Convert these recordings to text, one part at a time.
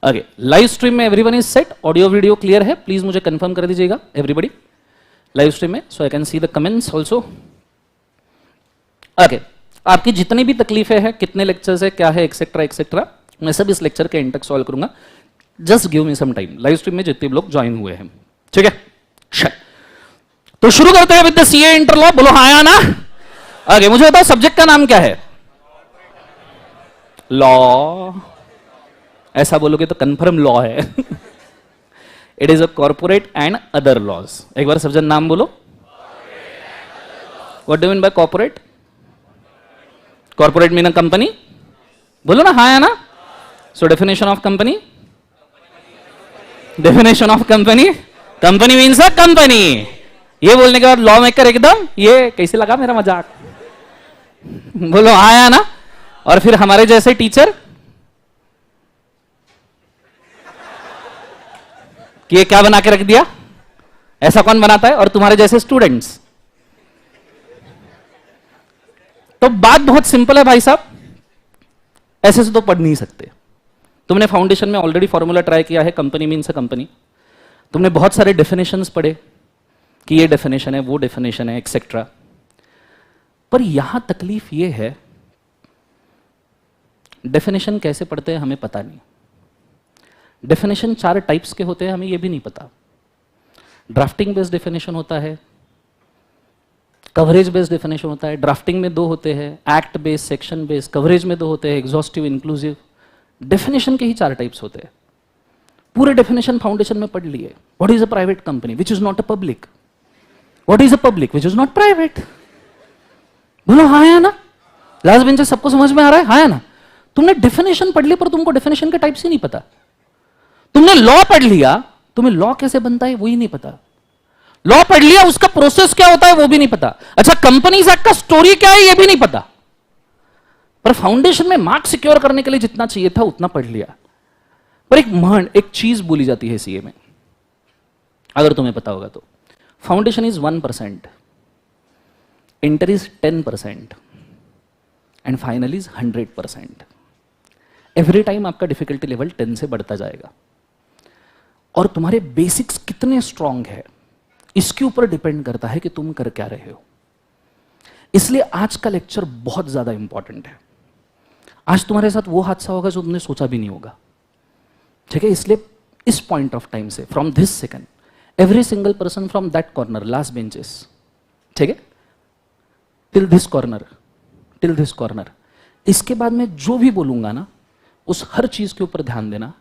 Okay, live stream में everyone is set, audio video clear है, please मुझे confirm कर दीजिएगा एवरीबडी लाइव स्ट्रीम में, so I can see the comments also. Okay, आपकी जितनी भी तकलीफें हैं, कितने लेक्चर्स है, क्या है, एक्सेट्रा एक्सेट्रा, मैं सब इस लेक्चर के एंड तक सॉल्व करूंगा। Just give me some time, live stream में जितने भी लोग ज्वाइन हुए हैं, ठीक है। तो शुरू करते हैं with the CA inter law, बोलो हाँ या ना। आगे मुझे बताओ सब्जेक्ट का नाम क्या है? लॉ। ऐसा बोलोगे तो कंफर्म लॉ है। It is a corporate and other laws. एक बार सब जन नाम बोलो। What do mean by corporate? Corporate mean a company, बोलो ना हाँ या ना। So definition of company, definition of company, company means a company. ये बोलने के बाद लॉ मेकर एकदम, ये कैसे लगा मेरा मजाक? बोलो हाँ या ना। और फिर हमारे जैसे टीचर कि ये क्या बना के रख दिया, ऐसा कौन बनाता है? और तुम्हारे जैसे स्टूडेंट्स। तो बात बहुत सिंपल है भाई साहब, ऐसे से तो पढ़ नहीं सकते। तुमने फाउंडेशन में ऑलरेडी फॉर्मूला ट्राई किया है, कंपनी मीन्स अ कंपनी। तुमने बहुत सारे डेफिनेशंस पढ़े कि ये डेफिनेशन है, वो डेफिनेशन है, एक्सेट्रा। पर यहां तकलीफ ये है, डेफिनेशन कैसे पढ़ते हैं हमें पता नहीं। डेफिनेशन 4 टाइप्स के होते हैं, हमें ये भी नहीं पता। ड्राफ्टिंग बेस्ड डेफिनेशन होता है, कवरेज बेस्ड डेफिनेशन होता है। ड्राफ्टिंग में 2 होते हैं, act based, section based. Coverage में 2 होते हैं, एग्जॉस्टिव, इंक्लूसिव। डेफिनेशन के ही 4 टाइप्स होते हैं। पूरे डेफिनेशन फाउंडेशन में पढ़ लिए। What is a private company which is not a public? What is a public which is not private? बोलो हाँ या ना। लास्ट बेंचर सबको समझ में आ रहा है? हाँ या ना। तुमने डेफिनेशन पढ़ ली पर तुमको डेफिनेशन के टाइप्स ही नहीं पता। तुमने लॉ पढ़ लिया, तुम्हें लॉ कैसे बनता है वो ही नहीं पता। लॉ पढ़ लिया, उसका प्रोसेस क्या होता है वो भी नहीं पता। अच्छा, कंपनीज एक्ट का स्टोरी क्या है ये भी नहीं पता। पर फाउंडेशन में मार्क्स सिक्योर करने के लिए जितना चाहिए था उतना पढ़ लिया। पर एक चीज बोली जाती है सीए में, अगर तुम्हें पता होगा तो, foundation is 1%, inter is 10% and final is 100%। Every time आपका डिफिकल्टी लेवल 10 से बढ़ता जाएगा। और तुम्हारे बेसिक्स कितने स्ट्रांग है इसके ऊपर डिपेंड करता है कि तुम कर क्या रहे हो। इसलिए आज का लेक्चर बहुत ज्यादा इंपॉर्टेंट है। आज तुम्हारे साथ वो हादसा होगा जो तुमने सोचा भी नहीं होगा, ठीक है। इसलिए इस पॉइंट ऑफ टाइम से, from this second, every single person from that corner, last benches, ठीक है, till this corner, till this corner, इसके बाद मैं जो भी बोलूंगा ना उस हर चीज के ऊपर ध्यान देना,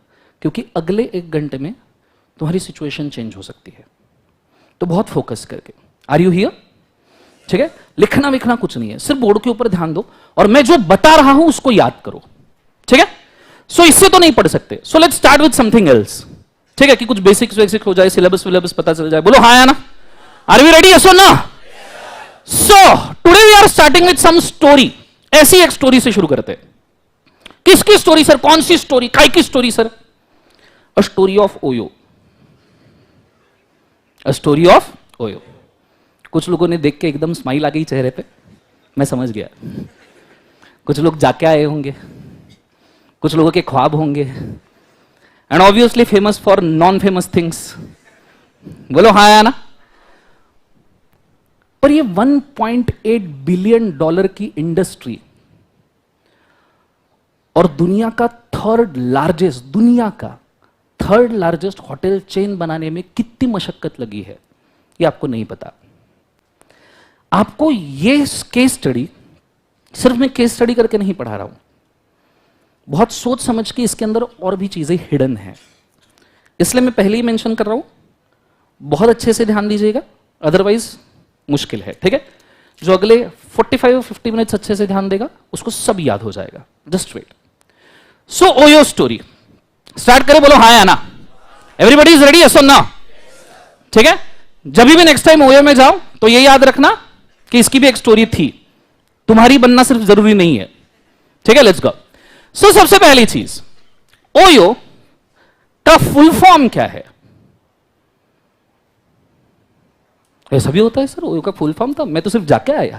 क्योंकि अगले 1 घंटे में तुम्हारी सिचुएशन चेंज हो सकती है। तो बहुत फोकस करके, आर यू हियर? ठीक है, लिखना विखना कुछ नहीं है, सिर्फ बोर्ड के ऊपर ध्यान दो और मैं जो बता रहा हूं उसको याद करो, ठीक है। सो इससे तो नहीं पढ़ सकते। सो let's start with something else, ठीक है, कि कुछ बेसिक्स वेसिक्स हो जाए, सिलेबस विलेबस पता चल जाए। बोलो हाँ या ना। Are we ready? यस और no? So today we are starting with some story. ऐसी एक स्टोरी से शुरू करते हैं। किसकी स्टोरी सर? कौन सी स्टोरी? काय की story sir? A story of OYO. A story of OYO. कुछ लोगों ने देख के एकदम स्माइल आ गई चेहरे पे, मैं समझ गया। कुछ लोग जाके आए होंगे, कुछ लोगों के ख्वाब होंगे, and obviously famous for non famous things. बोलो हाँ या ना। पर ये $1.8 बिलियन की इंडस्ट्री और दुनिया का थर्ड लार्जेस्ट होटल चेन बनाने में कितनी मशक्कत लगी है ये आपको नहीं पता। आपको ये केस स्टडी सिर्फ मैं केस स्टडी करके नहीं पढ़ा रहा हूं, बहुत सोच समझ के इसके अंदर और भी चीजें हिडन हैं, इसलिए मैं पहले ही मेंशन कर रहा हूं। बहुत अच्छे से ध्यान दीजिएगा, अदरवाइज मुश्किल है, ठीक है। जो अगले 45-50 मिनट्स अच्छे से ध्यान देगा उसको सब याद हो जाएगा। Just wait. So OYO story start करें। बोलो हाँ या ना। Everybody is ready? यस और नो? ठीक है। जब भी नेक्स्ट टाइम ओयो में जाओ तो ये याद रखना कि इसकी भी एक स्टोरी थी, तुम्हारी बनना सिर्फ जरूरी नहीं है, ठीक है। Let's go. सो सबसे पहली चीज, ओयो का फुल फॉर्म क्या है? ऐसा भी होता है सर, ओयो का फुल फॉर्म था, मैं तो सिर्फ जाके आया।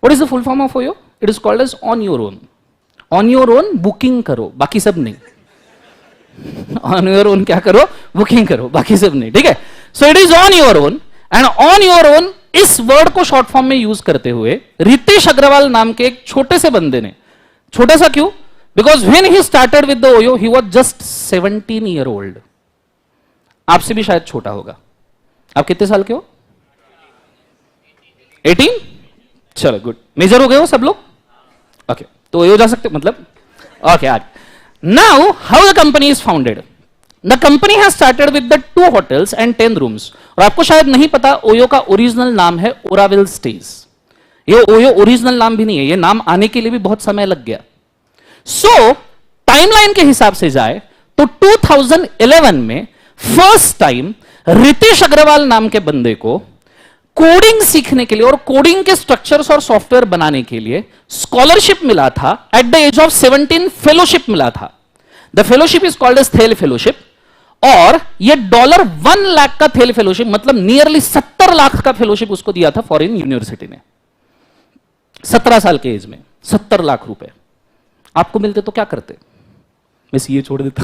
What is the full form of OYO? It is called as on your own. On your own booking करो, बाकी सब नहीं, ऑन योर ओन क्या करो, बुकिंग करो, बाकी सब नहीं, ठीक है। So it is on your own, and on your own इस वर्ड को शॉर्ट फॉर्म में यूज करते हुए रितेश अग्रवाल नाम के एक छोटे से बंदे ने, छोटा सा क्यों, because when he started with the OYO he was just 17 year old. आपसे भी शायद छोटा होगा। आप कितने साल के हो? 18? चलो गुड, मेजर हो गए हो सब लोग? ओके, तो ओयो जा सकते मतलब, ओके आगे। Now how the company is founded? The company has started with the 2 hotels and 10 rooms। और आपको शायद नहीं पता, ओयो का ओरिजिनल नाम है ओराविल स्टेज। ये ओयो ओरिजिनल नाम भी नहीं है, ये नाम आने के लिए भी बहुत समय लग गया। सो टाइमलाइन के हिसाब से जाए तो 2011 में फर्स्ट टाइम रितेश अग्रवाल नाम के बंदे को कोडिंग सीखने के लिए और कोडिंग के स्ट्रक्चर्स और सॉफ्टवेयर बनाने के लिए स्कॉलरशिप मिला था। At the age of 17 fellowship मिला था। The fellowship is called as Thiel fellowship, और ये $1 लाख का थेल फेलोशिप, मतलब नियरली 70 लाख का फेलोशिप उसको दिया था फॉरेन यूनिवर्सिटी ने। 17 साल के एज में 70 लाख रुपए आपको मिलते तो क्या करते? मैं सीए छोड़ देता।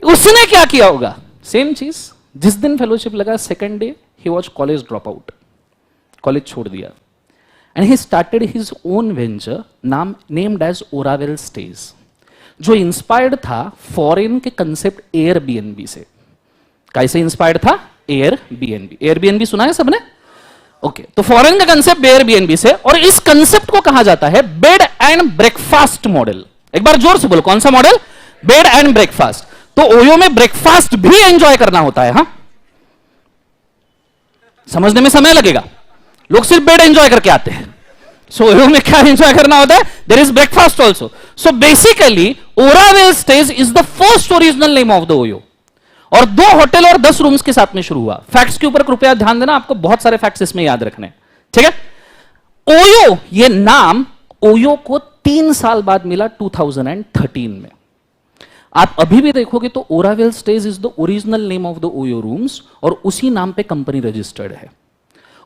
उसने क्या किया होगा? सेम चीज, जिस दिन फेलोशिप लगा second day he was college drop out, college छोड़ दिया, and he started his own venture नाम नेम्ड एज ओराविल स्टेज, जो इंस्पायर्ड था फॉरेन के कंसेप्ट एयरबीएनबी से। कैसे इंस्पायर्ड था? एयरबीएनबी। एयरबीएनबी सुना है सबने? ओके, तो फॉरेन का कंसेप्ट एयरबीएनबी से, और इस कंसेप्ट को कहा जाता है बेड एंड ब्रेकफास्ट मॉडल। एक बार जोर से बोलो, कौन सा मॉडल? Bed and breakfast. तो ओयो में ब्रेकफास्ट भी एंजॉय करना होता है। हाँ, समझने में समय लगेगा, लोग सिर्फ बेड एंजॉय करके आते हैं। सो ओयो में क्या एंजॉय करना होता है? There is breakfast also. So basically Oravel Stays is the first original name of the OYO, और 2 होटल और 10 रूम्स के साथ में शुरू हुआ। फैक्ट्स के ऊपर कृपया ध्यान देना, आपको बहुत सारे फैक्ट्स इसमें याद रखने, ठीक है। ओयो, ये नाम ओयो को 3 साल बाद मिला 2013 में। आप अभी भी देखोगे तो Oravel Stays is the original name of the OYO rooms, और उसी नाम पे कंपनी रजिस्टर्ड है।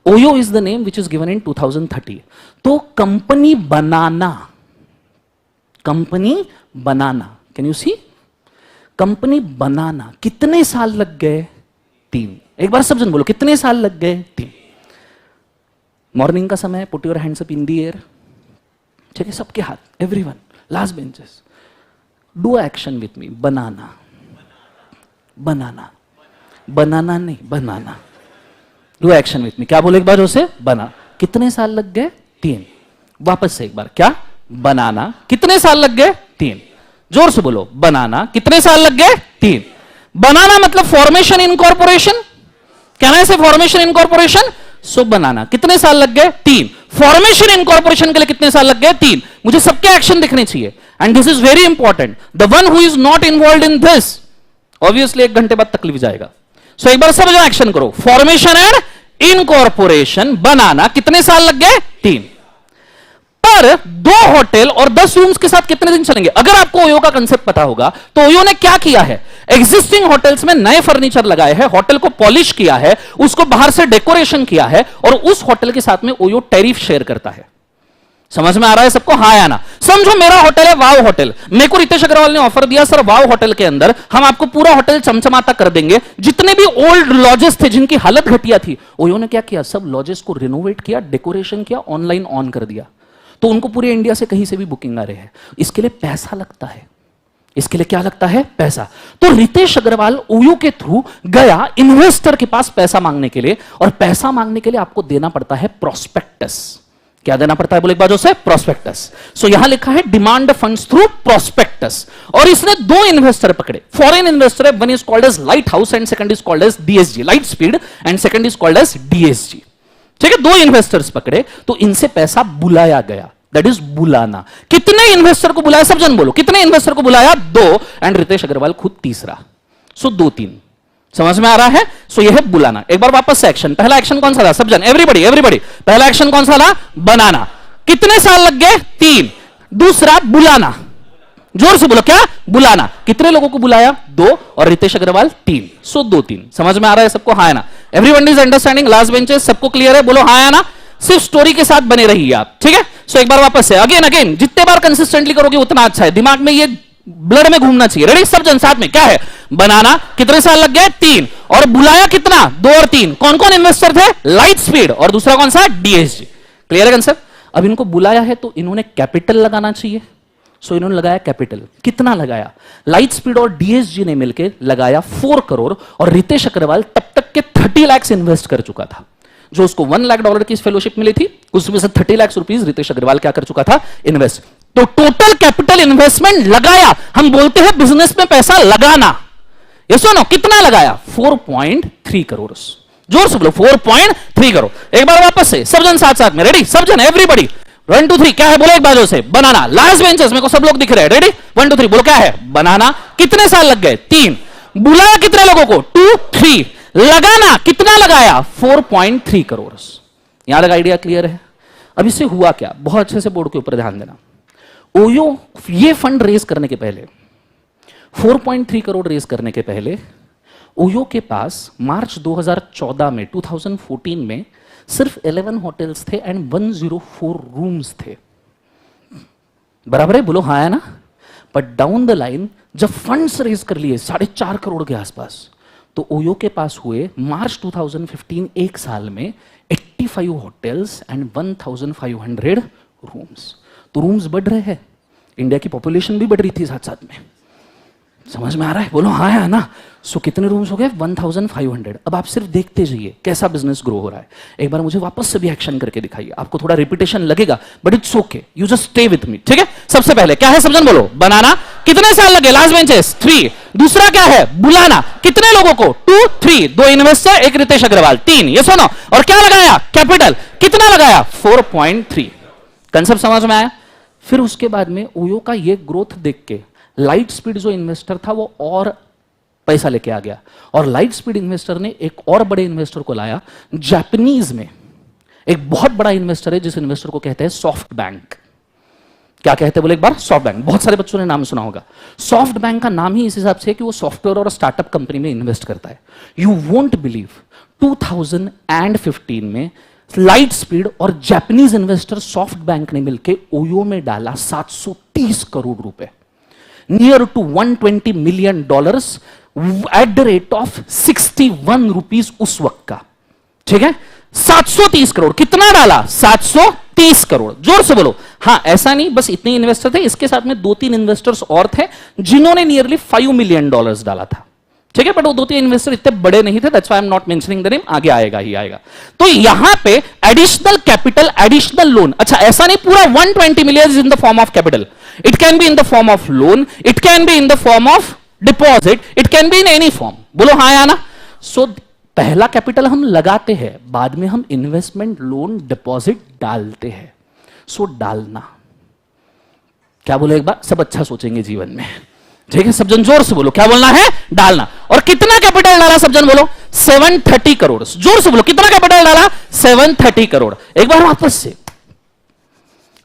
OYO is the name which is given in 2030। तो कंपनी बनाना, कैन यू सी? कंपनी बनाना कितने साल लग गए? 3। एक बार सब जन बोलो, कितने साल लग गए? 3। मॉर्निंग का समय, put your hands up in the air, ठीक है, सबके हाथ, everyone, last benches, do action with me. Banana, banana, banana नहीं, banana. Do action with me, क्या बोले एक बार उसे? बना। कितने साल लग गए? 3। वापस से एक बार, क्या? बनाना। कितने साल लग गए? 3। जोर से बोलो, बनाना। कितने साल लग गए? 3। बनाना मतलब फॉर्मेशन इनकॉर्पोरेशन, क्या ना, ऐसे फॉर्मेशन इनकॉर्पोरेशन। सो बनाना कितने साल लग गए? 3। फॉर्मेशन इनकॉर्पोरेशन के लिए कितने साल लग गए? 3। मुझे सबके एक्शन दिखने चाहिए, and this is very important. The one who is not involve in this obviously 1 घंटे बाद तकलीफ जाएगा। सो एक बार सब जो एक्शन करो, फॉर्मेशन एंड इनकॉर्पोरेशन, बनाना। कितने साल लग गए? 3। पर 2 होटल और 10 रूम्स के साथ कितने दिन चलेंगे? अगर आपको ओयो का कंसेप्ट पता होगा तो ओयो ने क्या किया है? एग्जिस्टिंग होटल्स में नए फर्नीचर लगाए हैं, होटल को पॉलिश किया है, उसको बाहर से डेकोरेशन किया है, और उस होटल के साथ में ओयो टैरिफ शेयर करता है। समझ में आ रहा है सबको? हाँ या ना? समझो मेरा होटल है वाव होटल, मेरे को रितेश अग्रवाल ने ऑफर दिया, सर वाव होटल के अंदर हम आपको पूरा होटल चमचमाता कर देंगे, जितने भी ओल्ड लॉजेस थे जिनकी हालत घटिया थी, ओयो ने क्या किया? सब लॉजेस को रिनोवेट किया, डेकोरेशन किया, ऑनलाइन ऑन कर दिया, तो उनको पूरे इंडिया से कहीं से भी बुकिंग आ रहे हैं। इसके लिए पैसा लगता है, इसके लिए क्या लगता है? पैसा। तो रितेश अग्रवाल ओयो के थ्रू गया इन्वेस्टर के पास पैसा मांगने के लिए, और पैसा मांगने के लिए आपको देना पड़ता है प्रोस्पेक्टस। क्या देना पड़ता है? बोले एक बार जो से, प्रोस्पेक्टस। सो यहां लिखा है डिमांड फंड्स थ्रू प्रोस्पेक्टस, और इसने 2 इन्वेस्टर पकड़े, फॉरेन इन्वेस्टर है, one is called as Lighthouse and second is called as DSG, Lightspeed, and second is called as DSG, ठीक है। 2 इन्वेस्टर्स पकड़े, तो इनसे पैसा बुलाया गया, दैट इज बुलाना। कितने इन्वेस्टर को बुलाया? सब जन बोलो, कितने इन्वेस्टर को बुलाया? 2, एंड रितेश अग्रवाल खुद तीसरा। सो 2-3, समझ में आ रहा है? सो यह है बुलाना। एक बार वापस से एक्शन, पहला एक्शन कौन सा था? सब जन, एवरीबॉडी एवरीबॉडी, पहला एक्शन कौन सा था? बनाना। कितने साल लग गए? 3। दूसरा बुलाना, जोर से बोलो, क्या? बुलाना। कितने लोगों को बुलाया? 2, और रितेश अग्रवाल 3। सो 2-3, समझ में आ रहा है सबको? हाँ या ना? Everyone is understanding? Last benches सबको क्लियर है? बोलो हाँ या ना? सिर्फ स्टोरी के साथ बने रहिए आप, ठीक है। सो एक बार वापस से, अगेन जितने बार कंसिस्टेंटली करोगे उतना अच्छा है, दिमाग में ये ब्लड में घूमना चाहिए। रेडी, सब जन साथ में, क्या है? बनाना। कितने साल लग गए? 3। और बुलाया कितना? 2 और 3। कौन कौन इन्वेस्टर थे? लाइट स्पीड और दूसरा कौन सा? डीएसजी। क्लियर है कंसेप्ट? अब इनको बुलाया है तो इन्होंने कैपिटल लगाना चाहिए, सो इन्होंने लगाया कैपिटल। कितना लगाया? लाइट स्पीड और डीएसजी ने मिलकर लगाया 4 करोड़ और रितेश अग्रवाल तब तक के 30 लाख इन्वेस्ट कर चुका था। जो उसको $1 लाख की फेलोशिप मिली थी, उसमें से 30 लाख रुपीस रितेश अग्रवाल क्या कर चुका था? इन्वेस्ट। तो टोटल कैपिटल इन्वेस्टमेंट लगाया, हम बोलते हैं बिजनेस में पैसा लगाना, ये सुनो कितना लगाया? 4.3 करोड़। जोर से बोलो, 4.3 करोड़। एक बार वापस से, सब जन साथ साथ में, रेडी, सब जन, एवरीबॉडी, 1 2 3, क्या है बोलो एक बाजू से? बनाना। लास्ट बेंचेस, मेरे को सब लोग दिख रहे हैं, रेडी, 1 2 3 बोलो, क्या है? बनाना। कितने साल लग गए? 3। बुलाया कितने लोगों को? 2 3। लगाना कितना लगाया? 4.3 करोड़। यहां तक आइडिया क्लियर है? अब इससे हुआ क्या? बहुत अच्छे से बोर्ड के ऊपर ध्यान देना। ओयो ये फंड रेज करने के पहले, 4.3 करोड़ रेज करने के पहले ओयो के पास मार्च 2014 में 2014 में सिर्फ 11 होटल्स थे एंड 104 रूम्स थे। बराबर है? बोलो हाँ है ना? बट डाउन द लाइन जब फंड्स रेज कर लिए 4.5 करोड़ के आसपास, तो ओयो के पास हुए मार्च 2015 एक साल में 85 होटल्स एंड 1500 रूम्स। तो रूम्स बढ़ रहे हैं, इंडिया की पॉपुलेशन भी बढ़ रही थी साथ साथ में। समझ में आ रहा है? बोलो हाँ है ना? सो कितने रूम्स हो गए? 1500। अब आप सिर्फ देखते जाइए कैसा बिजनेस ग्रो हो रहा है। एक बार मुझे वापस से भी एक्शन करके दिखाइए। आपको थोड़ा रिपीटेशन लगेगा but it's okay, you just stay with me, ठीक है? सबसे पहले क्या है? सब जन बोलो, बनाना। कितने साल लगे? Last benches 3। दूसरा क्या है? बुलाना। कितने लोगों को? 2 3। 2 इन्वेस्टर, एक रितेश अग्रवाल, 3। ये सुनो, और क्या लगाया? कैपिटल। कितना लगाया? 4.3। कंसेप्ट समझ में आया? फिर उसके बाद में ओयो का ये ग्रोथ देख के लाइट स्पीड जो इन्वेस्टर था वो और पैसा लेके आ गया, और लाइट स्पीड इन्वेस्टर ने एक और बड़े इन्वेस्टर को लाया। जापानीज में एक बहुत बड़ा इन्वेस्टर है जिस इन्वेस्टर को कहते हैं सॉफ्ट बैंक। क्या कहते हैं बोले एक बार? Soft bank. बहुत सारे बच्चों ने नाम सुना होगा। सॉफ्ट बैंक का नाम ही इस हिसाब से है कि वो सॉफ्टवेयर और स्टार्टअप कंपनी में इन्वेस्ट करता है। यू वोंट बिलीव 2015 में लाइट स्पीड और जापानीज इन्वेस्टर सॉफ्ट बैंक ने मिलकर ओयो में डाला 730 करोड़ रुपए, near to $120 million at the rate of 61 rupees उस वक्त का, ठीक है? 730 करोड़। कितना डाला? 730 करोड़। जोर से बोलो हाँ। ऐसा नहीं बस इतने इन्वेस्टर थे, इसके साथ में 2-3 इन्वेस्टर्स और थे जिन्होंने नियरली $5 मिलियन डाला था, ठीक है? बट वो 2-3 इन्वेस्टर इतने बड़े नहीं थे, that's why I am not mentioning the name. आगे आएगा ही आएगा। तो यहां पे एडिशनल कैपिटल, एडिशनल लोन। अच्छा ऐसा नहीं पूरा 120 million is in the form of capital, it can be in the form of loan, it can be in the form of deposit, it can be in any form. बोलो हाँ या ना? सो पहला capital हम लगाते हैं, बाद में हम इन्वेस्टमेंट, लोन, डिपॉजिट डालते हैं। सो डालना क्या बोलो एक बार? सब अच्छा सोचेंगे जीवन में, ठीक है? सब जन जोर से बोलो, क्या बोलना है? डालना। और कितना कैपिटल डाला? सब जन बोलो 730 करोड़। जोर से बोलो कितना कैपिटल डाला? 730 करोड़। एक बार वापस से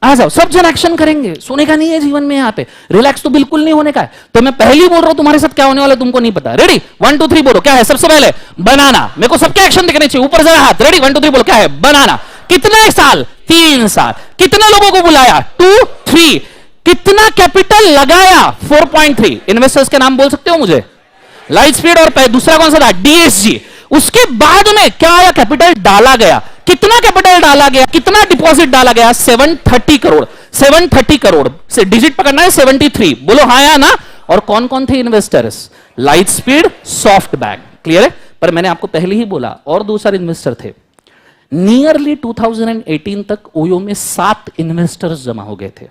आ जाओ, सब जन एक्शन करेंगे। सोने का नहीं है जीवन में, यहां पे रिलैक्स तो बिल्कुल नहीं होने का है। तो मैं पहले बोल रहा हूं तुम्हारे साथ क्या होने वाला है तुमको नहीं पता। रेडी 1 2 3 बोलो, क्या है? सबसे पहले बनाना। मेरे को सबके एक्शन दिखने चाहिए, ऊपर जरा हाथ। रेडी 1 2 3 बोलो, क्या है? बनाना। कितने साल? 3 साल। कितने लोगों को बुलाया? 2 3। कितना कैपिटल लगाया? 4.3। इन्वेस्टर्स के नाम बोल सकते हो मुझे? लाइट स्पीड और दूसरा कौन सा था? डीएसजी। उसके बाद में क्या आया? कैपिटल डाला गया। कितना कैपिटल डाला गया? कितना डिपॉजिट डाला गया? 730 करोड़। 730 करोड़ से डिजिट पकड़ना है 73। बोलो हाँ या ना? और कौन कौन थे investors? Light speed, soft bank. Clear है? पर मैंने आपको पहले ही बोला और 2 सारे इन्वेस्टर थे। नियरली 2018 तक ओयो में 7 इन्वेस्टर्स जमा हो गए थे।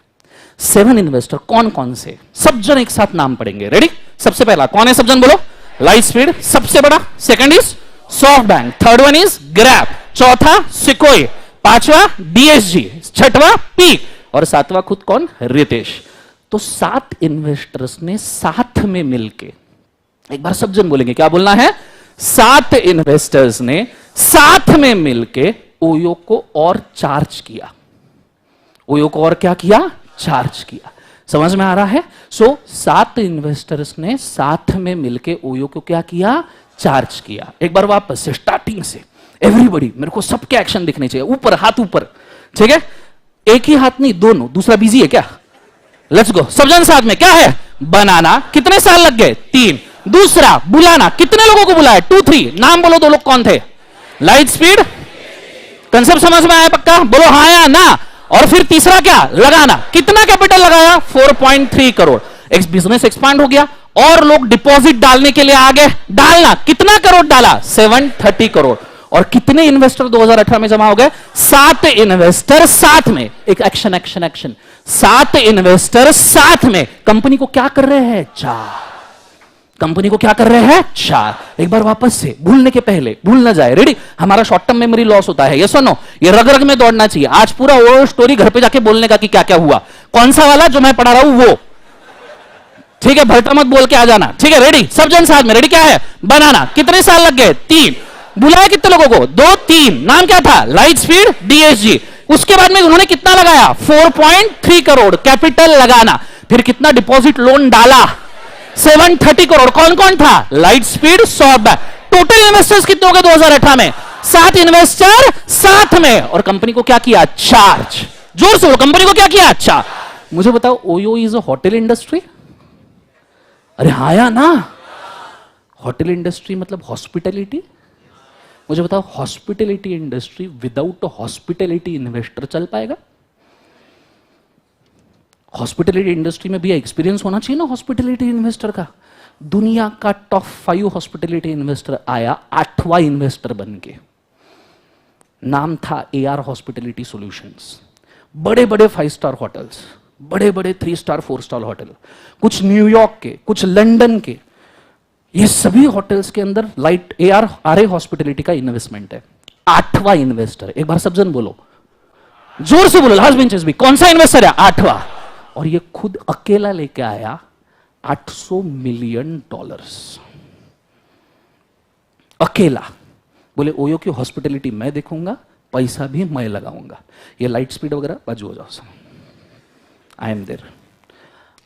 7 इन्वेस्टर कौन कौन से? सब जन एक साथ नाम पढ़ेंगे। रेडी? सबसे पहला कौन है? सब जन बोलो। लाइट स्पीड सबसे बड़ा, second is soft bank, third one is grab, चौथा सिकोई, पांचवा डीएसजी, छठवा पीक और सातवां खुद कौन? रितेश। तो 7 इन्वेस्टर्स ने साथ में मिलके, एक बार सब जन बोलेंगे, क्या बोलना है? 7 इन्वेस्टर्स ने साथ में मिलके ओयो को और चार्ज किया। ओयो को और क्या किया? चार्ज किया। समझ में आ रहा है? सो 7 इन्वेस्टर्स ने साथ में मिलके ओयो को क्या किया? चार्ज किया। एक बार वापस से स्टार्टिंग से एवरीबॉडी, मेरे को सबके एक्शन दिखने चाहिए। ऊपर हाथ ऊपर, ठीक है? एक ही हाथ नहीं, दोनों। दूसरा बिजी है क्या? Let's go. सब जन साथ में, क्या है? बनाना, कितने साल लग गए? 3। दूसरा बुलाना, कितने लोगों को बुलाया? 2 3। नाम बोलो, 2 लोग कौन थे? Light speed. कंसेप्ट समझ में आया पक्का? बोलो हाँ या ना। और फिर तीसरा क्या? लगाना, कितना कैपिटल लगाया? 4.3 करोड़। एक बिजनेस एक्सपांड हो गया और लोग डिपॉजिट डालने के लिए आ गए। डालना, कितना करोड़ डाला? 730 करोड़। और कितने इन्वेस्टर 2018 में जमा हो गए? 7 इन्वेस्टर साथ में। एक एक्शन एक्शन एक्शन, 7 इन्वेस्टर साथ में कंपनी को क्या कर रहे हैं? 4। कंपनी को क्या कर रहे हैं? 4। एक बार वापस से, भूलने के पहले, भूल ना जाए। रेडी? हमारा शॉर्ट टर्म मेमोरी लॉस होता है, ये सुनो, ये रग रग में दौड़ना चाहिए। आज पूरा वो स्टोरी घर पे जाके बोलने का कि क्या क्या हुआ। कौन सा वाला? जो मैं पढ़ा रहा हूं वो। ठीक है, भरता मत बोल के आ जाना। ठीक है, रेडी? सब जन साथ में। रेडी? क्या है? बनाना, कितने साल लग गए? 3। बुलाया कितने लोगों को? 2 3। नाम क्या था? Light speed DSG. उसके बाद में उन्होंने कितना लगाया? 4.3 करोड़ कैपिटल लगाना। फिर कितना डिपॉजिट लोन डाला? 730 करोड़। कौन कौन था? Light speed, soft. Total investors कितने हो गए 2018 में? 7 इन्वेस्टर साथ में। और कंपनी को क्या किया? चार्ज। जोर से बोलो, कंपनी को क्या किया? अच्छा, मुझे बताओ, OYO is a hotel industry? अरे हाँ या ना? होटल इंडस्ट्री मतलब हॉस्पिटैलिटी। मुझे बताओ, hospitality industry without hospitality investor चल पाएगा? हॉस्पिटैलिटी इंडस्ट्री में भी एक्सपीरियंस होना चाहिए ना हॉस्पिटैलिटी इन्वेस्टर का। दुनिया का टॉप 5 हॉस्पिटैलिटी इन्वेस्टर आया 8वां इन्वेस्टर बन के। नाम था एआर हॉस्पिटैलिटी सॉल्यूशंस। बड़े बड़े 5 स्टार होटल्स, बड़े बड़े 3 स्टार 4 स्टार होटल, कुछ न्यूयॉर्क के, कुछ लंदन के, ये सभी होटल्स के अंदर लाइट आरए हॉस्पिटैलिटी का इन्वेस्टमेंट है। 8वां इन्वेस्टर। एक बार सब जन बोलो, जोर से बोलो, लास्ट बेंचेस भी। कौन सा इन्वेस्टर है? 8वां। और ये खुद अकेला लेके आया $800 मिलियन। अकेला। बोले ओयो की हॉस्पिटैलिटी मैं देखूंगा, पैसा भी मैं लगाऊंगा। ये लाइट स्पीड वगैरह बाजू हो जाओ, आई एम देयर।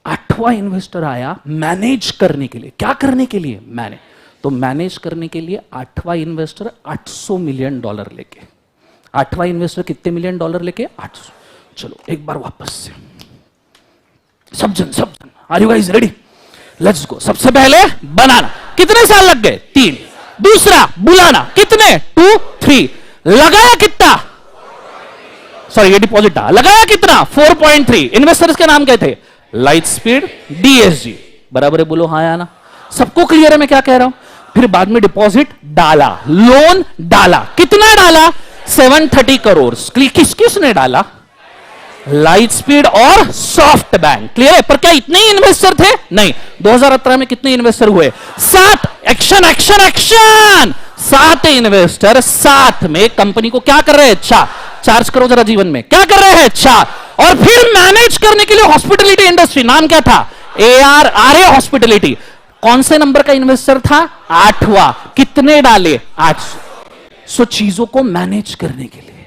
8वां इन्वेस्टर आया मैनेज करने के लिए। क्या करने के लिए? मैनेज। तो मैनेज करने के लिए 8वां इन्वेस्टर $800 मिलियन लेके। 8वां इन्वेस्टर कितने मिलियन डॉलर लेके? 800। चलो एक बार वापस से, सब जन are you guys ready? Let's go. सबसे पहले बनाना, कितने साल लग गए? 3। दूसरा बुलाना, कितने? 2 3। लगाया कितना? सॉरी, ये डिपॉजिट था। लगाया कितना? 4.3। इन्वेस्टर्स के नाम क्या थे? Light speed DSG. बराबर है? बोलो हाँ या ना। सबको क्लियर है मैं क्या कह रहा हूं? फिर बाद में डिपॉजिट डाला, लोन डाला। कितना डाला? 730 करोड़। किस किसने डाला? लाइट स्पीड और सॉफ्ट बैंक। क्लियर है? पर क्या इतने ही इन्वेस्टर थे? नहीं। 2018 में कितने इन्वेस्टर हुए? 7। Action action action. 7 इन्वेस्टर साथ में कंपनी को क्या कर रहे हैं? चार्ज करो जरा जीवन में। क्या कर रहे हैं? और फिर मैनेज करने के लिए हॉस्पिटैलिटी इंडस्ट्री। नाम क्या था? RA Hospitality. कौन से नंबर का इन्वेस्टर था? 8वां। कितने डाले? 800। चीजों को मैनेज करने के लिए,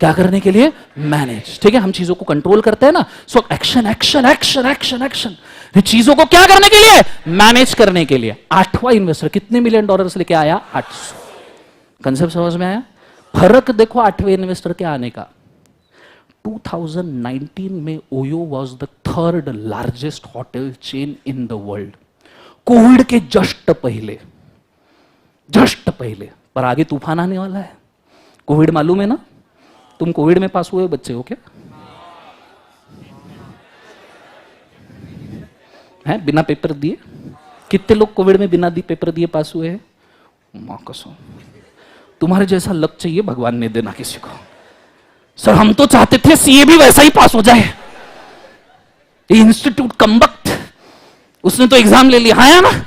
क्या करने के लिए? मैनेज। ठीक है, हम चीजों को कंट्रोल करते हैं ना। So action action action action action. चीजों को क्या करने के लिए? मैनेज करने के लिए। 8वां इन्वेस्टर कितने मिलियन डॉलर्स लेके आया? 800। कंसेप्ट समझ में आया? फर्क देखो 8वें इन्वेस्टर के आने का। 2019 में OYO was the 3rd largest hotel chain in the world. Covid के जस्ट पहले, पर आगे तूफान आने वाला है। कोविड मालूम है ना? तुम कोविड में पास हुए बच्चे हो क्या? हैं? बिना पेपर दिए? कितने लोग कोविड में बिना पेपर दिए पास हुए हैं? मां कसम, तुम्हारे जैसा लक चाहिए भगवान ने देना किसी को। सर हम तो चाहते थे सीए भी वैसा ही पास हो जाए। इंस्टीट्यूट कमबख्त, उसने तो एग्जाम ले लिया। हाँ ना?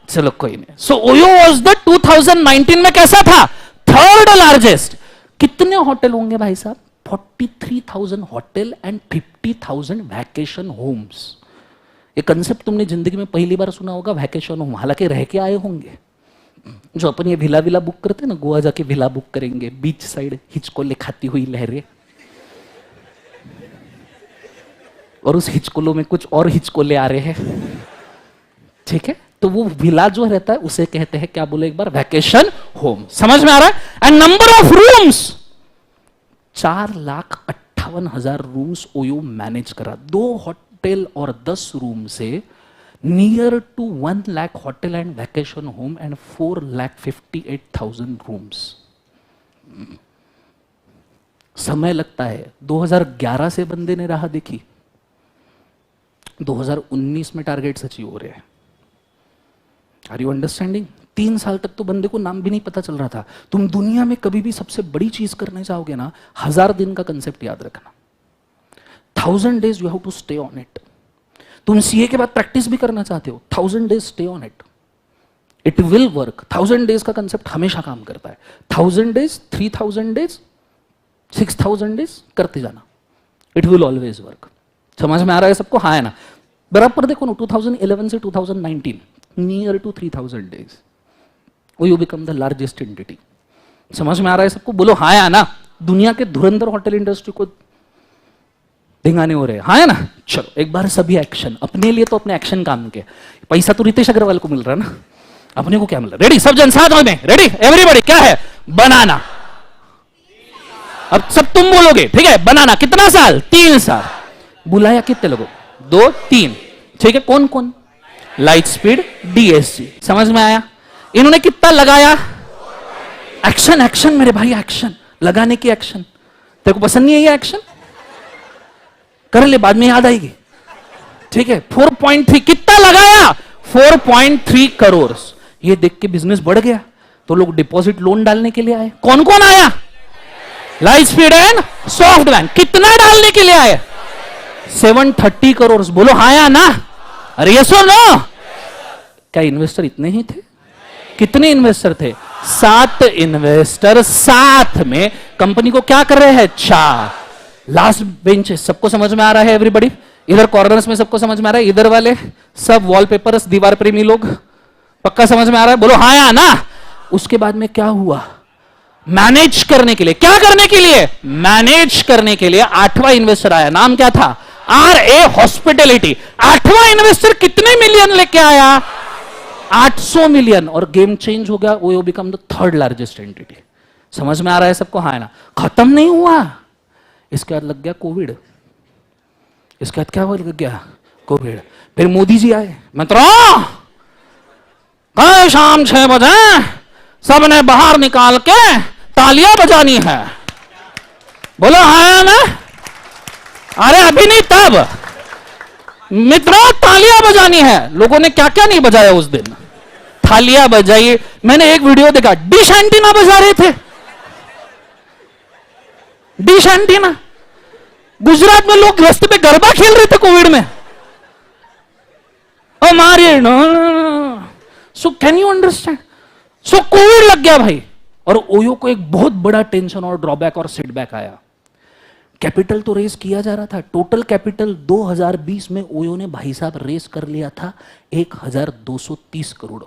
चलो कोई नहीं। सो ओयो वाज द 2019 में कैसा था? 3rd largest. कितने होटल होंगे भाई साहब? 43,000 होटल एंड 50,000 वैकेशन होम्स। ये कंसेप्ट तुमने जिंदगी में पहली बार सुना होगा, वैकेशन होम। हालांकि रह के आए होंगे। जो अपन ये विला बुक करते हैं ना, गोवा जाके विला बुक करेंगे, बीच साइड हिचकोले खाती हुई लहरें, और उस हिचकोलों में कुछ और हिचकोले आ रहे हैं। ठीक है, तो वो विला जो रहता है उसे कहते हैं, क्या बोले एक बार? Vacation home. समझ में आ रहा है? And number of rooms 4,58,000 rooms OYO manage करा। 2 होटल और 10 रूम से near to 1 lakh hotel and vacation home and 4,58,000 rooms. समय लगता है। 2011 से बंदे ने राह देखी, 2019 में टारगेट्स अचीव हो रहे हैं। Are you understanding? 3 साल तक तो बंदे को नाम भी नहीं पता चल रहा था। तुम दुनिया में कभी भी सबसे बड़ी चीज करने चाहोगे ना, 1000 दिन का कंसेप्ट याद रखना। 1000 days you have to stay on it. तुम सीए के बाद प्रैक्टिस भी करना चाहते हो, 1000 days stay on it, it will work. 1000 days का कंसेप्ट हमेशा काम करता है। 1000 days, 3000 days, 6000 days करते जाना, इट विल ऑलवेज वर्क। समझ में आ रहा है सबको? हाँ है ना? बराबर देखो ना, 2011 से 2019 near to 3000 days you become the largest entity. समझ में आ रहा है सबको? बोलो हाँ या ना? दुनिया के धुरंधर होटल इंडस्ट्री को धिंगाने हो रहे हैं, हाँ है ना? चलो एक बार सभी एक्शन, अपने लिए तो अपने एक्शन काम के। पैसा तो रितेश अग्रवाल को मिल रहा है ना, अपने को क्या मिल रहा है? रेडी सब जन साथ में, रेडी एवरीबॉडी? क्या है? बनाना। अब सब तुम बोलोगे, ठीक है? बनाना कितना साल? 3 साल। बुलाया कितने लोगों? 2 3, ठीक है? कौन कौन? Light speed, DSC. समझ में आया? इन्होंने कितना लगाया? एक्शन एक्शन मेरे भाई, एक्शन लगाने की एक्शन। तेरे को पसंद नहीं है ये एक्शन? कर ले, बाद में याद आएगी, ठीक है? 4.3 कितना लगाया? 4.3 करोड़। ये देख के बिजनेस बढ़ गया तो लोग डिपॉजिट लोन डालने के लिए आए। कौन कौन आया? Light speed and soft bank. कितना डालने के लिए आए? 730 करोड़। बोलो हाँ या ना? अरे यस और नो? क्या इन्वेस्टर इतने ही थे? कितने इन्वेस्टर थे? 7 इन्वेस्टर साथ में कंपनी को क्या कर रहे हैं? 4। लास्ट बेंच सबको समझ में आ रहा है? एवरीबॉडी इधर कॉर्नर्स में सबको समझ में आ रहा है? इधर वाले सब वॉलपेपर्स, दीवार प्रेमी लोग, पक्का समझ में आ रहा है? बोलो हाँ या ना? उसके बाद में क्या हुआ? मैनेज करने के लिए, क्या करने के लिए? मैनेज करने के लिए 8वां इन्वेस्टर आया। नाम क्या था? RA hospitality. 8वां इन्वेस्टर कितने मिलियन लेके आया? 800 मिलियन। और गेम चेंज हो गया, वो become the 3rd largest entity. समझ में आ रहा है सबको? हाँ है ना? खत्म नहीं हुआ, इसके बाद लग गया कोविड। इसके बाद क्या लग गया? कोविड। फिर मोदी जी आए, मित्रों कल शाम 6 बजे सबने बाहर निकाल के तालियां बजानी है। बोलो हाँ ना? अरे अभी नहीं, तब मित्रों तालियां बजानी है। लोगों ने क्या क्या नहीं बजाया उस दिन? थालियां बजाई। मैंने एक वीडियो देखा, डिश एंटीना बजा रहे थे। Dish antenna. गुजरात में लोग रास्ते पे गरबा खेल रहे थे कोविड में। हमारे so can you understand? So Covid लग गया भाई, और ओयो को एक बहुत बड़ा टेंशन और ड्रॉबैक और सेटबैक आया। कैपिटल तो रेस किया जा रहा था। टोटल कैपिटल 2020 में ओयो ने भाई साहब रेस कर लिया था 1230 करोड़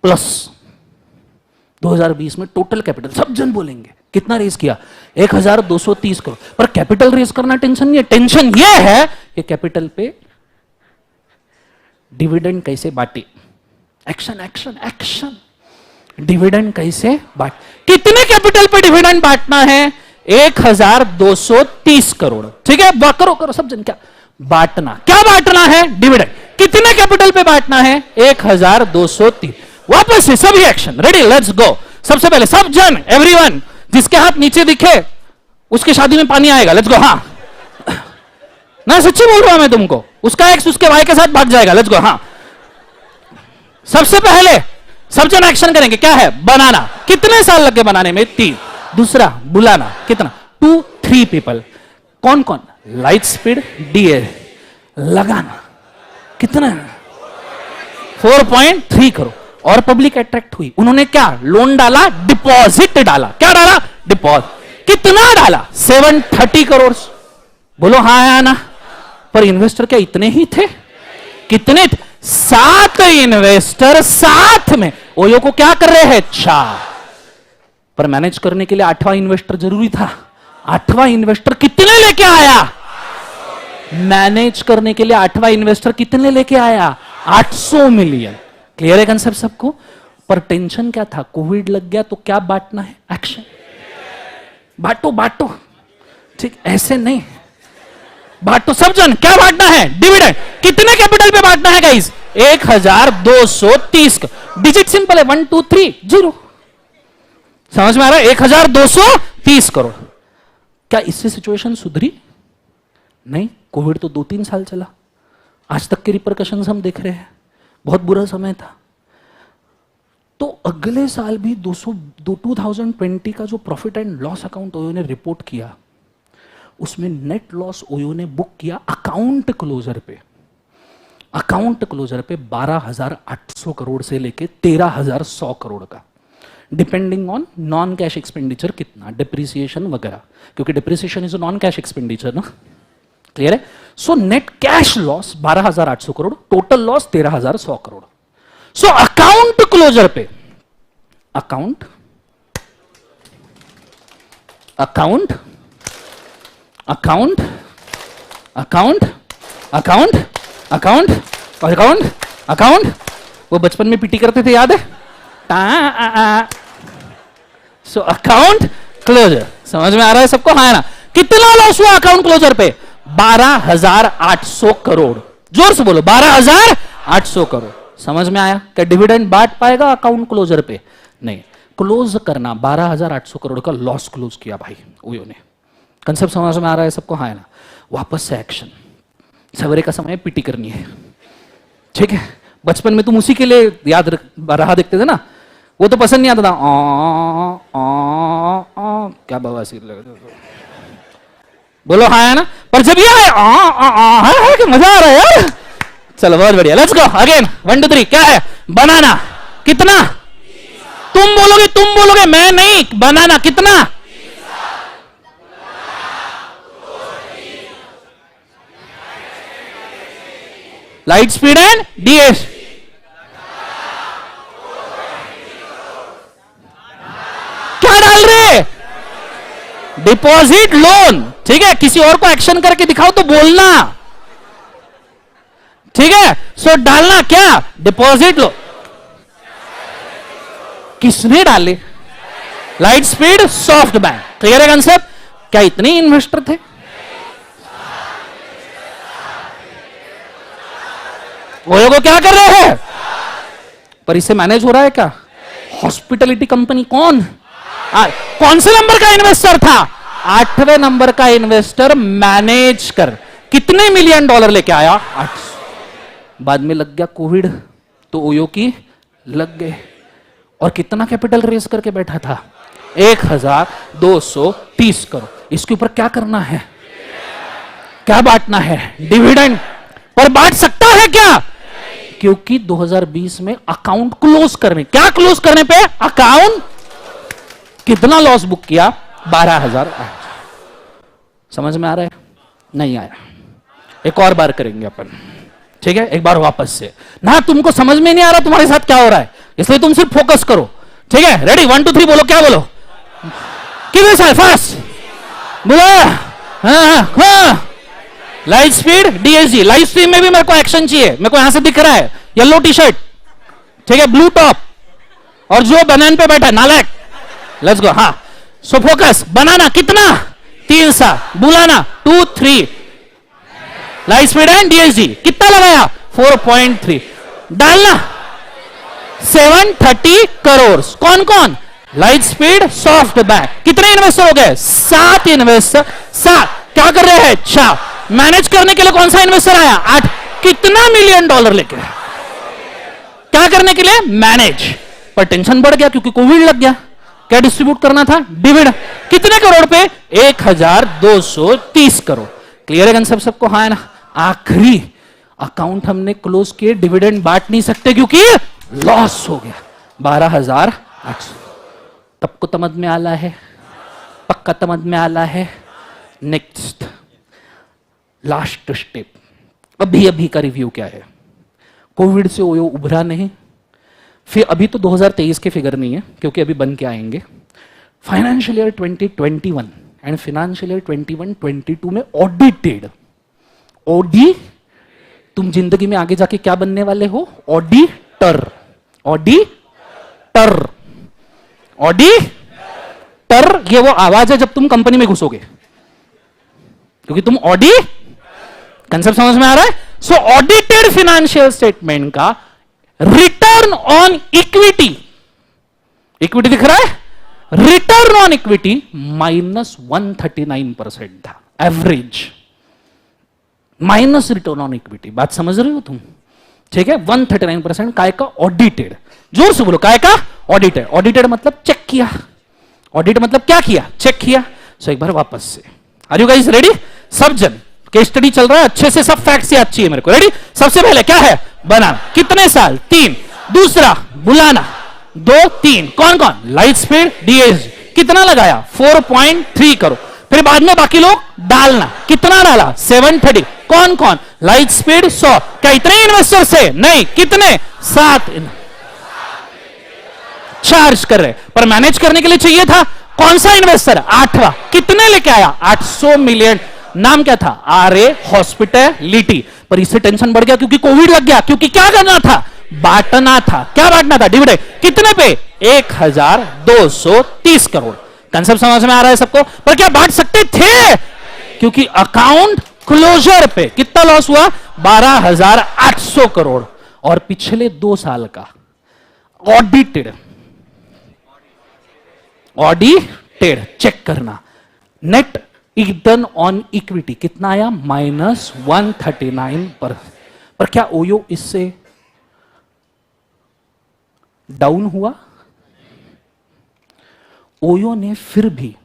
प्लस। 2020 में टोटल कैपिटल, सब जन बोलेंगे कितना रेस किया? 1230 करोड़। पर कैपिटल रेस करना टेंशन नहीं है, टेंशन ये है कि कैपिटल पे डिविडेंड कैसे बांटे। Action action action. डिविडेंड कैसे बांट, कितने कैपिटल पे डिविडेंड बांटना है? 1230 करोड़, ठीक है? करो करो सब जन, क्या बांटना? क्या बांटना है? डिविडेंड। कितने कैपिटल पे बांटना है? 1230। वापस से सभी एक्शन, रेडी लेट्स गो। सबसे पहले सब जन, एवरीवन, जिसके हाथ नीचे दिखे उसकी शादी में पानी आएगा। Let's go. हाँ ना, सच्ची बोल रहा हूं मैं तुमको। उसका एक्स उसके भाई के साथ भाग जाएगा। Let's go. हाँ सबसे पहले सब जन एक्शन करेंगे। क्या है? बनाना। कितने साल लगे बनाने में? 3। दूसरा बुलाना, कितना? 2 3 पीपल। कौन कौन? Light speed, DA. लगाना कितना? 4.3 करोड़। और पब्लिक अट्रैक्ट हुई। उन्होंने क्या? लोन डाला, डिपॉजिट डाला। क्या डाला? डिपॉजिट। कितना डाला? 730 करोड़। बोलो हाँ या ना? पर इन्वेस्टर क्या इतने ही थे? कितने? 7 इन्वेस्टर साथ में ओयो को क्या कर रहे हैं? 4। पर मैनेज करने के लिए 8वां इन्वेस्टर जरूरी था। 8वां इन्वेस्टर कितने लेके आया? मैनेज करने के लिए 8वां इन्वेस्टर कितने लेके आया? 800 मिलियन। क्लियर है कंसेप्ट सबको? पर टेंशन क्या था? कोविड लग गया तो क्या बांटना है? एक्शन। बांटो बांटो, ठीक? ऐसे नहीं, बांट तो सब जन, क्या बांटना है? डिविडेंड। कितने कैपिटल पे बांटना है गाइस? 1230। डिजिट सिंपल है, 1 2 3 0। समझ में आ रहा है? 1230 करोड़। क्या इससे सिचुएशन सुधरी? नहीं। कोविड तो 2-3 साल चला, आज तक के रिपरकशंस हम देख रहे हैं। बहुत बुरा समय था। तो अगले साल भी 2020 का जो profit and loss account OYO ने रिपोर्ट किया, उसमें नेट लॉस ओयो ने बुक किया अकाउंट क्लोजर पे। अकाउंट क्लोजर पे 12,800 करोड़ से लेके 13,100 करोड़ का, depending on non cash expenditure कितना, डिप्रिसिएशन वगैरह, क्योंकि depreciation is a non cash expenditure ना। क्लियर है? So net cash loss 12,800 crore, total loss 13,100 crore. So account closure पे account account account account account account account account, वो बचपन में पीटी करते थे, याद है? So account closure. समझ में आ रहा है सबको? हाँ ना? कितना लॉस हुआ अकाउंट क्लोजर पे? 12,800 करोड़। जोर से बोलो, 12,800 करोड़। समझ में आया? क्या डिविडेंड बांट पाएगा अकाउंट क्लोजर पे? नहीं। क्लोज करना, 12,800 करोड़ का लॉस क्लोज किया भाई ओयो ने। कंसेप्ट समझ में आ रहा है सबको? हाँ है ना? वापस से एक्शन। सवेरे का समय पीटी करनी है, ठीक है? बचपन में तुम उसी के लिए याद रहा देखते थे ना, वो तो पसंद नहीं आता था। क्या बवासीर लगा, बोलो हाँ है ना? पर जब ये है कि मजा आ रहा है यार। चलो बहुत बढ़िया, लेट्स गो अगेन। 1 2 3। क्या है? बनाना। कितना? तुम बोलोगे, मैं नहीं। बनाना कितना? Light speed and DS. क्या डाल रहे? डिपॉजिट लोन, ठीक है? किसी और को एक्शन करके दिखाओ तो बोलना, ठीक है? सो डालना क्या? Deposit loan. किसने डाले? Light speed soft bank. Clear है कंसेप्ट? क्या इतने इन्वेस्टर थे? ओयो को क्या कर रहे हैं? पर इससे मैनेज हो रहा है क्या? हॉस्पिटलिटी कंपनी कौन? कौन से नंबर का इन्वेस्टर था? 8वें नंबर का इन्वेस्टर मैनेज कर कितने $1 मिलियन लेके आया? 800। बाद में लग गया कोविड, तो ओयो की लग गए। और कितना कैपिटल रेस करके बैठा था? 1230 करोड़। इसके ऊपर क्या करना है? क्या बांटना है? डिविडेंड। पर बांट सकता है क्या? क्योंकि 2020 में अकाउंट क्लोज करने, क्या क्लोज करने पे? अकाउंट। कितना लॉस बुक किया? 12,000। समझ में आ रहा है? नहीं आया? एक और बार करेंगे अपन, ठीक है? एक बार वापस से ना। तुमको समझ में नहीं आ रहा तुम्हारे साथ क्या हो रहा है, इसलिए तुम सिर्फ फोकस करो, ठीक है? रेडी? 1 2 3 बोलो। क्या बोलो? कितने साल? फास्ट बोलो। हाँ। Light speed DSG. Live stream में भी मेरे को एक्शन चाहिए। मेरे को यहां से दिख रहा है येलो टी शर्ट, ठीक है? ब्लू टॉप, और जो बनान पे बैठा है नालायक। Let's go. हाँ, सो फोकस। बनाना कितना? 3 साल। बुलाना 2 3। लाइट स्पीड एंड डीएसजी कितना लगाया? 4.3। डालना 730 करोड़। कौन कौन? Light speed soft bank. कितने इन्वेस्टर हो गए? 7 इन्वेस्टर। 7 क्या कर रहे हैं? 4 मैनेज करने के लिए। कौन सा इन्वेस्टर आया? 8। कितना $1 मिलियन लेके? क्या करने के लिए? मैनेज। पर टेंशन बढ़ गया क्योंकि कोविड लग गया। क्या डिस्ट्रीब्यूट करना था? डिविडेंड। कितने करोड़ पे? 1230 करोड़। क्लियर है कंसेप्ट सबको? हाँ है ना? आखिरी अकाउंट हमने क्लोज किए, डिविडेंड बांट नहीं सकते क्योंकि लॉस हो गया 12,800। तब को समझ में आला है? पक्का समझ में आला है? नेक्स्ट लास्ट स्टेप, अभी का रिव्यू क्या है? कोविड से ओयो उभरा नहीं। फिर अभी तो 2023 के फिगर नहीं है क्योंकि अभी बन के आएंगे। Financial year 2021 and financial year 21-22 में ऑडिटेड। तुम जिंदगी में आगे जाके क्या बनने वाले हो? ऑडिटर। ऑडिटर ये वो आवाज है जब तुम कंपनी में घुसोगे, क्योंकि तुम कंसेप्ट समझ में आ रहा है? सो ऑडिटेड फाइनेंशियल स्टेटमेंट का रिटर्न ऑन इक्विटी, इक्विटी दिख रहा है, रिटर्न ऑन इक्विटी -139% था average, minus return on equity. बात समझ रहे हो तुम? ठीक है, 139% काय का ऑडिटेड, जोर से बोलो, काय का ऑडिटेड। ऑडिटेड मतलब चेक किया, ऑडिट मतलब क्या किया, चेक किया। सो एक बार वापस से, आर यू गाइस रेडी? सब जन केस स्टडी चल रहा है, अच्छे से सब फैक्ट्स याद चाहिए मेरे को। रेडी? सबसे पहले क्या है? बनाना। कितने साल? 3। दूसरा बुलाना, 2 3। कौन कौन? Light speed, DSG. कितना लगाया? 4.3 करोड़। फिर बाद में बाकी लोग डालना, कितना डाला? 730। कौन कौन? Light speed 100। क्या इतने इन्वेस्टर से? नहीं, कितने? 7 चार्ज कर रहे, पर मैनेज करने के लिए चाहिए था कौन सा इन्वेस्टर? 8वां। कितने लेके आया? 800 मिलियन। नाम क्या था? RA Hospitality. पर इससे टेंशन बढ़ गया क्योंकि कोविड लग गया, क्योंकि क्या करना था? बांटना था। क्या बांटना था? डिविडेंड। कितने पे? 1230 करोड़। कंसेप्ट समझ में आ रहा है सबको? पर क्या बांट सकते थे? क्योंकि अकाउंट क्लोजर पे कितना लॉस हुआ? 12,800 करोड़। और पिछले 2 साल का ऑडिटेड, ऑडिटेड चेक करना, नेट रिटर्न ऑन इक्विटी कितना आया? -139%। पर क्या ओयो इससे डाउन हुआ? ओयो ने फिर भी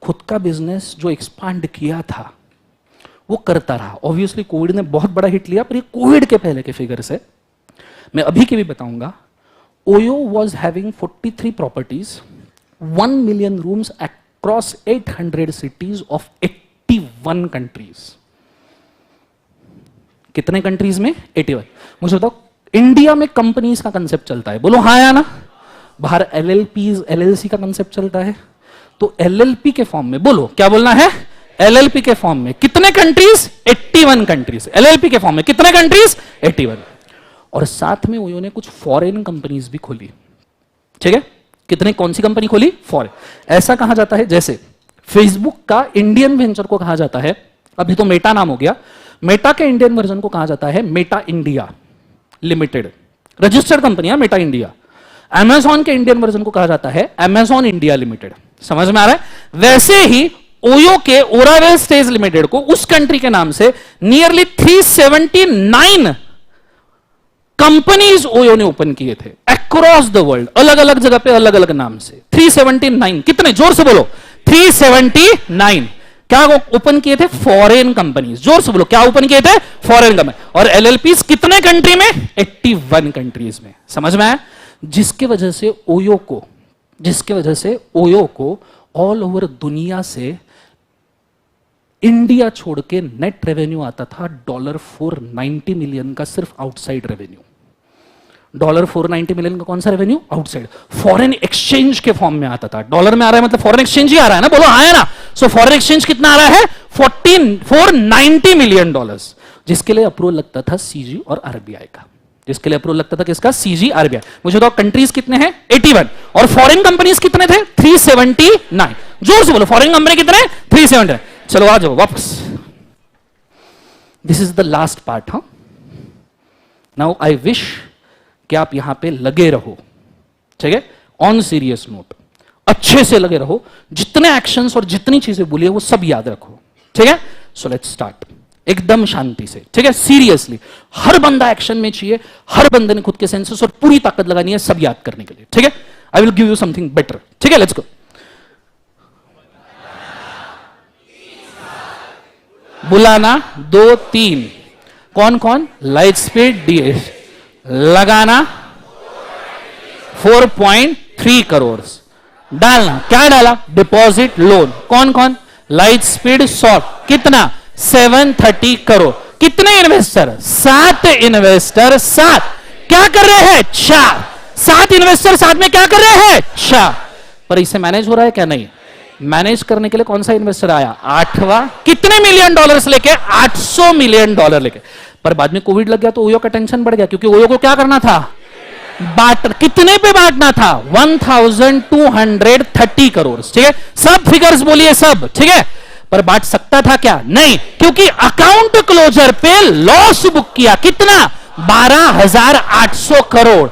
खुद का बिजनेस जो एक्सपांड किया था वो करता रहा। ऑब्वियसली कोविड ने बहुत बड़ा हिट लिया, पर ये कोविड के पहले के फिगर से मैं अभी के भी बताऊंगा। OYO was having 43 properties, 1 million rooms across 800 cities of 81 countries. कितने कंट्रीज में? 81। मुझे बताओ, इंडिया में कंपनीज का कंसेप्ट चलता है, बोलो हाँ या ना? बाहर एलएलपीज, एलएलसी का कंसेप्ट चलता है। तो एलएलपी के फॉर्म में बोलो, क्या बोलना है? एलएलपी के फॉर्म में कितने कंट्रीज? 81 कंट्रीज। एलएलपी के फॉर्म में कितने कंट्रीज? 81। और साथ में उन्होंने कुछ फॉरेन कंपनीज भी खोली। ठीक है, कितने, कौन सी कंपनी खोली? फॉरेन। ऐसा कहा जाता है जैसे फेसबुक का इंडियन वेंचर को कहा जाता है, अभी तो मेटा नाम हो गया, मेटा के इंडियन वर्जन को कहा जाता है Meta India limited, registered company है मेटा इंडिया। अमेजॉन के इंडियन वर्जन को कहा जाता है अमेजॉन इंडिया लिमिटेड। समझ में आ रहा है? वैसे ही ओयो के ओरावेल स्टेज लिमिटेड को उस कंट्री के नाम से नियरली 379 कंपनीज ओयो ने ओपन किए थे अक्रॉस द वर्ल्ड, अलग अलग जगह पे अलग अलग नाम से। 379 कितने? जोर से बोलो, 379 क्या ओपन किए थे? Foreign companies. जोर से बोलो, क्या ओपन किए थे? Foreign company. और एलएलपीज कितने कंट्री में? 81 कंट्रीज में। समझ में आया? जिसके वजह से ओयो को ऑल ओवर दुनिया से इंडिया छोड़ के नेट रेवेन्यू आता था $490 मिलियन का, सिर्फ आउटसाइड रेवेन्यू। $490 मिलियन का कौन सा रेवेन्यू? आउटसाइड। फॉरेन एक्सचेंज के फॉर्म में आता था। डॉलर में आ रहा है मतलब फॉरेन एक्सचेंज ही आ रहा है ना, बोलो आया ना? सो फॉरेन एक्सचेंज कितना आ रहा है? $490 मिलियन, जिसके लिए अप्रूवल लगता था सीजी और आरबीआई का। जिसके लिए अप्रूवल लगता था किसका? CG, RBI. मुझे तो कंट्रीज कितने हैं? 81। और फॉरेन कंपनीज कितने थे? 379। जोर से बोलो, फॉरेन कंपनी कितने? 379। चलो आ जाओ वापस। This is the last part. हाँ, नाउ आई विश कि आप यहां पे लगे रहो। ठीक है, ऑन सीरियस नोट, अच्छे से लगे रहो। जितने एक्शंस और जितनी चीजें बोली है वो सब याद रखो। ठीक है, सो लेट्स स्टार्ट एकदम शांति से। ठीक है, सीरियसली हर बंदा एक्शन में चाहिए, हर बंदे ने खुद के सेंसेस और पूरी ताकत लगानी है सब याद करने के लिए। ठीक है, I will give you something better. ठीक है, लेट्स गो। बुलाना 2 3। कौन कौन? Light speed, DS. लगाना 4.3 करोड़। डालना, क्या डाला? Deposit, loan. कौन कौन? Light speed, short. कितना? 730 करोड़। कितने इन्वेस्टर? 7 इन्वेस्टर। 7 क्या कर रहे हैं? 4। 7 इन्वेस्टर साथ में क्या कर रहे हैं? 4। पर इसे मैनेज हो रहा है क्या? नहीं। मैनेज करने के लिए कौन सा इन्वेस्टर आया? 8वां। कितने मिलियन डॉलर्स लेके? 800 मिलियन डॉलर लेके। पर बाद में कोविड लग गया तो ओयो का टेंशन बढ़ गया, क्योंकि ओयो को क्या करना था? बांट। कितने पे बांटना था? 1230 करोड़। ठीक है, सब फिगर्स बोलिए सब। ठीक है, पर बांट सकता था क्या? नहीं, क्योंकि अकाउंट क्लोजर पे लॉस बुक किया। कितना? 12,800 करोड़।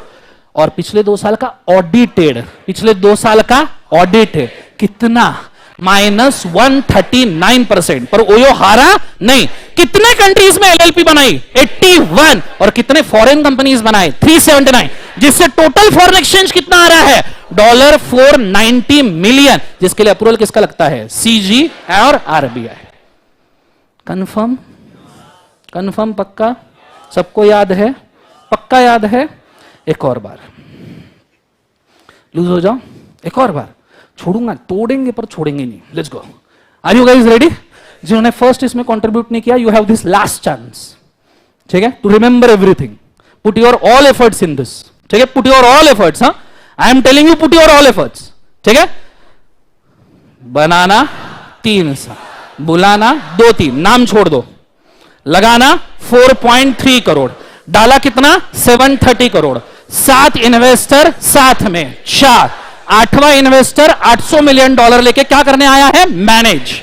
और पिछले 2 साल का ऑडिटेड, पिछले 2 साल का ऑडिट है कितना? -139%। पर ओयो हारा नहीं। कितने कंट्रीज में एलएलपी बनाई? 81। और कितने फॉरेन कंपनीज बनाए? 379। जिससे टोटल फॉरेन एक्सचेंज कितना आ रहा है? $490 मिलियन। जिसके लिए अप्रूवल किसका लगता है? सीजी और आरबीआई। कंफर्म? कंफर्म? पक्का? सबको याद है? पक्का याद है? एक और बार लूज हो जाओ, एक और बार छोड़ूंगा, तोड़ेंगे पर छोड़ेंगे नहीं। Let's go. Are you guys ready? जिन्होंने फर्स्ट इसमें कंट्रीब्यूट नहीं किया, you have this last chance, ठीक है, to remember everything. Put your all efforts in this, ठीक है, पुट योर ऑल एफर्ट्स। हाँ, I am telling you, put your all efforts, ठीक है। बनाना 3 सा, बुलाना 2-3, नाम छोड़ दो। लगाना 4.3 करोड़, डाला कितना? 730 करोड़। 7 इन्वेस्टर साथ में, 4। 8वां इन्वेस्टर $800 मिलियन लेके क्या करने आया है? मैनेज।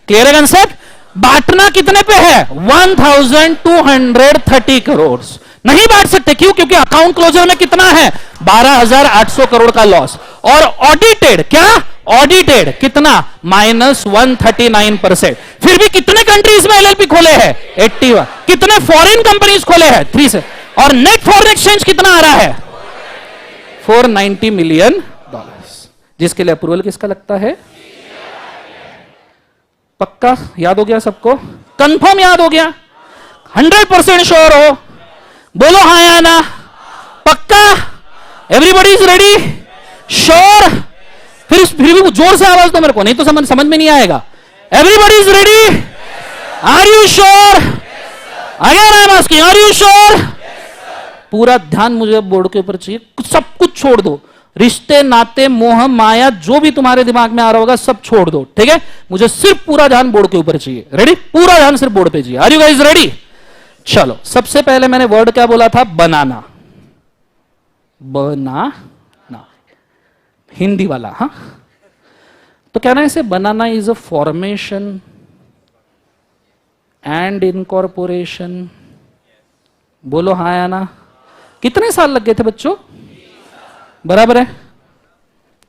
क्लियर है कंसेप्ट? बांटना कितने पे है? 1230 करोड़। नहीं बांट सकते, क्यों? क्योंकि अकाउंट क्लोजर में कितना है? 12,800 करोड़ का लॉस। और ऑडिटेड क्या? ऑडिटेड कितना? -139%। फिर भी कितने कंट्रीज में एलएलपी खोले हैं? 81। कितने फॉरेन कंपनीज खोले हैं? 3 से। और नेट फॉरेन एक्सचेंज कितना आ रहा है? $490 मिलियन। जिसके लिए अप्रूवल किसका लगता है? पक्का याद हो गया सबको? कंफर्म याद हो गया? 100% श्योर हो? बोलो हाँ या ना? पक्का? Everybody is ready? श्योर? फिर भी जोर से आवाज दो मेरे को, नहीं तो समझ में नहीं आएगा। Everybody is ready? Are you sure? Again I am asking, are you sure? पूरा ध्यान मुझे बोर्ड के ऊपर चाहिए, सब कुछ छोड़ दो। रिश्ते, नाते, मोह, माया, जो भी तुम्हारे दिमाग में आ रहा होगा सब छोड़ दो, ठीक है। मुझे सिर्फ पूरा ध्यान बोर्ड के ऊपर चाहिए। रेडी? पूरा ध्यान सिर्फ बोर्ड पे चाहिए। Are you guys ready? चलो, सबसे पहले मैंने वर्ड क्या बोला था? बनाना। बनाना, हिंदी वाला। हाँ, तो कहना है इसे बनाना is a formation and incorporation. बोलो हाँ या ना? कितने साल लग गए थे बच्चों? बराबर है।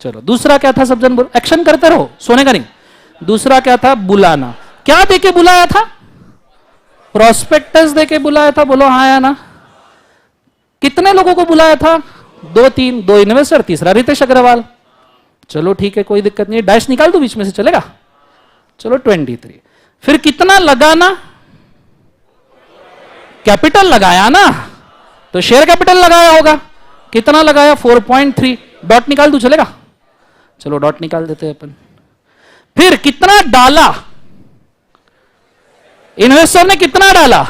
चलो, दूसरा क्या था? सब जन बोलो, एक्शन करते रहो, सोने का नहीं। दूसरा क्या था? बुलाना। क्या देके बुलाया था? प्रोस्पेक्टस देके बुलाया था। बोलो हाँ या ना? कितने लोगों को बुलाया था? 2-3, 2 इन्वेस्टर, तीसरा रितेश अग्रवाल। चलो ठीक है, कोई दिक्कत नहीं। डैश निकाल दो बीच में से, चलेगा? चलो 23। फिर कितना लगाना? कैपिटल लगाया ना, तो शेयर कैपिटल लगाया होगा। कितना लगाया? 4.3। डॉट निकाल दूं, चलेगा? चलो डॉट निकाल देते हैं अपन। फिर कितना डाला? इन्वेस्टर ने कितना डाला?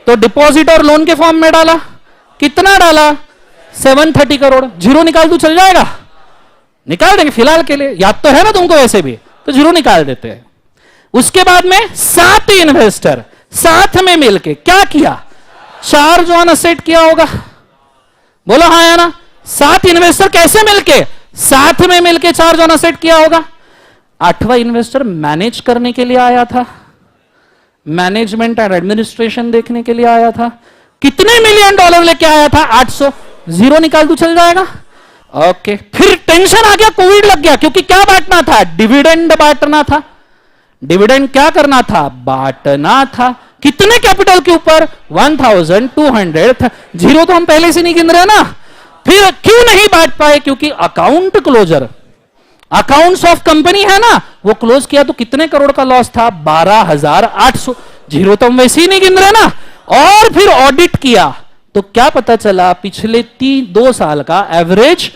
तो डिपॉजिट और लोन के फॉर्म में डाला। कितना डाला? 730 करोड़। जीरो निकाल दूं, चल जाएगा? निकाल देंगे फिलहाल के लिए, याद तो है ना तुमको वैसे भी, तो जीरो निकाल देते हैं। उसके बाद में 7 इन्वेस्टर साथ में मिलके क्या किया? 4 जॉन असेट किया होगा। बोलो हाँ या ना? 7 इन्वेस्टर कैसे मिलके? साथ में मिलके 4 जॉन असेट किया होगा। 8वां इन्वेस्टर मैनेज करने के लिए आया था, मैनेजमेंट एंड एडमिनिस्ट्रेशन देखने के लिए आया था। कितने मिलियन डॉलर लेके आया था? 800। जीरो निकाल दू, चल जाएगा? ओके। फिर टेंशन आ गया, कोविड लग गया, क्योंकि क्या बांटना था? डिविडेंड बांटना था। डिविडेंड क्या करना था? बांटना था। कितने कैपिटल के ऊपर? 1200। जीरो तो हम पहले से नहीं गिन रहे ना। फिर क्यों नहीं बांट पाए? क्योंकि account closure, accounts of company है ना, वो क्लोज किया तो कितने करोड़ का लॉस था? 12,800। जीरो तो हम वैसे ही नहीं गिन रहे ना। और फिर ऑडिट किया तो क्या पता चला? पिछले 2 साल का एवरेज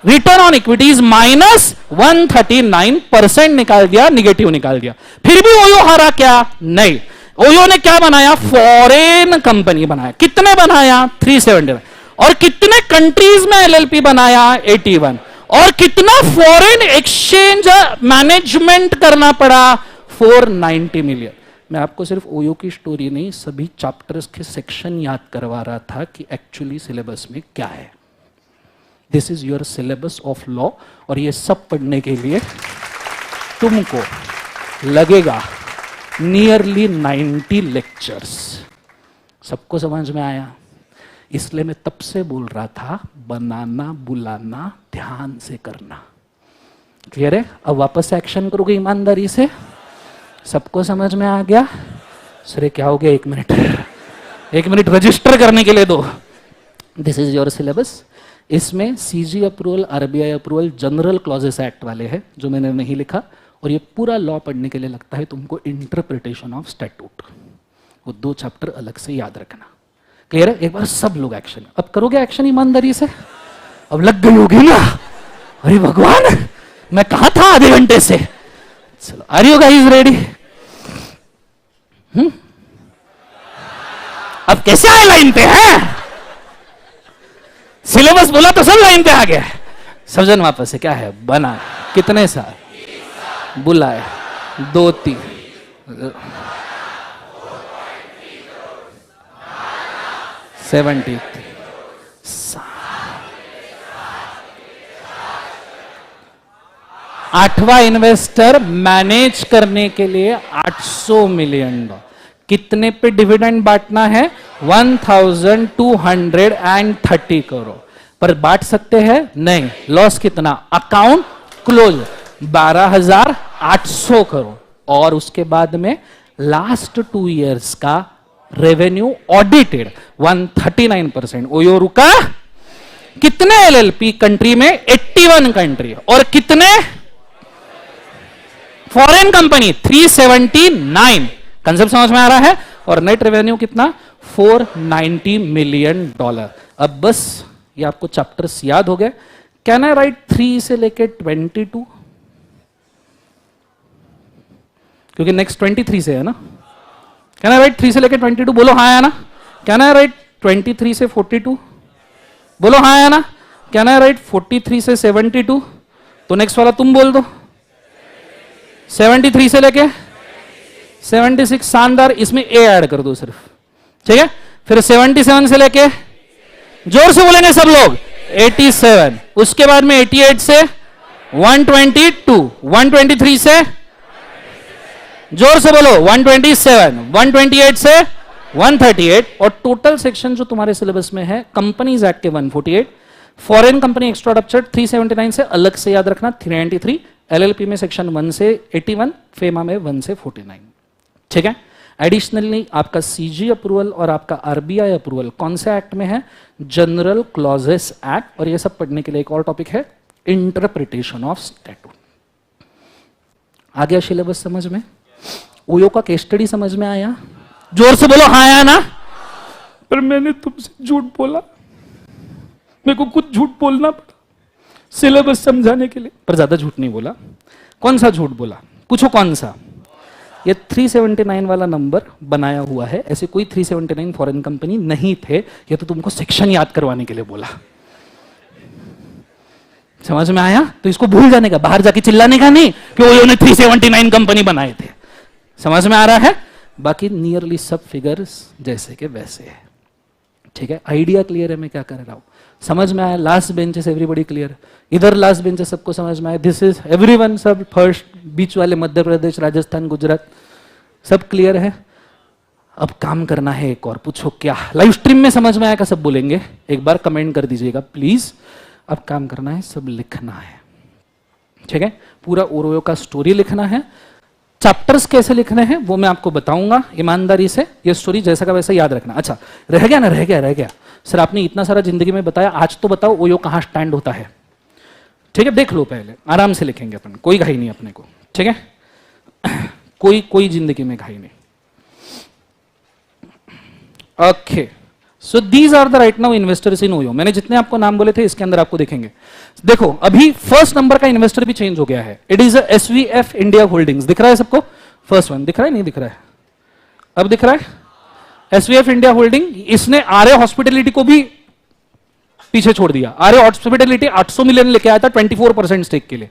रिटर्न ऑन इक्विटीज -139% निकाल दिया, निगेटिव निकाल दिया। फिर भी ओयो हारा क्या? नहीं। ओयो ने क्या बनाया? फॉरेन कंपनी बनाया। कितने बनाया? 370। और कितने कंट्रीज में एलएलपी बनाया? 81। और कितना फॉरेन एक्सचेंज मैनेजमेंट करना पड़ा? 490 मिलियन। मैं आपको सिर्फ ओयो की स्टोरी नहीं, सभी चैप्टर्स के सेक्शन याद करवा रहा था कि एक्चुअली सिलेबस में क्या है। This is your syllabus of law. और ये सब पढ़ने के लिए तुमको लगेगा नियरली 90 लेक्चर्स। सबको समझ में आया? इसलिए मैं तब से बोल रहा था बनाना बुलाना ध्यान से करना। क्लियर है? अब वापस से एक्शन करोगे ईमानदारी से। सबको समझ में आ गया? सर क्या हो गया? एक मिनट रजिस्टर करने के लिए दो। This is your syllabus. इसमें CG approval, RBI approval, general clauses act वाले हैं जो मैंने नहीं लिखा, और ये पूरा लॉ पढ़ने के लिए लगता है तुमको इंटरप्रिटेशन ऑफ स्टैट्यूट। वो 2 चैप्टर अलग से याद रखना। क्लियर है? एक बार सब लोग एक्शन। अब करोगे एक्शन ईमानदारी से? अब लग गई होगी ना? अरे भगवान, मैं कहा था आधे घंटे से। चलो, आर यू गाइस रेडी? अब कैसे आए लाइन पे? है सिलेबस बोला तो सब लाइन पे आ गया। सबजन वापस से क्या है? बना कितने साल? बुलाए 2-3 70। आठवां इन्वेस्टर मैनेज करने के लिए 800 मिलियन डॉलर। कितने पे डिविडेंड बांटना है? 1230 करोड़। पर बांट सकते हैं? नहीं। लॉस कितना? Account close 12,800 crore. और उसके बाद में लास्ट 2 इयर्स का रेवेन्यू ऑडिटेड 139%। ओयो रुका। कितने एलएलपी कंट्री में? 81 कंट्री। और कितने फॉरेन कंपनी? 379। कंसेप्ट समझ में आ रहा है? और नेट रेवेन्यू कितना? 490 मिलियन डॉलर। अब बस ये आपको चैप्टर्स याद हो गए। कैन आई राइट 3 से लेके 22? क्योंकि नेक्स्ट 23 से है ना। कैन आई राइट 3 से लेके 22? बोलो हाँ या ना। कैन आई राइट 23 से 42? बोलो हाँ या ना। कैन आई राइट 43 से 72? तो नेक्स्ट वाला तुम बोल दो। 73 से लेके 76। शानदार। इसमें ए ऐड कर दो सिर्फ। ठीक है? फिर 77 से लेके, जोर से बोलेंगे सब लोग, 87। उसके बाद में 88 से 122, 123 से, जोर से बोलो, 127, 128 से 138। और टोटल सेक्शन जो तुम्हारे सिलेबस में है कंपनीज एक्ट के 148, फॉरेन कंपनी एक्स्ट्रा अडॉप्टेड 379 से अलग से याद रखना 393, एलएलपी में सेक्शन 1 से 81, फेमा में 1 से 49। ठीक है? एडिशनली आपका सीजी अप्रूवल और आपका आरबीआई अप्रूवल कौन से एक्ट में है? General clauses act. और ये सब पढ़ने के लिए एक और टॉपिक है इंटरप्रिटेशन ऑफ स्टैट्यूट। आ गया सिलेबस समझ में? ओयो का केस स्टडी समझ में आया? जोर से बोलो हाँ या ना। पर मैंने तुमसे झूठ बोला, मेरे को कुछ झूठ बोलना पड़ा सिलेबस समझाने के लिए, पर ज्यादा झूठ नहीं बोला। कौन सा झूठ बोला? पूछो कौन सा? ये 379 वाला नंबर बनाया हुआ है। ऐसे कोई 379 फॉरेन कंपनी नहीं थे। ये तो तुमको सेक्शन याद करवाने के लिए बोला। समझ में आया? तो इसको भूल जाने का, बाहर जाके चिल्लाने का नहीं कि ओयो ने 379 कंपनी बनाए थे। समझ में आ रहा है? बाकी नियरली सब फिगर्स जैसे के वैसे है। ठीक है? आइडिया क्लियर है मैं क्या कर रहा हूं? समझ में आया? Last benches everybody clear? इधर लास्ट बेंचेस सबको समझ में आया? दिस इज एवरीवन, सब फर्स्ट बीच वाले मध्य प्रदेश, राजस्थान, गुजरात, सब क्लियर है? अब काम करना है एक और। पूछो क्या? लाइव स्ट्रीम में समझ में आया का सब बोलेंगे? एक बार कमेंट कर दीजिएगा प्लीज। अब काम करना है, सब लिखना है। ठीक है? पूरा ओयो का स्टोरी लिखना है। चैप्टर्स कैसे लिखने हैं वो मैं आपको बताऊंगा ईमानदारी से। ये स्टोरी जैसा का वैसा याद रखना। अच्छा, रह गया ना? रह गया। सर आपने इतना सारा जिंदगी में बताया, आज तो बताओ ओयो कहां स्टैंड होता है। ठीक है? देख लो, पहले आराम से लिखेंगे अपन, कोई घाई नहीं अपने को। ठीक है? कोई जिंदगी में घाई नहीं। Okay, so these are the right now investors in OYO. मैंने जितने आपको नाम बोले थे इसके अंदर आपको दिखेंगे। देखो अभी फर्स्ट नंबर का इन्वेस्टर भी चेंज हो गया है। It is SVF India holdings. दिख रहा है सबको? फर्स्ट वन दिख रहा है? नहीं दिख रहा है? अब दिख रहा है? एसवीएफ इंडिया होल्डिंग। इसने आर्य हॉस्पिटलिटी को भी पीछे छोड़ दिया। आर्य हॉस्पिटलिटी 800 मिलियन लेके आया था 24% स्टेक के लिए।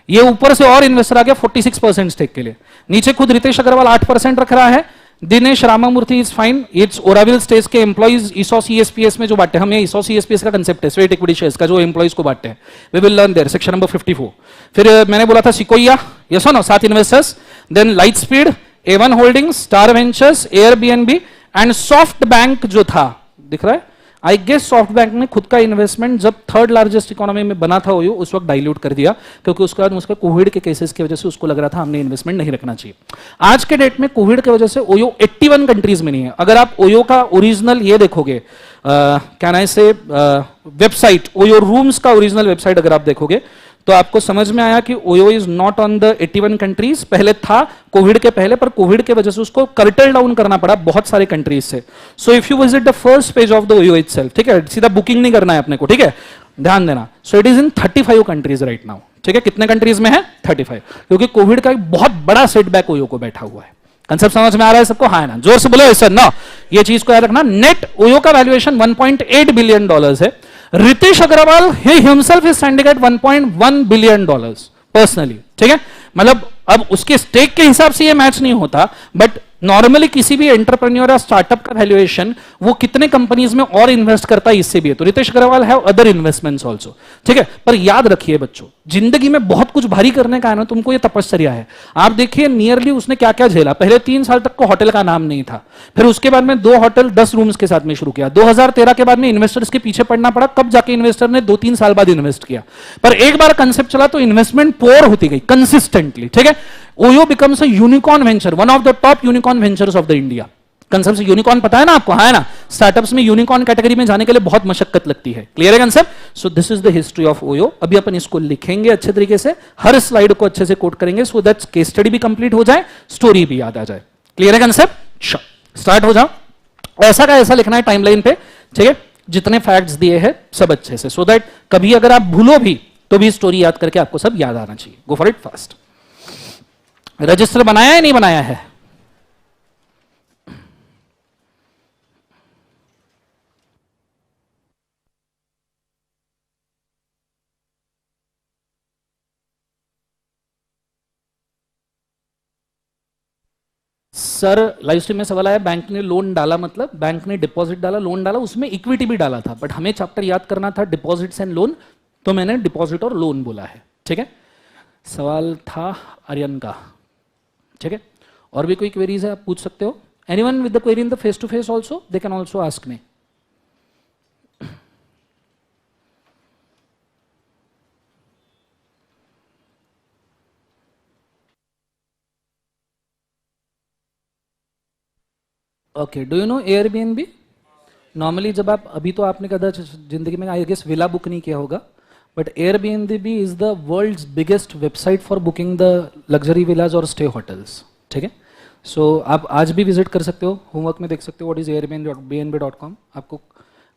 ये ऊपर से और इन्वेस्टर आ गया 46% स्टेक के लिए। नीचे खुद रितेश अग्रवाल 8% रख रहा है। Dinesh Ramamurthy is fine. It's Oravel stays के एम्प्लॉइज ईसॉस ईएसपीएस में जो बांटे, हम ये ईसॉस ईएसपीएस का कंसेप्ट है, स्वेट इक्विटी शेयर्स का, जो एम्प्लॉइज को बांटते हैं। We will learn there, section number 54। फिर मैंने बोला था सिकोया, यस और no? 7 investors, then Lightspeed, A1 holdings, Star Ventures, Airbnb and SoftBank जो था, दिख रहा है? आई गेस सॉफ्ट बैंक ने खुद का इन्वेस्टमेंट जब थर्ड लार्जेस्ट इकोनॉमी में बना था ओयो, उस वक्त डाइल्यूट कर दिया, क्योंकि उसके बाद उसके कोविड के केसेस की वजह से उसको लग रहा था हमने इन्वेस्टमेंट नहीं रखना चाहिए। आज के डेट में कोविड की वजह से ओयो 81 कंट्रीज में नहीं है। अगर आप ओयो का ओरिजिनल ये देखोगे, क्या नाम से वेबसाइट, ओयो रूम्स का ओरिजिनल वेबसाइट अगर आप देखोगे तो आपको समझ में आया कि OYO is not on the 81 countries. पहले था कोविड के पहले, पर कोविड के वजह से उसको कर्टल डाउन करना पड़ा बहुत सारे कंट्रीज से। So if you visit the first page of the OYO itself, ठीक है, सीधा बुकिंग नहीं करना है अपने को, ठीक है, ध्यान देना। So it is in 35 countries right now, ठीक है। कितने कंट्रीज में है? 35, क्योंकि कोविड का एक बहुत बड़ा सेटबैक ओयो को बैठा हुआ है। कंसेप्ट समझ में आ रहा है सबको? हाँ है ना? जोर से बोलो सर ना। ये चीज को याद रखना। नेट ओयो का वैल्यूएशन $1.8 बिलियन है। रितेश अग्रवाल ही himself is standing at $1.1 billion personally, ठीक है। मतलब अब उसके स्टेक के हिसाब से ये मैच नहीं होता, बट नॉर्मली किसी भी एंटरप्रेन्योर या स्टार्टअप का वैल्यूएशन वो कितने कंपनीज में और इन्वेस्ट करता है इससे भी है। तो Ritesh Agarwal have other investments also, ठीक है। पर याद रखिए बच्चों, जिंदगी में बहुत कुछ भारी करने का है ना, तुमको ये तपस्या है। आप देखिए नियरली उसने क्या क्या झेला। पहले 3 साल तक को होटल का नाम नहीं था, फिर उसके बाद में 2 होटल 10 रूम्स के साथ में शुरू किया। 2013 के बाद में इन्वेस्टर्स के पीछे पड़ना पड़ा, कब जाके इन्वेस्टर ने 2-3 साल बाद इन्वेस्ट किया। पर एक बार कंसेप्ट चला तो इन्वेस्टमेंट पोर होती गई कंसिस्टेंटली, ठीक है। OYO becomes a unicorn venture, one of the top unicorn ventures of the India. Concept से यूनिकॉर्न पता है ना आपको? हाँ है ना? स्टार्टअप्स में यूनिकॉर्न कैटेगरी में जाने के लिए बहुत मशक्कत लगती है। क्लियर है concept? So this is the history of OYO. अभी अपन इसको लिखेंगे अच्छे तरीके से, हर स्लाइड को अच्छे से कोट करेंगे, सो दैट केस स्टडी भी कंप्लीट हो जाए, स्टोरी भी याद आ जाए। क्लियर है कंसेप्ट? स्टार्ट हो जाओ। ऐसा का ऐसा लिखना है टाइमलाइन पे, ठीक है, जितने फैक्ट्स दिए हैं सब अच्छे से, सो दैट कभी अगर आप भूलो भी तो भी स्टोरी याद करके आपको सब याद आना चाहिए। Go for it fast. Register बनाया है नहीं बनाया है? सर लाइव स्ट्रीम में सवाल आया, बैंक ने लोन डाला मतलब बैंक ने डिपॉजिट डाला, लोन डाला, उसमें इक्विटी भी डाला था, बट हमें चैप्टर याद करना था डिपॉजिट्स एंड लोन, तो मैंने डिपॉजिट और लोन बोला है, ठीक है। सवाल था आर्यन का, ठीक है। और भी कोई क्वेरीज है आप पूछ सकते हो। Anyone with the query in the face to face also, they can also ask me. Okay, do you know Airbnb? Normally जब आप, अभी तो आपने कदा जिंदगी में आई गेस विला बुक नहीं किया होगा, but Airbnb is the world's biggest website for booking the luxury villas और स्टे होटल्स, ठीक है। सो आप आज भी विजिट कर सकते हो, होमवर्क में देख सकते हो व्हाट इज airbnb.com। आपको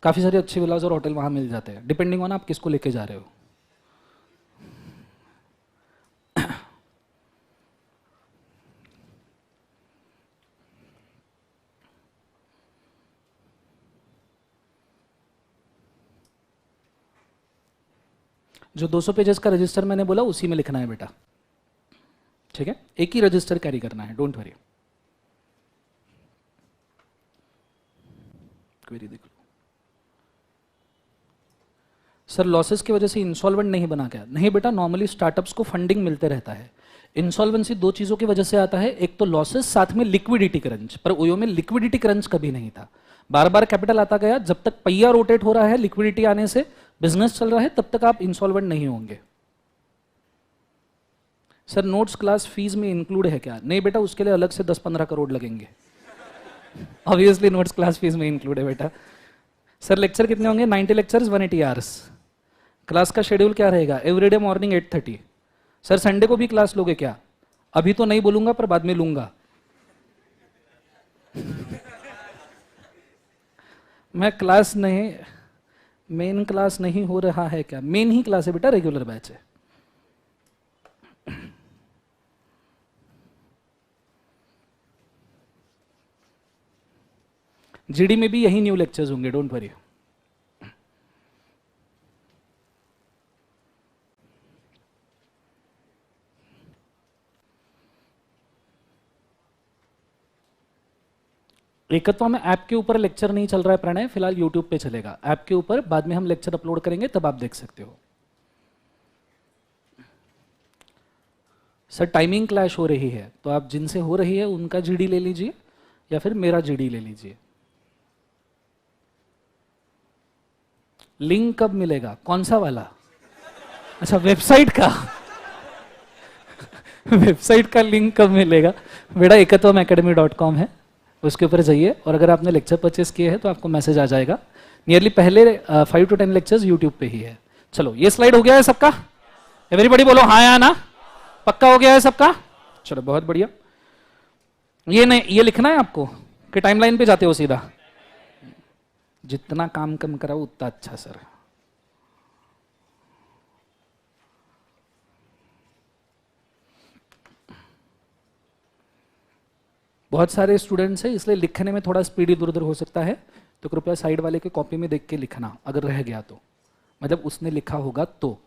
काफ़ी सारे अच्छे विलाज और होटल वहाँ मिल जाते हैं, डिपेंडिंग ऑन आप किसको लेके जा रहे हो। जो 200 पेजेस का रजिस्टर मैंने बोला उसी में लिखना है बेटा, ठीक है। एक ही रजिस्टर कैरी करना है, डोंट वरी। क्वेरी देख लो। सर लॉसेस की वजह से इंसॉल्वेंट नहीं बना क्या? नहीं बेटा, नॉर्मली स्टार्टअप्स को फंडिंग मिलते रहता है। इंसॉल्वेंसी 2 चीजों की वजह से आता है, एक तो लॉसेस, साथ में लिक्विडिटी क्रंच। पर ओयो में लिक्विडिटी क्रंच कभी नहीं था, बार बार कैपिटल आता गया। जब तक पहिया रोटेट हो रहा है, लिक्विडिटी आने से बिजनेस चल रहा है, तब तक आप इंसॉल्वेंट नहीं होंगे। सर नोट्स क्लास फीस में इंक्लूड है क्या? नहीं बेटा, उसके लिए अलग से 10-15 करोड़ लगेंगे। ऑब्वियसली नोट्स क्लास फीस में इंक्लूड है बेटा। सर लेक्चर कितने होंगे? 90 लेक्चर्स 180 आवर्स। क्लास का शेड्यूल क्या रहेगा? Everyday morning 8:30। सर संडे को भी क्लास लोगे क्या? अभी तो नहीं बोलूंगा, पर बाद में लूंगा। मैं क्लास नहीं, मेन क्लास नहीं हो रहा है क्या? मेन ही क्लास है बेटा, रेगुलर बैच है। जीडी में भी यही न्यू लेक्चर्स होंगे, डोंट वरी। एकत्वा में ऐप के ऊपर लेक्चर नहीं चल रहा है प्रणय, फिलहाल यूट्यूब पे चलेगा। ऐप के ऊपर बाद में हम लेक्चर अपलोड करेंगे, तब आप देख सकते हो। सर टाइमिंग क्लैश हो रही है, तो आप जिनसे हो रही है उनका जीडी ले लीजिए या फिर मेरा जीडी ले लीजिए। लिंक कब मिलेगा, कौन सा वाला? अच्छा, वेबसाइट का। वेबसाइट का लिंक कब मिलेगा? बेटा ekatvam.academy.com है, उसके ऊपर जाइए और अगर आपने लेक्चर परचेस किए हैं तो आपको मैसेज आ जाएगा। नियरली पहले 5 to 10 लेक्चर्स यूट्यूब पे ही है। चलो, ये स्लाइड हो गया है सबका? एवरीबॉडी बोलो हाँ या ना। पक्का हो गया है सबका? चलो बहुत बढ़िया। ये नहीं, ये लिखना है आपको कि टाइमलाइन पे जाते हो सीधा? जितना काम कम कराओ उतना अच्छा सर। बहुत सारे स्टूडेंट्स हैं इसलिए लिखने में थोड़ा स्पीड इधर उधर हो सकता है, तो कृपया साइड वाले के कॉपी में देख के लिखना अगर रह गया तो, मतलब उसने लिखा होगा तो।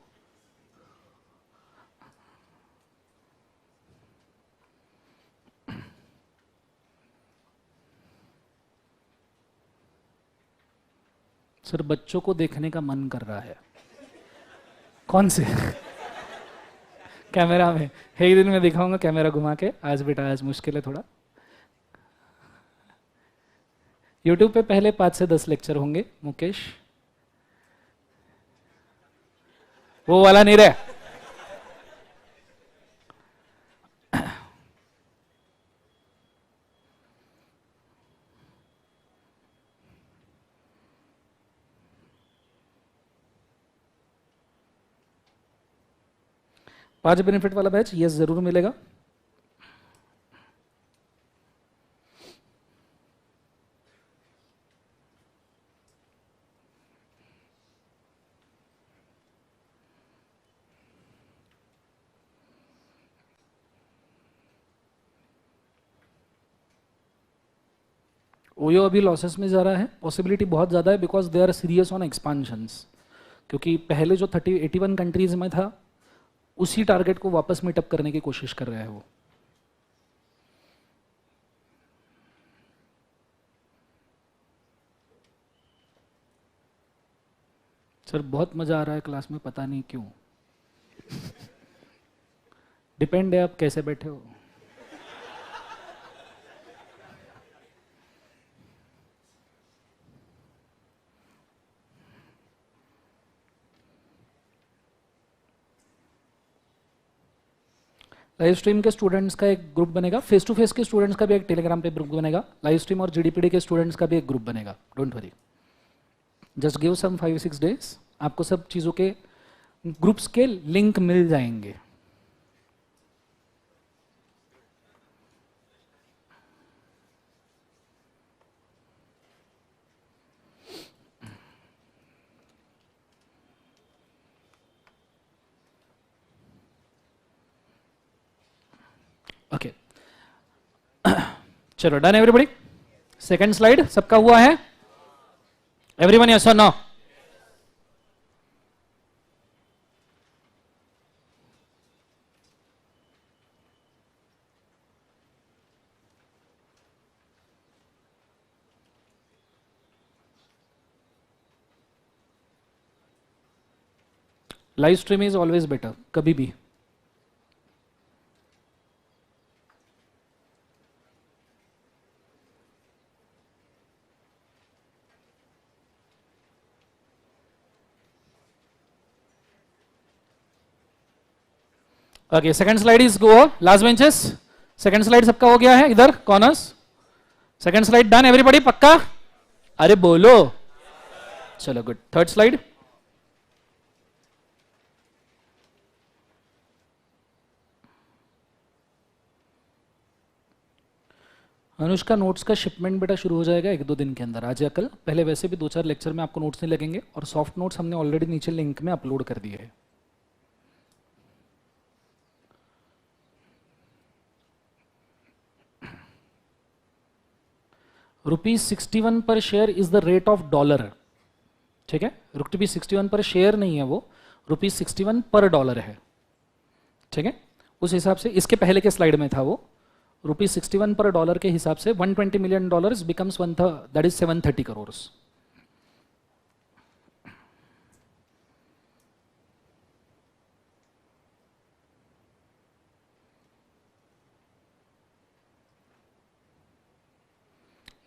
सर बच्चों को देखने का मन कर रहा है। कौन से? कैमरा में? एक दिन मैं दिखाऊंगा कैमरा घुमा के। आज बेटा आज मुश्किल है थोड़ा। यूट्यूब पे पहले 5 से 10 लेक्चर होंगे मुकेश। वो वाला नहीं रहे। पांच बेनिफिट वाला बैच यस जरूर मिलेगा। ओयो अभी लॉसेस में जा रहा है, पॉसिबिलिटी बहुत ज़्यादा है because they are serious on expansions. क्योंकि पहले जो 81 कंट्रीज में था उसी टारगेट को वापस मीटअप करने की कोशिश कर रहे हैं वो। सर बहुत मजा आ रहा है क्लास में, पता नहीं क्यों। डिपेंड है आप कैसे बैठे हो। लाइव स्ट्रीम के स्टूडेंट्स का एक ग्रुप बनेगा, फेस टू फेस के स्टूडेंट्स का भी एक टेलीग्राम पे ग्रुप बनेगा, लाइव स्ट्रीम और जीडीपीडी के स्टूडेंट्स का भी एक ग्रुप बनेगा। Don't worry, just give some 5-6 days, आपको सब चीज़ों के ग्रुप्स के लिंक मिल जाएंगे। ओके चलो डन एवरीबॉडी। सेकंड स्लाइड सबका हुआ है? एवरीवन यस और no? Live stream is always better, कभी भी। Okay second slide is go last benches. Second slide सबका हो गया है इधर corners. Second slide done everybody, पक्का? अरे बोलो। चलो good. Third slide. Anushka notes का शिपमेंट बेटा शुरू हो जाएगा 1-2 दिन के अंदर, आज या कल। पहले वैसे भी 2-4 लेक्चर में आपको नोट्स नहीं लगेंगे और सॉफ्ट नोट्स हमने ऑलरेडी नीचे लिंक में अपलोड कर दिए हैं। ₹61 पर share is the rate of dollar, ठीक है? ₹61 पर शेयर नहीं है वो, ₹61 पर डॉलर है, ठीक है? उस हिसाब से इसके पहले के स्लाइड में था वो ₹61 पर डॉलर के हिसाब से $120 million becomes that is 730 crore.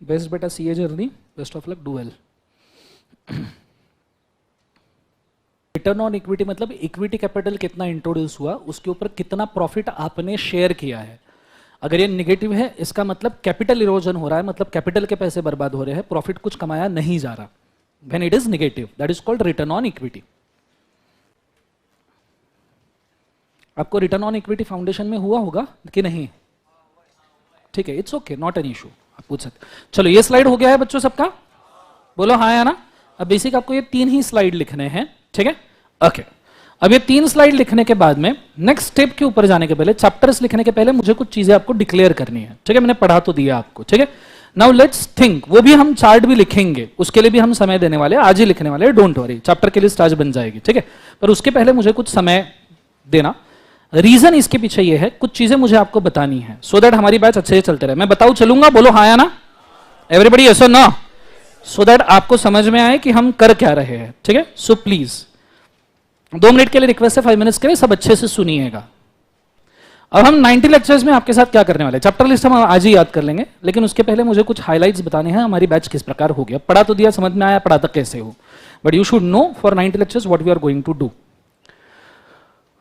Best बेटा CA journey, best of luck, do well. Return on equity मतलब इक्विटी कैपिटल कितना इंट्रोड्यूस हुआ, उसके ऊपर कितना प्रॉफिट आपने शेयर किया है। अगर ये निगेटिव है इसका मतलब कैपिटल इरोजन हो रहा है, मतलब कैपिटल के पैसे बर्बाद हो रहे हैं, प्रॉफिट कुछ कमाया नहीं जा रहा। When it is negative that is called return on equity. आपको रिटर्न ऑन इक्विटी फाउंडेशन में हुआ होगा कि नहीं? ठीक है, it's okay, not an issue, आप पूछ सकते। चलो ये स्लाइड हो गया है बच्चों सबका, बोलो हाँ या ना। अब बेसिक आपको ये 3 ही स्लाइड लिखने हैं, ठीक है, ओके। अब ये 3 स्लाइड लिखने के बाद में नेक्स्ट स्टेप के ऊपर जाने के पहले, चैप्टर्स लिखने के पहले मुझे कुछ चीजें आपको डिक्लेयर करनी है, ठीक है। मैंने पढ़ा तो दिया आपको, ठीक है। नाउ लेट्स थिंक, वो भी हम चार्ट भी लिखेंगे, उसके लिए भी हम समय देने वाले, आज ही लिखने वाले, डोंट वरी, चैप्टर की लिस्ट आज बन जाएगी, ठीक है। पर उसके पहले मुझे कुछ समय देना। रीजन इसके पीछे ये है, कुछ चीजें मुझे आपको बतानी है, सो दैट हमारी बैच अच्छे से चलते रहे। मैं बताऊं चलूंगा, बोलो हाँ या ना, एवरीबडी यस और नो, सो दैट आपको समझ में आए कि हम कर क्या रहे हैं, ठीक है। सो प्लीज 2 मिनट के लिए रिक्वेस्ट है, 5 मिनट्स के लिए सब अच्छे से सुनिएगा। अब हम 90 लेक्चर्स में आपके साथ क्या करने वाले, चैप्टर लिस्ट हम आज ही याद कर लेंगे, लेकिन उसके पहले मुझे कुछ हाइलाइट्स बताने हैं, हमारी बैच किस प्रकार हो गया। पढ़ा तो दिया, समझ में आया, पढ़ा तक कैसे हो, but you should know for 90 lectures what we are going to do.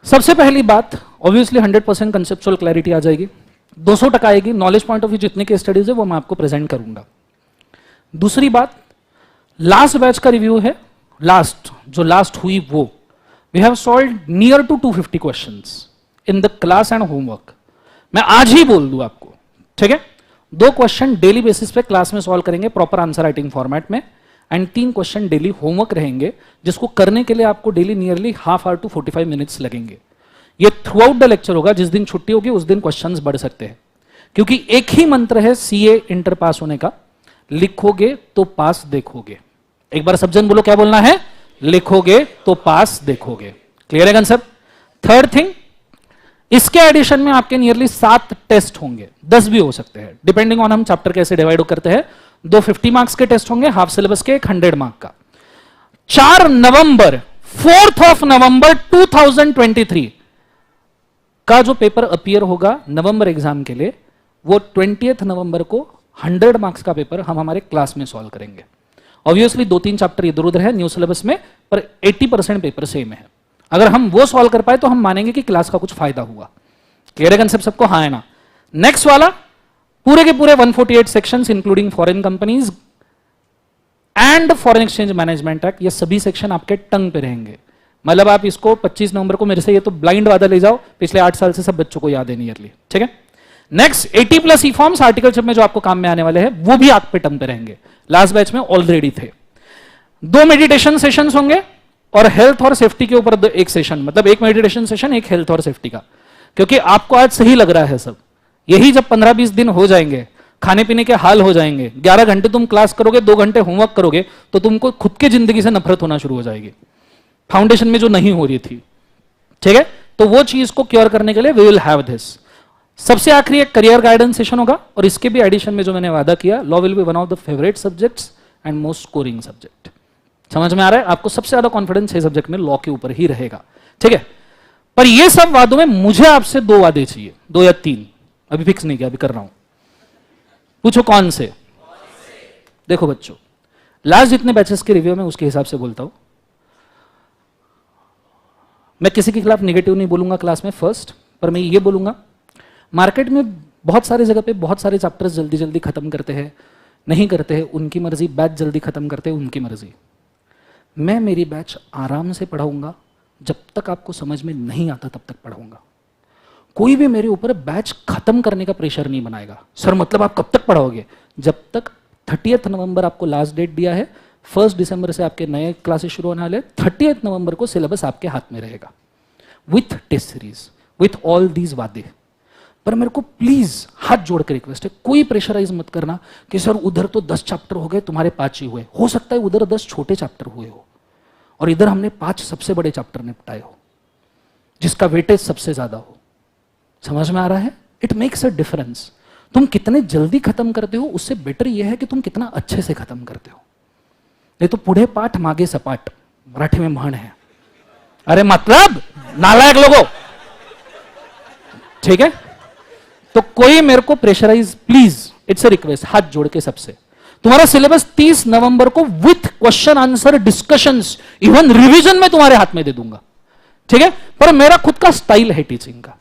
सबसे पहली बात, ऑब्वियसली 100% कंसेप्चुअल क्लैरिटी आ जाएगी, 200% आएगी। नॉलेज पॉइंट ऑफ व्यू जितने के स्टडीज है वो मैं आपको प्रेजेंट करूंगा। दूसरी बात, लास्ट बैच का रिव्यू है, लास्ट हुई वो, we have solved near to 250 questions in the class and homework. मैं आज ही बोल दूं आपको, ठीक है। 2 क्वेश्चन डेली बेसिस पे क्लास में सॉल्व करेंगे प्रॉपर आंसर राइटिंग फॉर्मेट में, एंड 3 क्वेश्चन डेली होमवर्क रहेंगे, जिसको करने के लिए आपको daily nearly half hour to 45 minutes लगेंगे। ये थ्रू आउट द लेक्चर होगा, जिस दिन छुट्टी होगी उस दिन क्वेश्चंस बढ़ सकते हैं, क्योंकि एक ही मंत्र है सीए इंटर पास होने का, लिखोगे तो पास देखोगे। एक बार सब जन बोलो, क्या बोलना है, लिखोगे तो पास देखोगे। क्लियर है कंसेप्ट? थर्ड थिंग, इसके एडिशन में आपके नियरली 7 टेस्ट होंगे, 10 भी हो सकते हैं, डिपेंडिंग ऑन हम चैप्टर कैसे डिवाइड करते हैं। 2 50 मार्क्स के टेस्ट होंगे, हाफ सिलेबस के, एक 100 मार्क का। 4 नवंबर 4th ऑफ नवंबर 2023 का जो पेपर अपीयर होगा नवंबर एग्जाम के लिए, वो 20th नवंबर को 100 मार्क्स का पेपर हम हमारे क्लास में सॉल्व करेंगे। ऑब्वियसली 2-3 चैप्टर इधर उधर है न्यू सिलेबस में, पर 80% पेपर सेम है। अगर हम वो सॉल्व कर पाए तो हम मानेंगे कि क्लास का कुछ फायदा हुआ। क्लियर है कंसेप्ट सबको, हाँ है ना। नेक्स्ट वाला, पूरे के पूरे 148 sections including foreign companies and foreign exchange management act, ये सभी सेक्शन आपके टंग पे रहेंगे। मतलब आप इसको 25 नवंबर को मेरे से ये तो ब्लाइंड वादा ले जाओ, पिछले 8 साल से सब बच्चों को याद है नियरली, ठीक है। नेक्स्ट 80+ ई फॉर्म्स आर्टिकलशिप में जो आपको काम में आने वाले हैं, वो भी आप पे टंग पे रहेंगे, लास्ट बैच में ऑलरेडी थे। 2 मेडिटेशन सेशंस होंगे और हेल्थ और सेफ्टी के ऊपर 1 सेशन, मतलब 1 मेडिटेशन सेशन, 1 हेल्थ और सेफ्टी का, क्योंकि आपको आज सही लग रहा है सब। यही जब 15-20 दिन हो जाएंगे, खाने पीने के हाल हो जाएंगे, 11 घंटे तुम क्लास करोगे, 2 घंटे होमवर्क करोगे, तो तुमको खुद के जिंदगी से नफरत होना शुरू हो जाएगी, फाउंडेशन में जो नहीं हो रही थी, ठीक है। तो वो चीज को क्योर करने के लिए वी विल हैव दिस। सबसे आखिरी एक करियर गाइडेंस सेशन होगा, और इसके भी एडिशन में जो मैंने वादा किया, law will be one of the favourite subjects and most scoring subject. समझ में आ रहा है? आपको सबसे ज्यादा कॉन्फिडेंस 6 सब्जेक्ट में लॉ के ऊपर ही रहेगा, ठीक है। पर ये सब वादों में मुझे आपसे 2 वादे चाहिए, 2 या 3, अभी फिक्स नहीं किया, अभी कर रहा हूं। पूछो कौन से? देखो बच्चों, लास्ट जितने बैचेस के रिव्यू में उसके हिसाब से बोलता हूं। मैं किसी के खिलाफ नेगेटिव नहीं बोलूंगा क्लास में फर्स्ट, पर मैं ये बोलूंगा, मार्केट में बहुत सारी जगह पे बहुत सारे चैप्टर्स जल्दी जल्दी खत्म करते हैं, नहीं करते हैं उनकी मर्जी, बैच जल्दी खत्म करते हैं उनकी मर्जी। मैं मेरी बैच आराम से पढ़ाऊंगा, जब तक आपको समझ में नहीं आता तब तक पढ़ाऊंगा। कोई भी मेरे ऊपर बैच खत्म करने का प्रेशर नहीं बनाएगा। सर मतलब आप कब तक पढ़ाओगे? जब तक 30th नवंबर आपको लास्ट डेट दिया है, 1 दिसंबर से आपके नए क्लासेस शुरू होने वाले, 30th नवंबर को सिलेबस आपके हाथ में रहेगा, with test series, with all these वादे। पर मेरे को प्लीज हाथ जोड़ के रिक्वेस्ट है, कोई प्रेशराइज मत करना कि सर उधर तो 10 चैप्टर हो गए, तुम्हारे 5 ही हुए। हो सकता है उधर 10 छोटे चैप्टर हुए हो और इधर हमने 5 सबसे बड़े चैप्टर निपटाए हो, जिसका वेटेज सबसे ज्यादा हो। समझ में आ रहा है? It makes a difference. तुम कितने जल्दी खत्म करते हो, उससे बेटर यह है कि तुम कितना अच्छे से खत्म करते हो। नहीं तो पुढे पाठ मागे सपाट, मराठी में म्हण है। अरे मतलब नालायक लोगों, ठीक है। तो कोई मेरे को pressurise, please it's a request, हाथ जोड़ के सबसे, तुम्हारा सिलेबस 30 नवंबर को with question answer discussions, even revision में तुम्हारे हाथ में दे दूंगा, ठीक है। पर मेरा खुद का स्टाइल है टीचिंग का,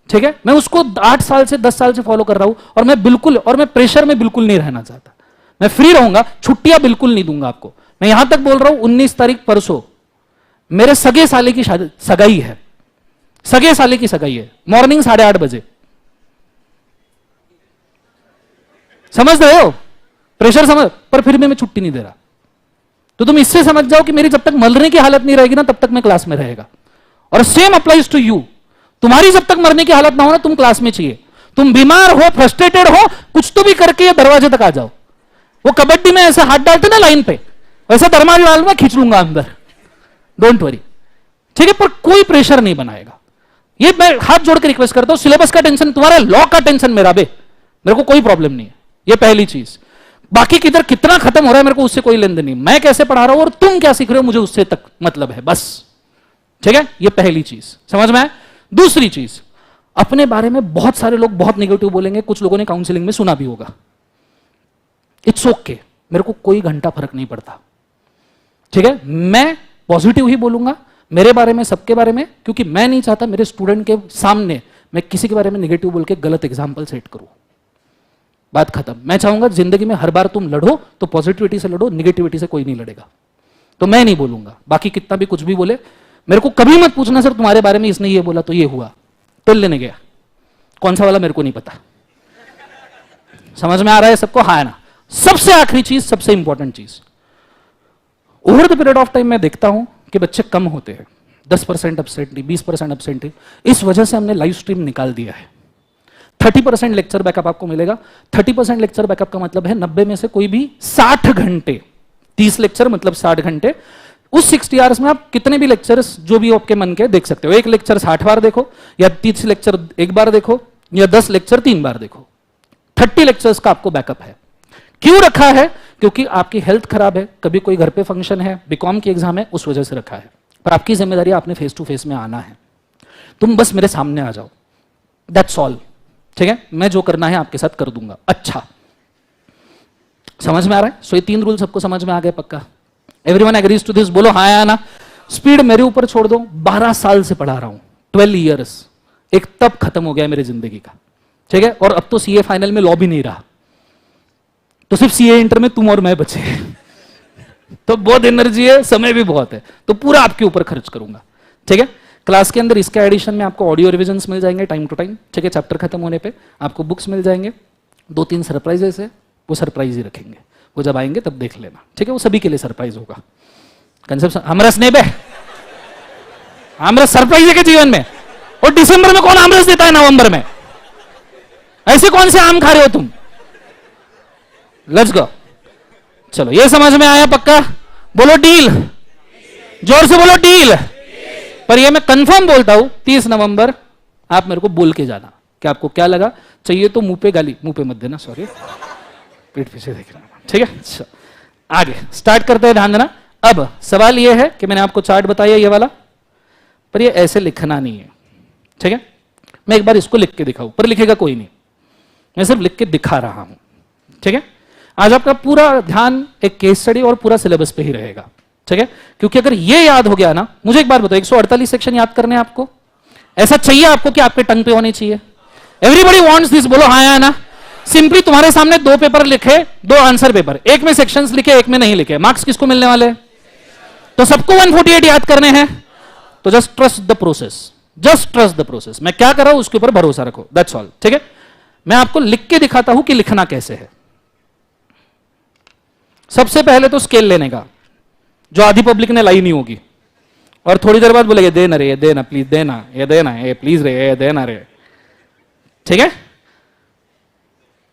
ठीक है। मैं उसको 8 साल से 10 साल से फॉलो कर रहा हूं, और मैं प्रेशर में बिल्कुल नहीं रहना चाहता। मैं फ्री रहूंगा, छुट्टियां बिल्कुल नहीं दूंगा आपको। मैं यहां तक बोल रहा हूं 19 तारीख परसों मेरे सगे साले की सगाई है, सगे साले की सगाई है, मॉर्निंग 8:30 बजे। समझ रहे हो प्रेशर, समझ, पर फिर भी मैं छुट्टी नहीं दे रहा। तो तुम इससे समझ जाओ कि मेरी जब तक मरने की हालत नहीं रहेगी ना, तब तक मैं क्लास में रहेगा। और सेम अप्लाइज टू यू। तुम्हारी जब तक मरने की हालत ना हो ना, तुम क्लास में चाहिए। तुम बीमार हो, फ्रस्ट्रेटेड हो, कुछ तो भी करके ये दरवाजे तक आ जाओ। वो कबड्डी में ऐसे हाथ डालते ना लाइन पे, वैसा दरवाजा डालूंगा, खींच लूंगा अंदर, डोंट वरी, ठीक है। पर कोई प्रेशर नहीं बनाएगा। ये मैं हाथ जोड़ के रिक्वेस्ट करता हूं। सिलेबस का टेंशन तुम्हारा, लॉ का टेंशन मेरा बे, मेरे को कोई प्रॉब्लम नहीं है। ये पहली चीज। बाकी किधर कितना खत्म हो रहा है मेरे को उससे कोई लेन देन नहीं। मैं कैसे पढ़ा रहा हूं और तुम क्या सीख रहे हो, मुझे उससे तक मतलब है, बस, ठीक है। ये पहली चीज समझ में आए। दूसरी चीज, अपने बारे में बहुत सारे लोग बहुत नेगेटिव बोलेंगे, कुछ लोगों ने काउंसलिंग में सुना भी होगा। इट्स ओके, मेरे को कोई घंटा फर्क नहीं पड़ता, ठीक है। मैं पॉजिटिव ही बोलूंगा मेरे बारे में, सबके बारे में, क्योंकि मैं नहीं चाहता मेरे स्टूडेंट के सामने मैं किसी के बारे में नेगेटिव बोल के गलत एग्जाम्पल सेट करूं। बात खत्म। मैं चाहूंगा जिंदगी में हर बार तुम लड़ो तो पॉजिटिविटी से लड़ो, निगेटिविटी से कोई नहीं लड़ेगा। तो मैं नहीं बोलूंगा, बाकी कितना भी कुछ भी बोले मेरे को कभी मत पूछना सर तुम्हारे बारे में इसने ये बोला तो ये हुआ, तो लेने गया कौन सा वाला मेरे को नहीं पता। समझ में आ रहा है सबको, हाँ ना। सबसे आखिरी चीज, सबसे इंपॉर्टेंट चीज, over the period of time मैं देखता हूं कि बच्चे कम होते हैं, 10% एब्सेंटी, 20% एब्सेंटी। इस वजह से हमने लाइव स्ट्रीम निकाल दिया है। 30% लेक्चर बैकअप आपको मिलेगा। 30% लेक्चर बैकअप का मतलब है 90 में से कोई भी 60 घंटे, 30 लेक्चर मतलब 60 घंटे। उस 60 आवर्स में आप कितने भी लेक्चर्स जो भी आपके मन के देख सकते हो। एक लेक्चर 60 बार देखो, या 30 लेक्चर एक बार देखो, या 10 लेक्चर 3 बार देखो। 30 लेक्चर्स का आपको बैकअप है। क्यों रखा है? क्योंकि आपकी हेल्थ खराब है, कभी कोई घर पे फंक्शन है, बीकॉम की एग्जाम है, उस वजह से रखा है। पर आपकी जिम्मेदारी, आपने फेस टू फेस में आना है। तुम बस मेरे सामने आ जाओ, दैट्स ऑल, ठीक है। मैं जो करना है आपके साथ कर दूंगा। अच्छा, समझ में आ रहा है? सो ये 3 रूल सबको समझ में आ गए पक्का? Everyone agrees to this? बोलो हाँ या ना। स्पीड मेरे ऊपर छोड़ दो। 12 साल से पढ़ा रहा हूं, 12 ईयर्स। एक तब खत्म हो गया मेरी जिंदगी का, ठीक है। और अब तो सीए फाइनल में लॉ भी नहीं रहा, तो सिर्फ सीए इंटर में तुम और मैं बचे। तो बहुत एनर्जी है, समय भी बहुत है, तो पूरा आपके ऊपर खर्च करूंगा, ठीक है। क्लास के अंदर इसके एडिशन में आपको ऑडियो रिविजन्स मिल जाएंगे टाइम टू टाइम, ठीक है। चैप्टर खत्म होने पे आपको बुक्स मिल जाएंगे। 2-3 सरप्राइजेस है, वो सरप्राइज ही रखेंगे, वो जब आएंगे तब देख लेना, ठीक है। वो सभी के लिए सरप्राइज होगा। कंसेप्ट हमरा स्नेप है, हमरा सरप्राइज है के जीवन में। और दिसंबर में कौन आमरस देता है, नवंबर में? ऐसे कौन से आम खा रहे हो तुम? Let's go. चलो, ये समझ में आया पक्का? बोलो डील, जोर से बोलो डील। पर ये मैं कंफर्म बोलता हूं, 30 नवंबर आप मेरे को बोल के जाना कि आपको क्या लगा। चाहिए तो मुंह पे गाली, मुंह पे मत देना, सॉरी, पीठ पीछे देख रहा, ठीक है। अच्छा, आगे स्टार्ट करते हैं, ध्यान देना। अब सवाल ये है कि मैंने आपको चार्ट बताया ये वाला, पर ये ऐसे लिखना नहीं है, ठीक है। मैं एक बार इसको लिख के दिखाऊं, पर लिखेगा कोई नहीं, मैं सिर्फ लिख के दिखा रहा हूं, ठीक है। आज आपका पूरा ध्यान एक केस स्टडी और पूरा सिलेबस पे ही रहेगा, ठीक है। क्योंकि अगर ये याद हो गया ना, मुझे एक बात बताओ, 148 सेक्शन याद करने हैं आपको? ऐसा चाहिए आपको कि आपके टंग पे होने चाहिए? एवरीबडी वांट्स दिस, बोलो हाँ या ना। सिंपली तुम्हारे सामने 2 पेपर लिखे, 2 आंसर पेपर, एक में सेक्शंस लिखे, एक में नहीं लिखे, मार्क्स किसको मिलने वाले? तो सबको 148 याद करने हैं। तो just trust the process, just trust the process. मैं क्या कर रहा हूं उसके ऊपर भरोसा रखो, दैट्स ऑल, ठीक है। मैं आपको लिख के दिखाता हूं कि लिखना कैसे है। सबसे पहले तो स्केल लेने का, जो आधी पब्लिक ने लाई नहीं होगी, और थोड़ी देर बाद बोलेगे देना रे, ये देना प्लीज, देना ये, देना ये प्लीज रे, ये देना रे, ठीक है।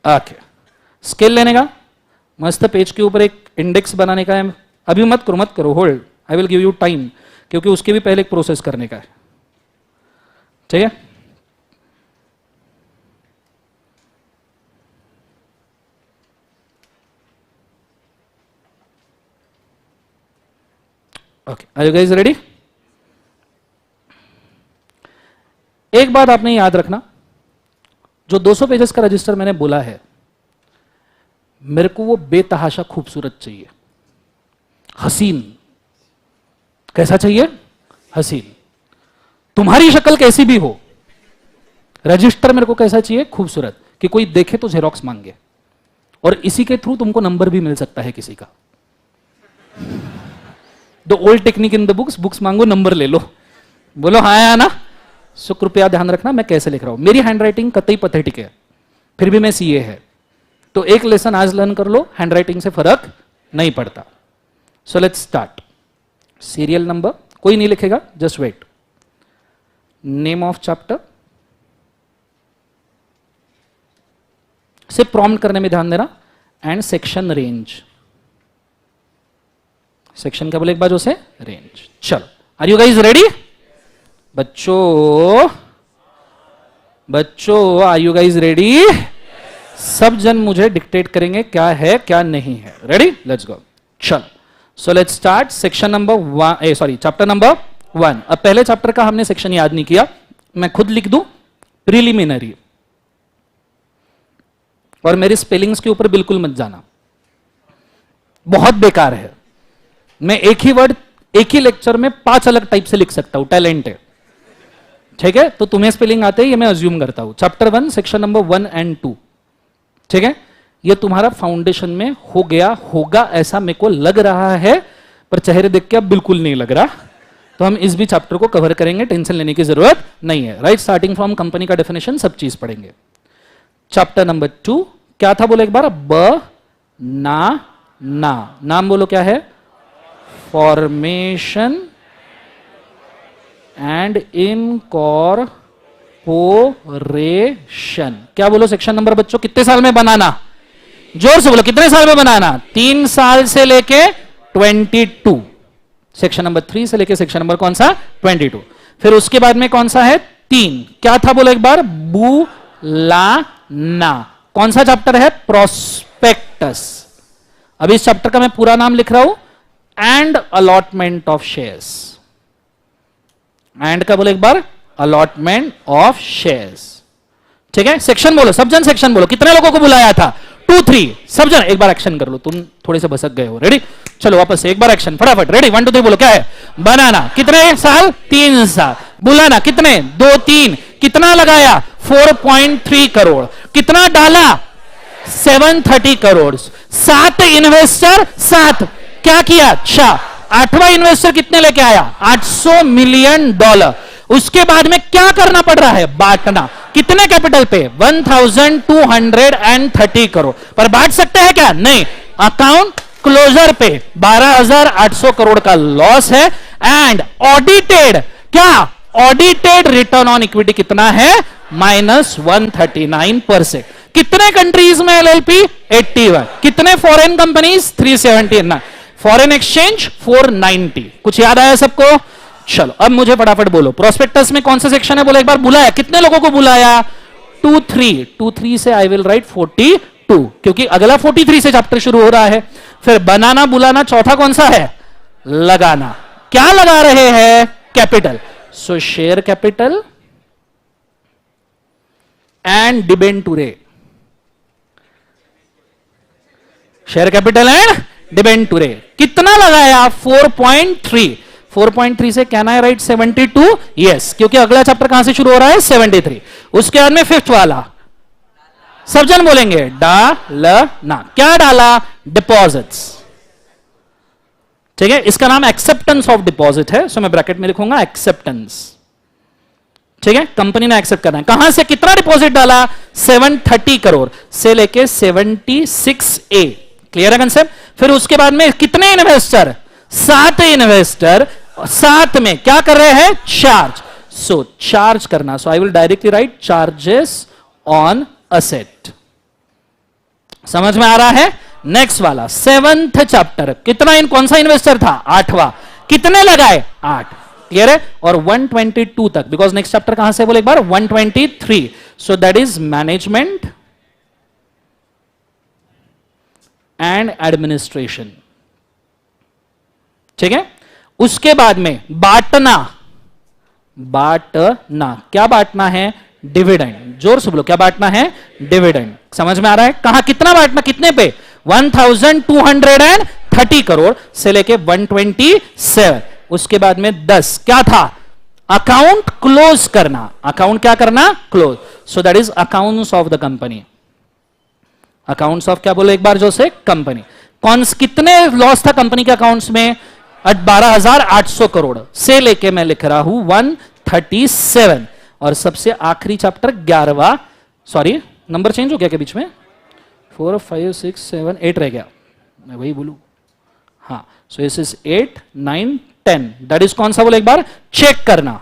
ओके, स्केल लेने का, मस्त पेज के ऊपर एक इंडेक्स बनाने का है। अभी मत करो, hold, I will give you time, क्योंकि उसके भी पहले एक प्रोसेस करने का है, ठीक है। Okay, are you guys ready? एक बात आपने याद रखना, जो 200 पेजेस का रजिस्टर मैंने बोला है, मेरे को वो बेतहाशा खूबसूरत चाहिए, हसीन। कैसा चाहिए? हसीन। तुम्हारी शक्ल कैसी भी हो, रजिस्टर मेरे को कैसा चाहिए? खूबसूरत, कि कोई देखे तो जेरोक्स मांगे, और इसी के थ्रू तुमको नंबर भी मिल सकता है किसी का। The old technique in the books मांगो, नंबर ले लो, बोलो हाँ या ना। सो कृपया ध्यान रखना मैं कैसे लिख रहा हूं। मेरी हैंडराइटिंग कतई पथेटिक है, फिर भी मैं सीए है, तो एक लेसन आज लर्न कर लो, हैंडराइटिंग से फर्क नहीं पड़ता। So let's start. Serial number कोई नहीं लिखेगा, just wait. Name of chapter, सिर्फ प्रॉम्प्ट करने में ध्यान देना, एंड सेक्शन रेंज। सेक्शन क्या बोले एक बार जो से? रेंज। चलो, आर यू गाइज रेडी? बच्चों आर यू गाइज रेडी? सब जन मुझे डिक्टेट करेंगे क्या है क्या नहीं है। रेडी? Let's go. चलो, so let's start. Section number 1, sorry chapter number 1। अब पहले चैप्टर का हमने सेक्शन याद नहीं किया, मैं खुद लिख दूं, प्रिलिमिनरी। और मेरी स्पेलिंग्स के ऊपर बिल्कुल मत जाना, बहुत बेकार है। मैं एक ही वर्ड एक ही लेक्चर में 5 अलग टाइप से लिख सकता हूं, टैलेंट है, ठीक है? तो तुम्हें स्पेलिंग आते हैं ये मैं अज्यूम करता हूं। चैप्टर 1 सेक्शन नंबर 1 एंड 2, ठीक है? ये तुम्हारा फाउंडेशन में हो गया होगा ऐसा मेरे को लग रहा है, पर चेहरे देख के अब बिल्कुल नहीं लग रहा। तो हम इस भी चैप्टर को कवर करेंगे, टेंशन लेने की जरूरत नहीं है। राइट? स्टार्टिंग फ्रॉम कंपनी का डेफिनेशन, सब चीज पढ़ेंगे। चैप्टर नंबर 2 क्या था बोलो एक बार? नाम बोलो क्या है? Formation and incorporation. क्या बोलो सेक्शन नंबर बच्चों? कितने साल में बनाना? जोर से बोलो, कितने साल में बनाना? 3 साल से लेके 22। सेक्शन नंबर 3 से लेके सेक्शन नंबर कौन सा? 22। फिर उसके बाद में कौन सा है? 3। क्या था बोलो एक बार? बुलाना। कौन सा चैप्टर है? प्रोस्पेक्टस। अभी इस चैप्टर का मैं पूरा नाम लिख रहा हूं, and allotment of shares. And का बोलो एक बार? अलॉटमेंट ऑफ शेयर्स, ठीक है? सेक्शन बोलो, सब जन सेक्शन बोलो। कितने लोगों को बुलाया था? 2, 3। सब जन एक बार एक्शन कर लो, तुम थोड़े से भसक गए हो। रेडी? चलो वापस से एक बार एक्शन, फटाफट। रेडी? 1 2 3 बोलो। क्या है? बनाना। कितने साल? 3 साल। बुलाना कितने? 2 3। कितना लगाया? 4.3 करोड़। कितना डाला? 730 करोड़। 7 इन्वेस्टर, 7 क्या किया? अच्छा, 8वां इन्वेस्टर कितने लेके आया? $800 मिलियन। उसके बाद में क्या करना पड़ रहा है? बांटना। कितने कैपिटल पे? 1230 करोड़। पर बांट सकते हैं क्या? नहीं। अकाउंट क्लोजर पे 12,800 करोड़ का लॉस है। एंड ऑडिटेड, क्या? ऑडिटेड रिटर्न ऑन इक्विटी कितना है? -139%। कितने कंट्रीज में एलएलपी? 81। कितने फॉरेन कंपनीज? 379। Foreign exchange 490। कुछ याद आया सबको? चलो अब मुझे फटाफट बोलो, प्रोस्पेक्टस में कौन सा सेक्शन है बोलो एक बार? बुलाया। कितने लोगों को बुलाया? 2 3 से आई विल राइट 42, क्योंकि अगला 43 से चैप्टर शुरू हो रहा है। फिर बनाना, बुलाना, चौथा कौन सा है? लगाना। क्या लगा रहे हैं? Capital. So share capital and debenture. Share capital and debenture कितना लगाया? 4.3। 4.3 से कैन आई राइट 72? यस, क्योंकि अगला चैप्टर कहां से शुरू हो रहा है? 73। उसके बाद में 5th वाला सब जन बोलेंगे डालना। क्या डाला? डिपॉजिट्स, ठीक है? इसका नाम एक्सेप्टेंस ऑफ डिपॉजिट है, सो मैं ब्रैकेट में लिखूंगा एक्सेप्टेंस, ठीक है? कंपनी ने एक्सेप्ट करना है। कहां से कितना डिपॉजिट डाला? 730 करोड़ से लेके 76A। क्लियर है कंसेप्ट? फिर उसके बाद में कितने इन्वेस्टर? 7 इन्वेस्टर। साथ में क्या कर रहे हैं? चार्ज। सो चार्ज करना, so I will directly write charges on asset. समझ में आ रहा है? नेक्स्ट वाला 7th चैप्टर, कितना इन कौन सा इन्वेस्टर था? 8वां। कितने लगाए? 8। क्लियर है? और 122 तक, बिकॉज नेक्स्ट चैप्टर कहां से बोले एक बार? 123। So that is management and administration, ठीक है? उसके बाद में बांटना। क्या बांटना है? डिविडेंड। जोर से बोलो, क्या बांटना है? डिविडेंड। समझ में आ रहा है? कहां कितना बांटना? कितने पे? 1230 करोड़ से लेके 127। उसके बाद में 10 क्या था? अकाउंट क्लोज करना। अकाउंट क्या करना? Close. So that is accounts of the company. Accounts of क्या बोले एक बार जो से? कंपनी। कौन कितने लॉस था कंपनी के अकाउंट्स में? 12,800 करोड़ से लेके मैं लिख रहा हूं 137। और सबसे आखिरी चैप्टर 11वां, सॉरी नंबर चेंज हो गया क्या बीच में? 4 5 6 7 8 रह गया, मैं वही बोलूं। हाँ, so this is 8 9 10। That is कौन सा बोले एक बार? चेक करना।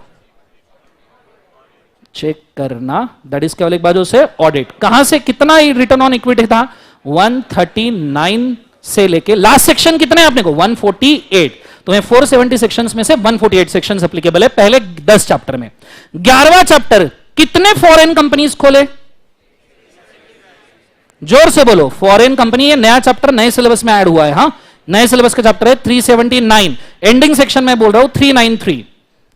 चेक करना दैट इज क्या बोले एक बार जो से? ऑडिट। कहां से कितना रिटर्न ऑन इक्विटी था? 139 से लेके लास्ट सेक्शन कितने हैं अपने को? 148। तो 470 सेक्शंस में से 148 सेक्शंस एप्लीकेबल है पहले 10 चैप्टर में। 11वां चैप्टर कितने फॉरेन कंपनीज खोले? जोर से बोलो। फॉरेन कंपनी, ये नया चैप्टर नए सिलेबस में ऐड हुआ है। हाँ, नए सिलेबस का चैप्टर है 379। एंडिंग सेक्शन में बोल रहा हूं 393।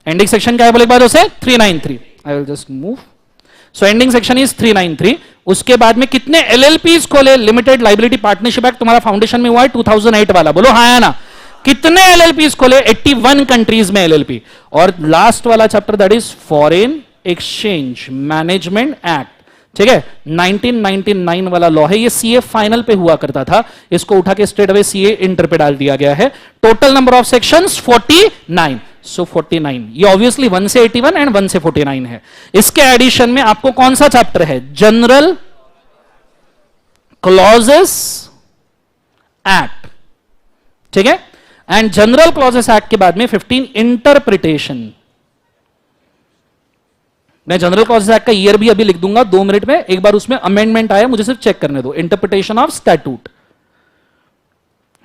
एंडिंग सेक्शन क्या है बोले एक बार उसे? 393। I will just move. So ending section is 393। उसके बाद में कितने एलएलपीज खोले? लिमिटेड लाइबिलिटी पार्टनरशिप एक्ट तुम्हारा फाउंडेशन में हुआ है 2008 वाला, बोलो हाँ या ना? कितने एलएलपीज खोले? 81 कंट्रीज में एलएलपी। और लास्ट वाला chapter that is foreign exchange management act. ठीक है, 1999 वाला लॉ है ये। सीए फाइनल पे हुआ करता था, इसको उठा के स्ट्रेट अवे सीए इंटर पे डाल दिया गया है। Total number of sections 49। सो 49, ये ऑब्वियसली 1 से 81 एंड 1 से 49 है। इसके एडिशन में आपको कौन सा चैप्टर है? General clauses act. ठीक है, एंड जनरल क्लॉजेस एक्ट के बाद में 15 इंटरप्रिटेशन। मैं जनरल क्लॉजेस एक्ट का ईयर भी अभी लिख दूंगा 2 मिनट में। एक बार उसमें अमेंडमेंट आया, मुझे सिर्फ चेक करने दो। Interpretation of statute.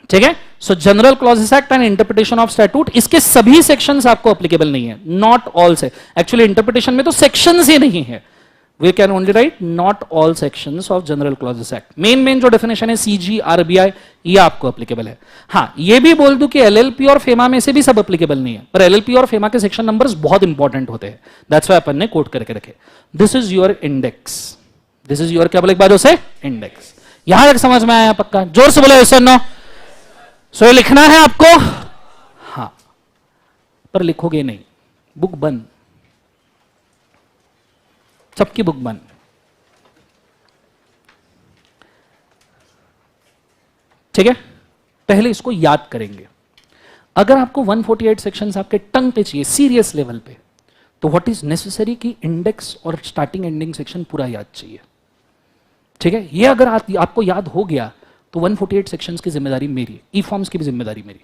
ठीक है, so General clauses Act and interpretation of statute, इसके सभी सेक्शंस आपको एप्लीकेबल नहीं है। नॉट ऑल से, एक्चुअली इंटरप्रिटेशन में तो सेक्शंस ही नहीं है। We can only write not all sections of General clauses Act. Main जो डेफिनेशन है सीजी, आरबीआई, ये आपको एप्लीकेबल है। हाँ, ये भी बोल दूं कि एलएलपी और फेमा में से भी सब एप्लीकेबल नहीं है, पर एलएलपी और फेमा के सेक्शन नंबर्स बहुत इंपॉर्टेंट होते हैं। दैट्स व्हाई अपन ने कोट करके रखे। This is your index. This is your क्या बोले एक बार से? इंडेक्स। यहां तक समझ में आया? पक्का जोर से बोले यस और नो। सो ये लिखना है आपको, हाँ, पर लिखोगे नहीं। बुक बंद, सबकी बुक बंद। ठीक है, पहले इसको याद करेंगे। अगर आपको 148 सेक्शंस आपके टंग पे चाहिए सीरियस लेवल पे, तो व्हाट इज नेसेसरी कि इंडेक्स और स्टार्टिंग एंडिंग सेक्शन पूरा याद चाहिए। ठीक है, ये अगर आपको याद हो गया तो 148 सेक्शंस की जिम्मेदारी मेरी, ई फॉर्म्स की भी जिम्मेदारी मेरी।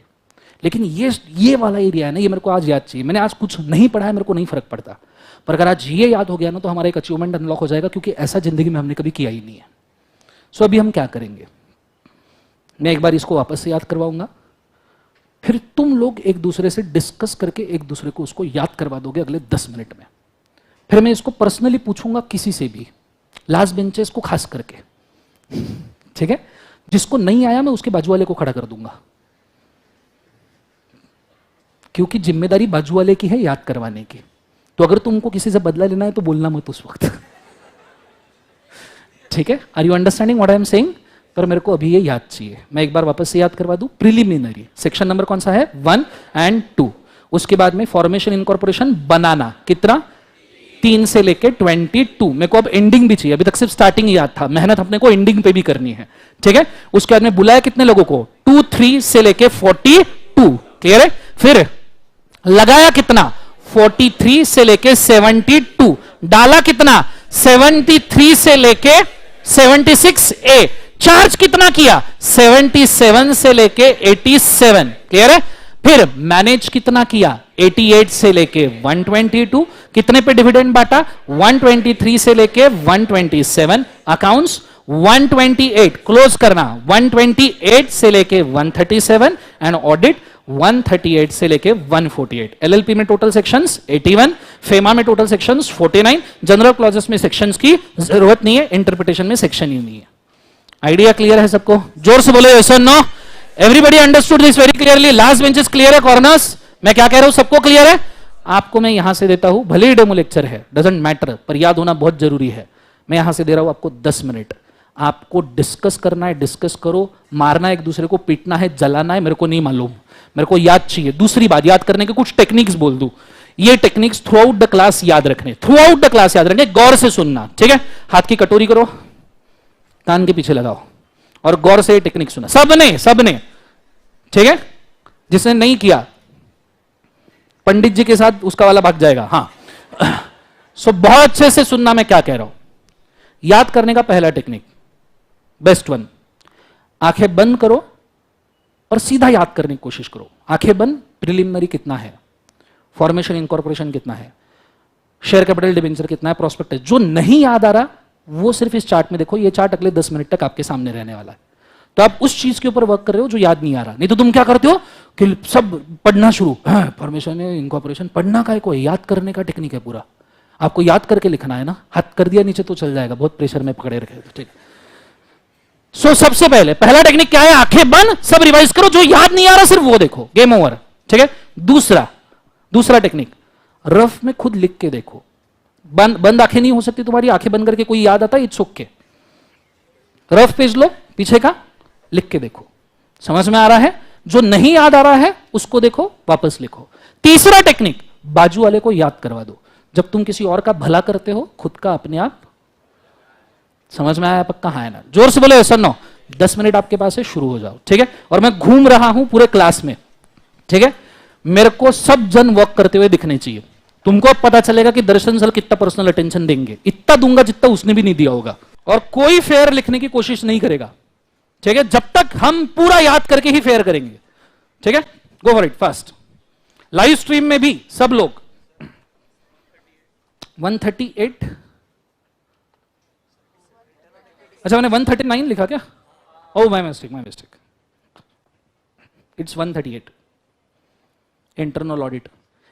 लेकिन ये वाला एरिया है ना, ये मेरे को आज याद चाहिए। मैंने आज कुछ नहीं पढ़ा है, मेरे को नहीं फर्क पड़ता, पर अगर आज ये याद हो गया ना तो हमारा एक अचीवमेंट अनलॉक हो जाएगा, क्योंकि ऐसा जिंदगी में हमने कभी किया ही नहीं है। सो अभी हम क्या करेंगे, मैं एक बार इसको वापस से याद करवाऊंगा, फिर तुम लोग एक दूसरे से डिस्कस करके एक दूसरे को उसको याद करवा दोगे अगले 10 मिनट में। फिर मैं इसको पर्सनली पूछूंगा किसी से भी, लास्ट बेंचेस को खास करके। ठीक है, जिसको नहीं आया मैं उसके बाजू वाले को खड़ा कर दूंगा, क्योंकि जिम्मेदारी बाजू वाले की है याद करवाने की। तो अगर तुमको किसी से बदला लेना है तो बोलना मत उस वक्त। ठीक है, are you understanding what I am saying? पर मेरे को अभी ये याद चाहिए, मैं एक बार वापस से याद करवा दूं। प्रिलिमिनरी सेक्शन नंबर कौन सा है? 1 and 2। उसके बाद में फॉर्मेशन इनकॉर्पोरेशन बनाना, कितना? 3 से लेके 22। मेरे को अब एंडिंग भी चाहिए, अभी तक सिर्फ स्टार्टिंग याद था, मेहनत अपने को एंडिंग पे भी करनी है। ठीक है, उसके बाद में बुलाया कितने लोगों को? 2 3 से लेके 42। क्लियर है? फिर लगाया कितना? 43 से लेके 72। डाला कितना? 73 से लेके 76A। चार्ज कितना किया? 77 से लेके 87। क्लियर है? फिर मैनेज कितना किया? 88 से लेके 122। कितने पे डिविडेंड बांटा? 123 से लेके 127। अकाउंट्स 128 क्लोज करना, 128 से लेके 137 एंड ऑडिट 138 से लेके 148। एलएलपी में टोटल सेक्शंस 81, फेमा में टोटल सेक्शंस 49। जनरल क्लॉजेस में सेक्शंस की जरूरत नहीं है, इंटरप्रिटेशन में सेक्शन ही नहीं है। आइडिया क्लियर है सबको? जोर से बोलो यस और no. Everybody understood this very clearly? Last benches clear है? कॉर्नर्स मैं क्या कह रहा हूं सबको क्लियर है? आपको मैं यहां से देता हूं, भले ही डेमो लेक्चर है, डजंट मैटर, पर याद होना बहुत जरूरी है। मैं यहां से दे रहा हूं आपको 10 मिनट। आपको डिस्कस करना है, डिस्कस करो, मारना है एक दूसरे को, पीटना है, जलाना है, मेरे को नहीं मालूम, मेरे को याद चाहिए। दूसरी बात, याद करने के कुछ टेक्निक्स बोल दूं, ये techniques through out the class याद रखने, थ्रू आउट द क्लास याद रखने, गौर से सुनना, ठीक है? हाथ की कटोरी करो, कान के पीछे लगाओ और गौर से ये टेक्निक सुना, सबने सबने, ठीक है? जिसने नहीं किया पंडित जी के साथ उसका वाला भाग जाएगा। हाँ, सो बहुत अच्छे से सुनना मैं क्या कह रहा हूं। याद करने का पहला टेक्निक, बेस्ट वन, आंखें बंद करो और सीधा याद करने की कोशिश करो। आंखें बंद, प्रिलिमिनरी कितना है, फॉर्मेशन इनकॉर्पोरेशन कितना है, शेयर कैपिटल डिबेंचर कितना है, प्रोस्पेक्टस, जो नहीं याद आ रहा वो सिर्फ इस चार्ट में देखो। ये चार्ट अगले 10 मिनट तक आपके सामने रहने वाला है। तो आप उस चीज के ऊपर वर्क कर रहे हो जो याद नहीं आ रहा। नहीं तो तुम क्या करते हो कि सब पढ़ना शुरू, फॉर्मेशन इनकॉर्पोरेशन, पढ़ना का है, कोई याद करने का टेक्निक है पूरा। आपको याद करके लिखना है ना, हाथ कर दिया नीचे तो चल जाएगा, बहुत प्रेशर में पकड़े रखे, ठीक। सो सबसे पहले पहला टेक्निक क्या है, आंखें बंद, सब रिवाइज करो, जो याद नहीं आ रहा सिर्फ वो देखो, गेम ओवर, ठीक है? दूसरा टेक्निक, रफ में खुद लिख के देखो। बंद आंखें नहीं हो सकती तुम्हारी, आंखें बंद करके कोई याद आता है, इट्स ओके। रफ पेज लो, पीछे का लिख के देखो, समझ में आ रहा है? जो नहीं याद आ रहा है उसको देखो, वापस लिखो। तीसरा टेक्निक, बाजू वाले को याद करवा दो। जब तुम किसी और का भला करते हो, खुद का अपने आप, समझ में आया पक्का? हाँ है ना? जोर से बोले ऐसा नो। 10 मिनट आपके पास है, शुरू हो जाओ, ठीक है? और मैं घूम रहा हूं पूरे क्लास में, ठीक है? मेरे को सब जन वर्क करते हुए दिखने चाहिए। तुमको अब पता चलेगा कि दर्शन सर कितना पर्सनल अटेंशन देंगे, इतना दूंगा जितना उसने भी नहीं दिया होगा। और कोई फेयर लिखने की कोशिश नहीं करेगा, ठीक है? जब तक हम पूरा याद करके ही फेयर करेंगे, ठीक है? Go for it fast. Live stream में भी सब लोग 138, अच्छा मैंने 139 लिखा क्या? Oh my mistake, it's 138 internal audit.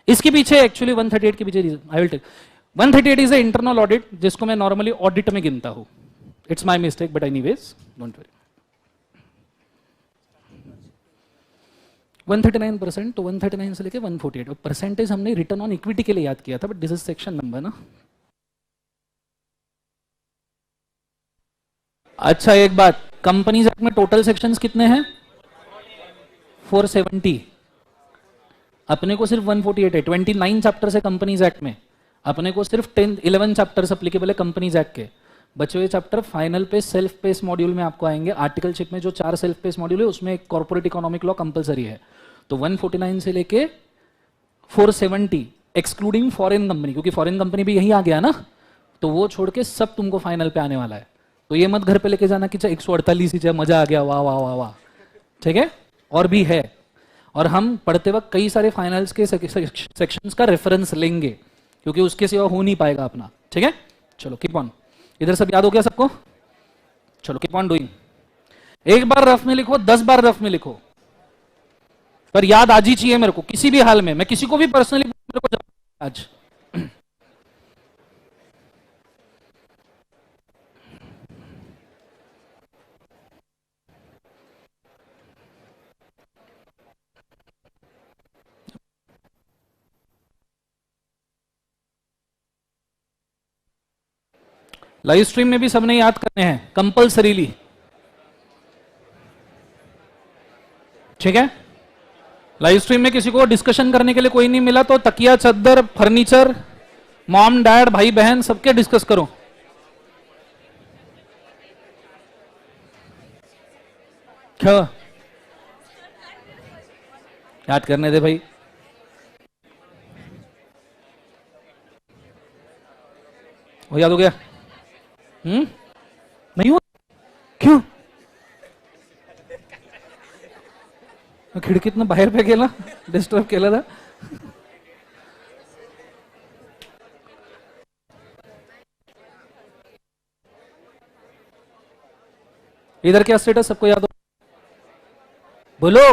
इसके पीछे एक्चुअली 138 के पीछे I will take 138 is a internal audit, जिसको मैं नॉर्मली ऑडिट में गिनता हूं। It's my mistake but anyways don't worry. 139%, तो 139 से लेके 148 परसेंटेज हमने रिटर्न ऑन इक्विटी के लिए याद किया था, but this is section number ना। अच्छा एक बात, कंपनीज एक्ट में टोटल सेक्शंस कितने हैं? 470। अपने को सिर्फ 148 है। 29 चैप्टर है कंपनीज एक्ट में, अपने को सिर्फ 11 चैप्टर्स अप्लीकेबल है कंपनीज एक्ट के। बचे हुए चैप्टर फाइनल पे सेल्फ पेस मॉड्यूल में आपको आएंगे। आर्टिकलशिप में जो 4 सेल्फ पेस मॉड्यूल है उसमें एक कॉर्पोरेट इकोनॉमिक लॉ कंपलसरी है। तो 149 से लेके 470 एक्सक्लूडिंग फॉरेन कंपनी, क्योंकि फॉरेन कंपनी भी यही आ गया ना, तो वो छोड़ के सब तुमको फाइनल पे आने वाला है। तो ये मत घर पे लेके जाना कि 148 ही मजा आ गया, वाह वाह वाह वाह, ठीक है? और भी है, और हम पढ़ते वक्त कई सारे फाइनल्स के सेक्शंस का रेफरेंस लेंगे, क्योंकि उसके सिवा हो नहीं पाएगा अपना, ठीक है? चलो कीप ऑन। इधर सब याद हो गया सबको? चलो कीप ऑन डूइंग। एक बार रफ में लिखो, 10 बार रफ में लिखो, पर याद आज ही चाहिए मेरे को, किसी भी हाल में। मैं किसी को भी पर्सनली मेरे को आज लाइव स्ट्रीम में भी सबने याद करने हैं कंपल्सरीली, ठीक है? लाइव स्ट्रीम में किसी को डिस्कशन करने के लिए कोई नहीं मिला तो तकिया, चद्दर, फर्नीचर, मॉम डैड, भाई बहन, सबके डिस्कस करो। क्या याद करने दे भाई। वो याद हो गया? नहीं हुआ? क्यों? खिडकीतनं बाहेर पे गेला, डिस्टर्ब केलं था। इधर क्या स्टेटस सबको याद हो? बोलो।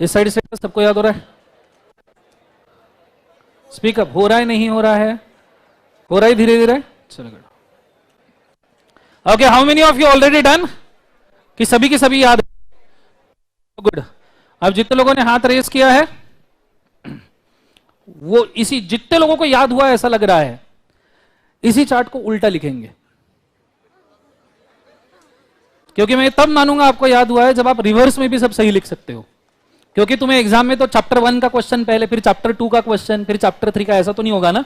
इस साइड स्टेटस सबको याद हो रहा है? स्पीकअप हो रहा है, नहीं हो रहा है? हो रहा है धीरे धीरे। चलो good. Okay, how many of you already done? कि सभी की सभी याद? गुड। अब जितने लोगों ने हाथ रेस किया है वो इसी जितने लोगों को याद हुआ ऐसा लग रहा है, इसी चार्ट को उल्टा लिखेंगे, क्योंकि मैं तब मानूंगा आपको याद हुआ है जब आप रिवर्स में भी सब सही लिख सकते हो। क्योंकि तुम्हें एग्जाम में तो चैप्टर 1 का क्वेश्चन पहले, फिर चैप्टर 2 का क्वेश्चन, फिर चैप्टर 3 का, ऐसा तो नहीं होगा ना,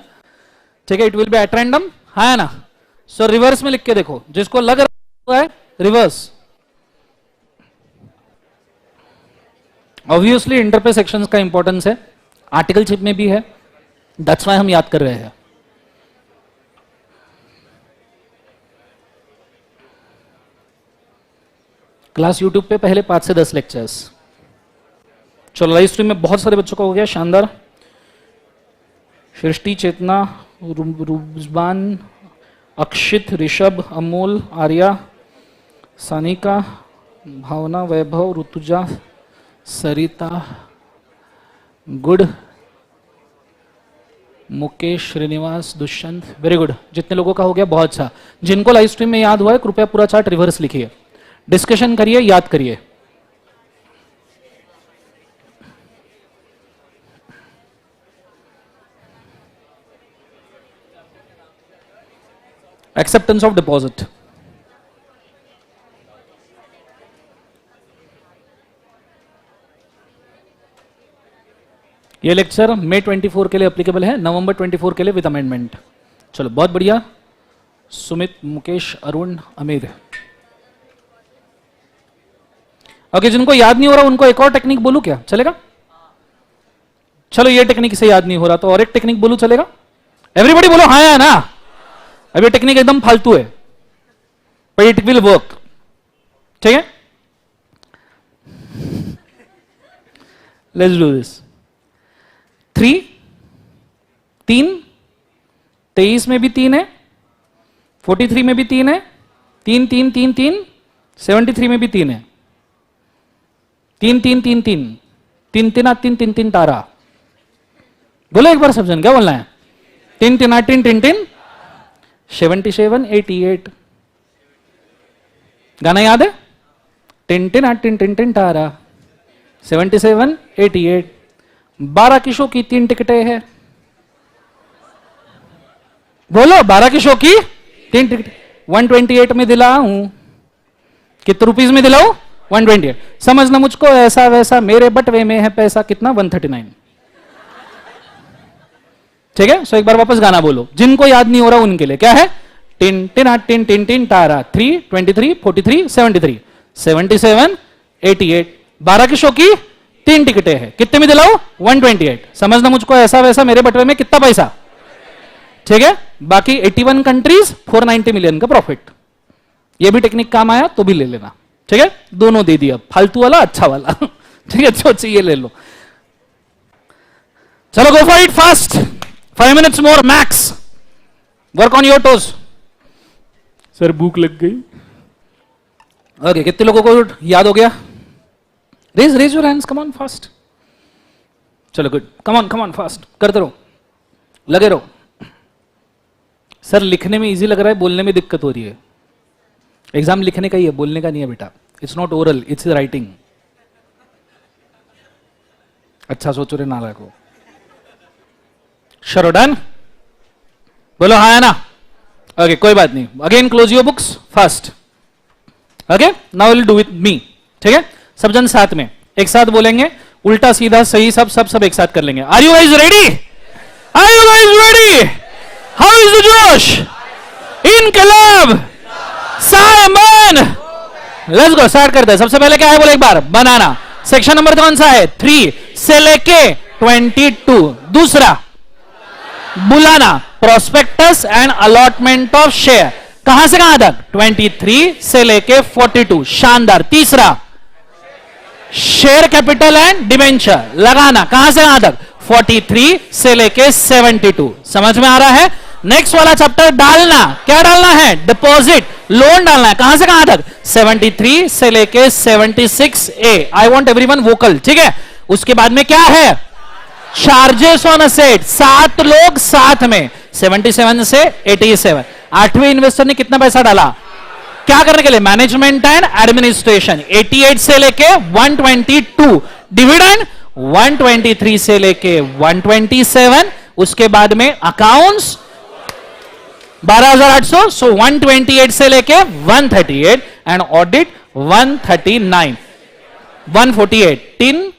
ठीक है? It will be at random, है ना? सो रिवर्स में लिख के देखो, जिसको लग रहा है रिवर्स। ऑब्वियसली इंटर पे सेक्शंस का इंपॉर्टेंस है, आर्टिकलशिप में भी है, दैट्स व्हाई हम याद कर रहे हैं। क्लास यूट्यूब पे पहले 5 से 10 लेक्चर्स। चलो लाइव स्ट्रीम में बहुत सारे बच्चों का हो गया, शानदार। Srishti, Chetna, Rujban, Akshit, Rishabh, Amol, Arya, Sanika, Bhavna, Vaibhav, Rutuja, Sarita, good, Mukesh, Srinivas, Dushyant, very good. जितने लोगों का हो गया बहुत अच्छा। जिनको लाइव स्ट्रीम में याद हुआ है कृपया पूरा चार्ट रिवर्स लिखिए, डिस्कशन करिए, याद करिए। एक्सेप्टेंस ऑफ डिपॉजिट, ये लेक्चर मई 24 के लिए एप्लीकेबल है, नवंबर 24 के लिए विद अमेंडमेंट। चलो बहुत बढ़िया। सुमित, मुकेश, अरुण, अमीर। ओके, जिनको याद नहीं हो रहा उनको एक और टेक्निक बोलूं क्या, चलेगा? चलो ये टेक्निक से याद नहीं हो रहा तो और एक टेक्निक बोलूं, चलेगा? एवरीबॉडी बोलो हाँ या ना। अब ये टेक्निक एकदम फालतू है, पर इट विल वर्क, ठीक है? Let's do this. 3, 23 में भी 3 है, 43 में भी 3 है, 3 3 3 3, 73 में भी 3 है, 3 3 3 3, 3 3 8 3 3 3 तारा। बोलो एक बार सब जन, क्या बोलना है? 3 3 8 3 3 3, 77 88। गाना याद है? 3 3 8 3 3 3 तारा, 77 88। 12 की शो की 3 टिकटें हैं। बोलो 12 की शो की 3 टिकट 128 में दिलाऊं। कितने रुपीस में दिलाऊं? 128। समझना मुझको ऐसा वैसा, मेरे बटवे में है पैसा कितना? 139। ठीक है? सो एक बार वापस गाना बोलो, जिनको याद नहीं हो रहा उनके लिए। क्या है? टिन टिन आठ टिन टिन टिन तारा, 3 23 43 73 77 88। 12 की शो की 3 टिकटें हैं, कितने में दिलाओ? 128। समझना मुझको ऐसा वैसा, मेरे बटवे में कितना पैसा? ठीक है? बाकी 81 कंट्रीज, 490 मिलियन का प्रॉफिट। ये भी टेक्निक काम आया तो भी ले लेना, ठीक है? दोनों दे दिया, फालतू वाला अच्छा वाला। ठीक है? जो चाहिए ले लो। चलो go for it fast, 5 minutes more max, work on your toes. Sir भूख लग गई। ओके, कितने लोगों को याद हो गया? Raise your hands, come on fast. चलो गुड, कम ऑन फास्ट, करते रहो, लगे रहो। सर लिखने में इजी लग रहा है, बोलने में दिक्कत हो रही है। एग्जाम लिखने का ही है, बोलने का नहीं है बेटा। It's not oral, it's writing. अच्छा सोचो रे नाला को। शरो डन? बोलो हाँ है ना? ओके, कोई बात नहीं। Again close your books fast. Okay, now will do with me. ठीक है? सब जन साथ में एक साथ बोलेंगे, उल्टा सीधा सही सब एक साथ कर लेंगे। Are you guys ready? Are you guys ready? How is the josh? इनकलाब, साइमन। लेट्स गो, स्टार्ट करते हैं। सबसे पहले क्या है बोले एक बार? बनाना। सेक्शन नंबर कौन सा है? 3 से लेके 22। दूसरा बुलाना, prospectus and allotment of share. कहां से कहां तक? 23 से लेके 42। शानदार। तीसरा शेयर कैपिटल एंड डिबेंचर लगाना, कहां से कहां तक? 43 से लेके 72। समझ में आ रहा है? नेक्स्ट वाला चैप्टर डालना, क्या डालना है? डिपॉजिट, लोन डालना है, कहां से कहां तक? 73 से लेके 76A। I want everyone vocal, ठीक है? उसके बाद में क्या है? चार्जेस ऑन असेट, 7 लोग साथ में, 77 से 87। 8वें इन्वेस्टर ने कितना पैसा डाला? क्या करने के लिए? Management and administration. 88 से लेके 122। डिविडेंड 123 से लेके 127, उसके बाद में अकाउंट्स 12,800, सो 128 से लेके 138 एंड ऑडिट 139, 148, टिन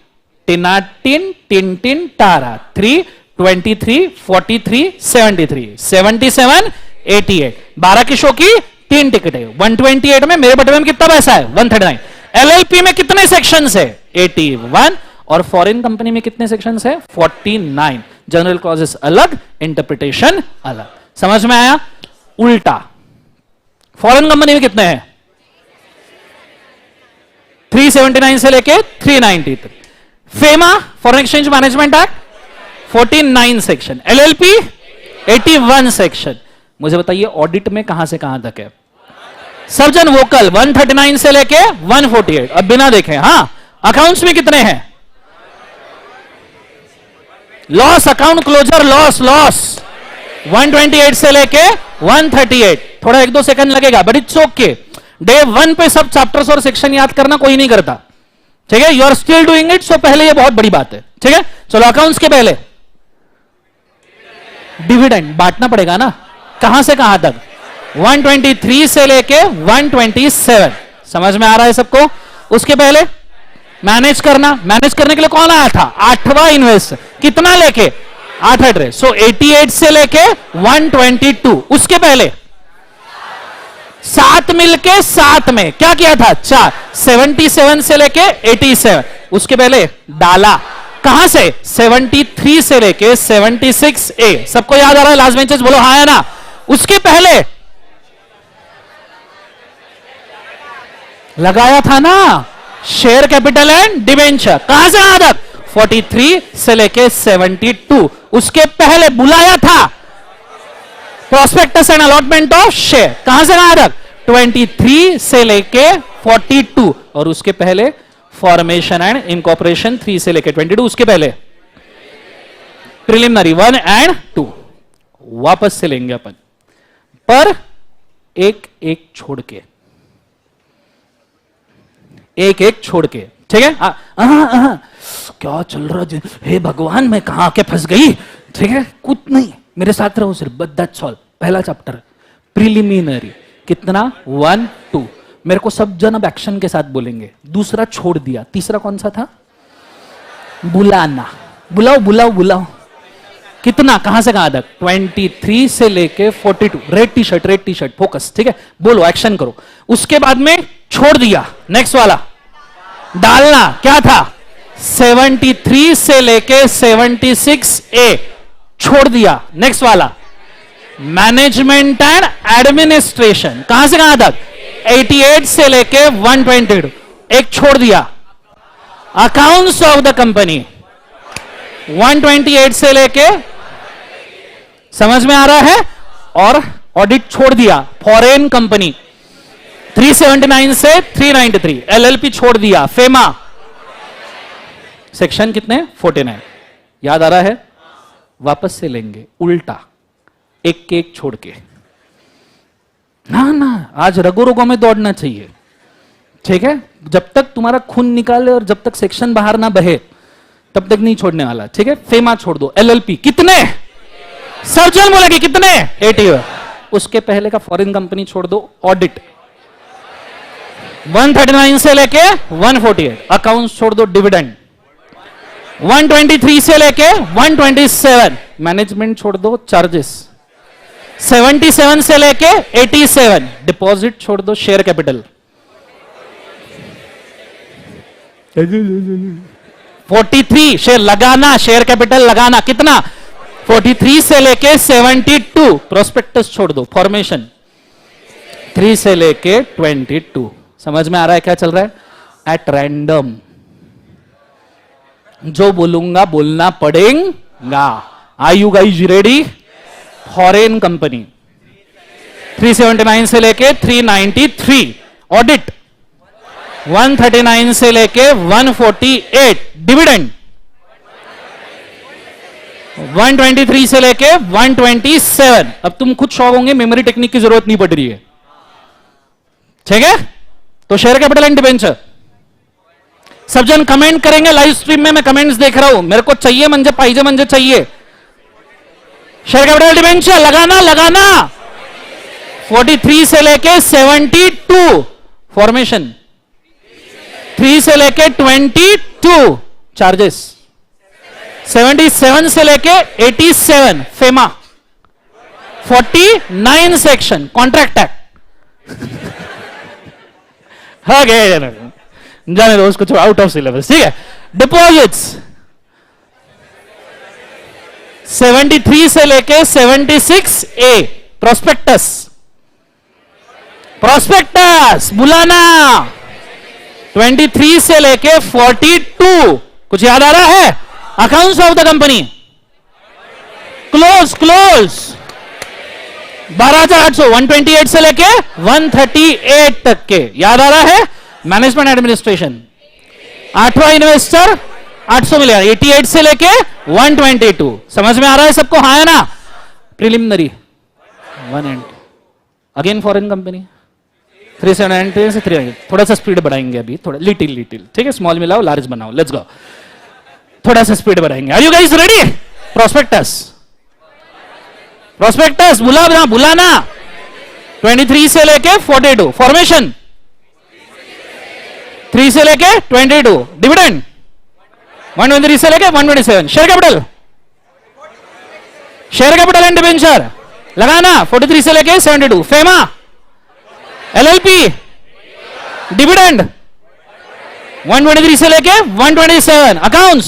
टिना टिन टिन टिन टारा 3, 23, 43, 73, 77, 88, 12 की शो की 3 टिकट है। 128 में मेरे बटवे में कितना पैसा है 139। एलएलपी में कितने सेक्शंस है 81, और फॉरेन कंपनी में कितने सेक्शंस है 49। जनरल क्लॉजेस अलग, इंटरप्रिटेशन अलग। समझ में आया? उल्टा फॉरेन कंपनी में कितने हैं 379 से लेके 393। FEMA foreign exchange management act 49 section, LLP 81 section. मुझे बताइए ऑडिट में कहां से कहां तक है? सर्जन वोकल 139 से लेके 148, अब बिना देखे। हां, अकाउंट्स में कितने हैं? लॉस, अकाउंट क्लोजर, लॉस 128 से लेके 138। थोड़ा 1-2 सेकंड लगेगा, बट इट्स ओके। डे 1 पे सब चैप्टर्स और सेक्शन याद करना कोई नहीं करता, ठीक है? You are still doing it, so पहले ये बहुत बड़ी बात है, ठीक है? चलो अकाउंट्स के पहले डिविडेंड बांटना पड़ेगा ना, कहां से कहां तक? 123 से लेके 127। समझ में आ रहा है सबको? उसके पहले मैनेज करना, मैनेज करने के लिए कौन आया था? 8वां इन्वेस्ट, कितना लेके 8 एड्रेस, सो 88 से लेके 122। उसके पहले 7 मिलके 7 में क्या किया था 4, 77 से लेके 87। उसके पहले डाला कहां से 73 से लेके 76A। सबको याद आ रहा है? लास्ट बेंचेस बोलो हाँ है ना? उसके पहले लगाया था ना शेयर कैपिटल एंड डिबेंचर, कहां से कहां तक 43 से लेके 72। उसके पहले बुलाया था prospectus and allotment of share, कहां से कहां तक 23 से लेके 42। और उसके पहले फॉर्मेशन एंड इनकॉर्पोरेशन 3 से लेके 22। उसके पहले प्रिलिमिनरी 1 एंड 2 वापस से लेंगे अपन, पर एक एक छोड़ के, एक एक छोड़ के, ठीक है? क्या चल रहा है? हे भगवान मैं कहां के फंस गई, ठीक है? कुछ नहीं, मेरे साथ रहो सिर्फ, बट दैट्स ऑल। पहला चैप्टर प्रिलिमिनरी, कितना 1, 2। मेरे को सब जन अब एक्शन के साथ बोलेंगे। दूसरा छोड़ दिया, तीसरा कौन सा था? बुलाना, बुलाओ बुलाओ बुलाओ। कितना, कहां से कहां तक 23 से लेके 42। रेड टी शर्ट फोकस, ठीक है? बोलो, एक्शन करो। उसके बाद में छोड़ दिया, नेक्स्ट वाला डालना क्या था 73 से लेके 76A, छोड़ दिया। नेक्स्ट वाला मैनेजमेंट एंड एडमिनिस्ट्रेशन, कहां से कहां तक 88 से लेके 122, एक छोड़ दिया। अकाउंट्स ऑफ द कंपनी 128 से लेके, समझ में आ रहा है? और ऑडिट छोड़ दिया। फॉरेन कंपनी 379 से 393, एलएलपी छोड़ दिया। फेमा सेक्शन कितने 49, याद आ रहा है? वापस से लेंगे उल्टा, एक केक छोड़ के। ना ना, आज रगो रगो में दौड़ना चाहिए, ठीक है? जब तक तुम्हारा खून निकाले और जब तक सेक्शन बाहर ना बहे तब तक नहीं छोड़ने वाला, ठीक है? फेमा छोड़ दो। एलएलपी कितने? सर्जन बोलेंगे कितने 80। उसके पहले का फॉरेन कंपनी छोड़ दो। ऑडिट 139 से लेके 148। अकाउंट्स छोड़ दो। डिविडेंड 123 से लेके 127। मैनेजमेंट छोड़ दो। चार्जेस 77 से लेके 87। डिपॉजिट छोड़ दो। Share capital 43। शेयर लगाना, शेयर कैपिटल लगाना कितना 43 से लेके 72। प्रोस्पेक्टस छोड़ दो। फॉर्मेशन 3 से लेके 22। समझ में आ रहा है क्या चल रहा है? एट रैंडम जो बोलूंगा बोलना पड़ेगा। Are you guys ready? Foreign company 379 से लेके 393। ऑडिट 139 से लेके 148। डिविडेंड 123 से लेके 127। अब तुम खुद शॉक होंगे, मेमोरी टेक्निक की जरूरत नहीं पड़ रही है, ठीक है? तो शेयर कैपिटल एंड डिबेंचर सब जन कमेंट करेंगे लाइव स्ट्रीम में, मैं कमेंट्स देख रहा हूं, मेरे को चाहिए मंजे पाइजे मंजे चाहिए। शेयर कैपिटल डिबेंचर लगाना लगाना 43 से लेके 72 फॉर्मेशन, 3 से लेके 22 चार्जेस, 77 से लेके 87 फेमा, 49 सेक्शन कॉन्ट्रैक्ट एक्ट। हाँ गए जाने दो उसको, आउट ऑफ सिलेबस, ठीक है। डिपॉजिट्स 73 से लेके 76 ए, प्रोस्पेक्टस, प्रोस्पेक्टस बुलाना 23 से लेके 42, कुछ याद आ रहा है? Accounts of the company, close close 12,800, 128 से लेके 138 तक के, याद आ रहा है? मैनेजमेंट एडमिनिस्ट्रेशन, 8वां इन्वेस्टर 800 मिलेगा, 88 से लेके 122, समझ में आ रहा है सबको? हाँ है ना? प्रिलिमिनरी 180, अगेन फॉरेन कंपनी 370 से 300, थोड़ा सा स्पीड बढ़ाएंगे अभी, थोड़ा लिटिल लिटिल, ठीक है? स्मॉल मिलाओ लार्ज बनाओ, लेट्स गो, थोड़ा सा स्पीड बढ़ाएंगे। Are you guys ready? Prospectus, prospectus बुलाना बुलाना 23 से लेके 42, फॉर्मेशन 3 से लेके 22, डिविडेंड 123 से लेके 127, share capital, share capital and debenture लगाना 43 से लेके 72, फेमा, एलएलपी, डिविडेंड 123 से लेके 127, अकाउंट्स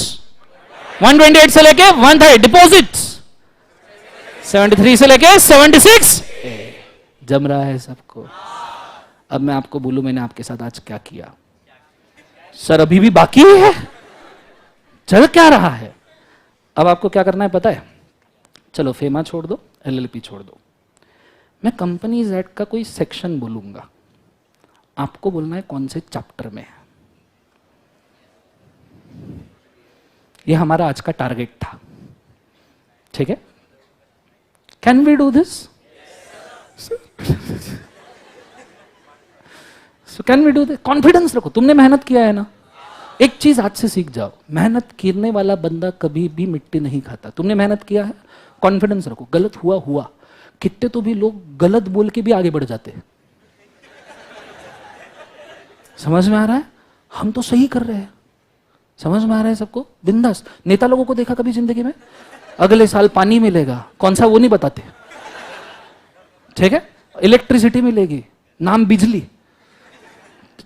128 से लेके 130, डिपॉजिट्स 73 से लेके 76, जम रहा है सबको? अब मैं आपको बोलूं मैंने आपके साथ आज क्या किया? सर अभी भी बाकी है, चल क्या रहा है? अब आपको क्या करना है पता है? चलो फेमा छोड़ दो, एलएलपी छोड़ दो, मैं कंपनीज एक्ट का कोई सेक्शन बोलूंगा, आपको बोलना है कौन से चैप्टर में है। ये हमारा आज का टारगेट था, ठीक है? Can we do this? So can we do this? Confidence रखो, तुमने मेहनत किया है ना। एक चीज आज से सीख जाओ, मेहनत करने वाला बंदा कभी भी मिट्टी नहीं खाता। तुमने मेहनत किया है, कॉन्फिडेंस रखो, गलत हुआ हुआ। कितने तो भी लोग गलत बोल के भी आगे बढ़ जाते हैं, समझ में आ रहा है? हम तो सही कर रहे हैं, समझ में आ रहा है सबको? बिंदास। नेता लोगों को देखा कभी जिंदगी में? अगले साल पानी मिलेगा, कौन सा वो नहीं बताते, ठीक है? इलेक्ट्रिसिटी मिलेगी, नाम बिजली।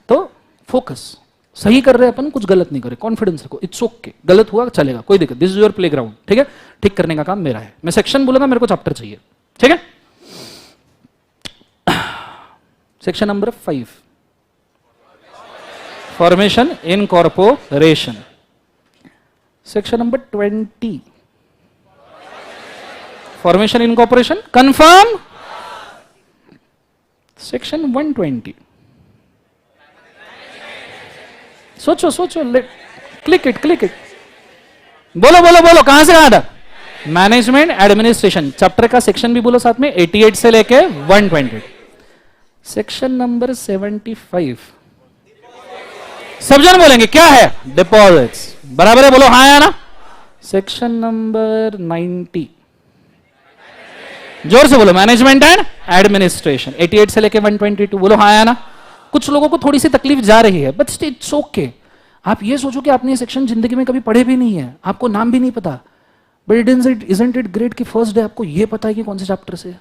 तो फोकस, सही कर रहे हैं अपन, कुछ गलत नहीं करे, कॉन्फिडेंस रखो, इट्स ओके, गलत हुआ चलेगा, कोई दिक्कत, दिस इज योर प्लेग्राउंड, ठीक है? ठीक करने का काम मेरा है, मैं सेक्शन बोलूंगा, मेरे को चैप्टर चाहिए, ठीक है? Section number 5, formation incorporation. Section number 20, formation incorporation confirm. Section 120, सोचो सोचो, क्लिक इट क्लिक इट, बोलो बोलो बोलो, कहां से कहां तक? मैनेजमेंट एडमिनिस्ट्रेशन, चैप्टर का सेक्शन भी बोलो साथ में, 88 से लेके 120। सेक्शन नंबर 75, सब जन बोलेंगे क्या है? डिपॉजिट्स, बराबर है, बोलो हाँ या ना? सेक्शन नंबर 90, जोर से बोलो, मैनेजमेंट एंड एडमिनिस्ट्रेशन, 88 से लेके 122, बोलो हाँ या ना? कुछ लोगों को थोड़ी सी तकलीफ जा रही है, बट इट्स ओके। आप ये सोचो कि आपने ये सेक्शन जिंदगी में कभी पढ़े भी नहीं है, आपको नाम भी नहीं पता, बट इजंट इट ग्रेट कि फर्स्ट डे आपको ये पता है कि कौन से चैप्टर से है?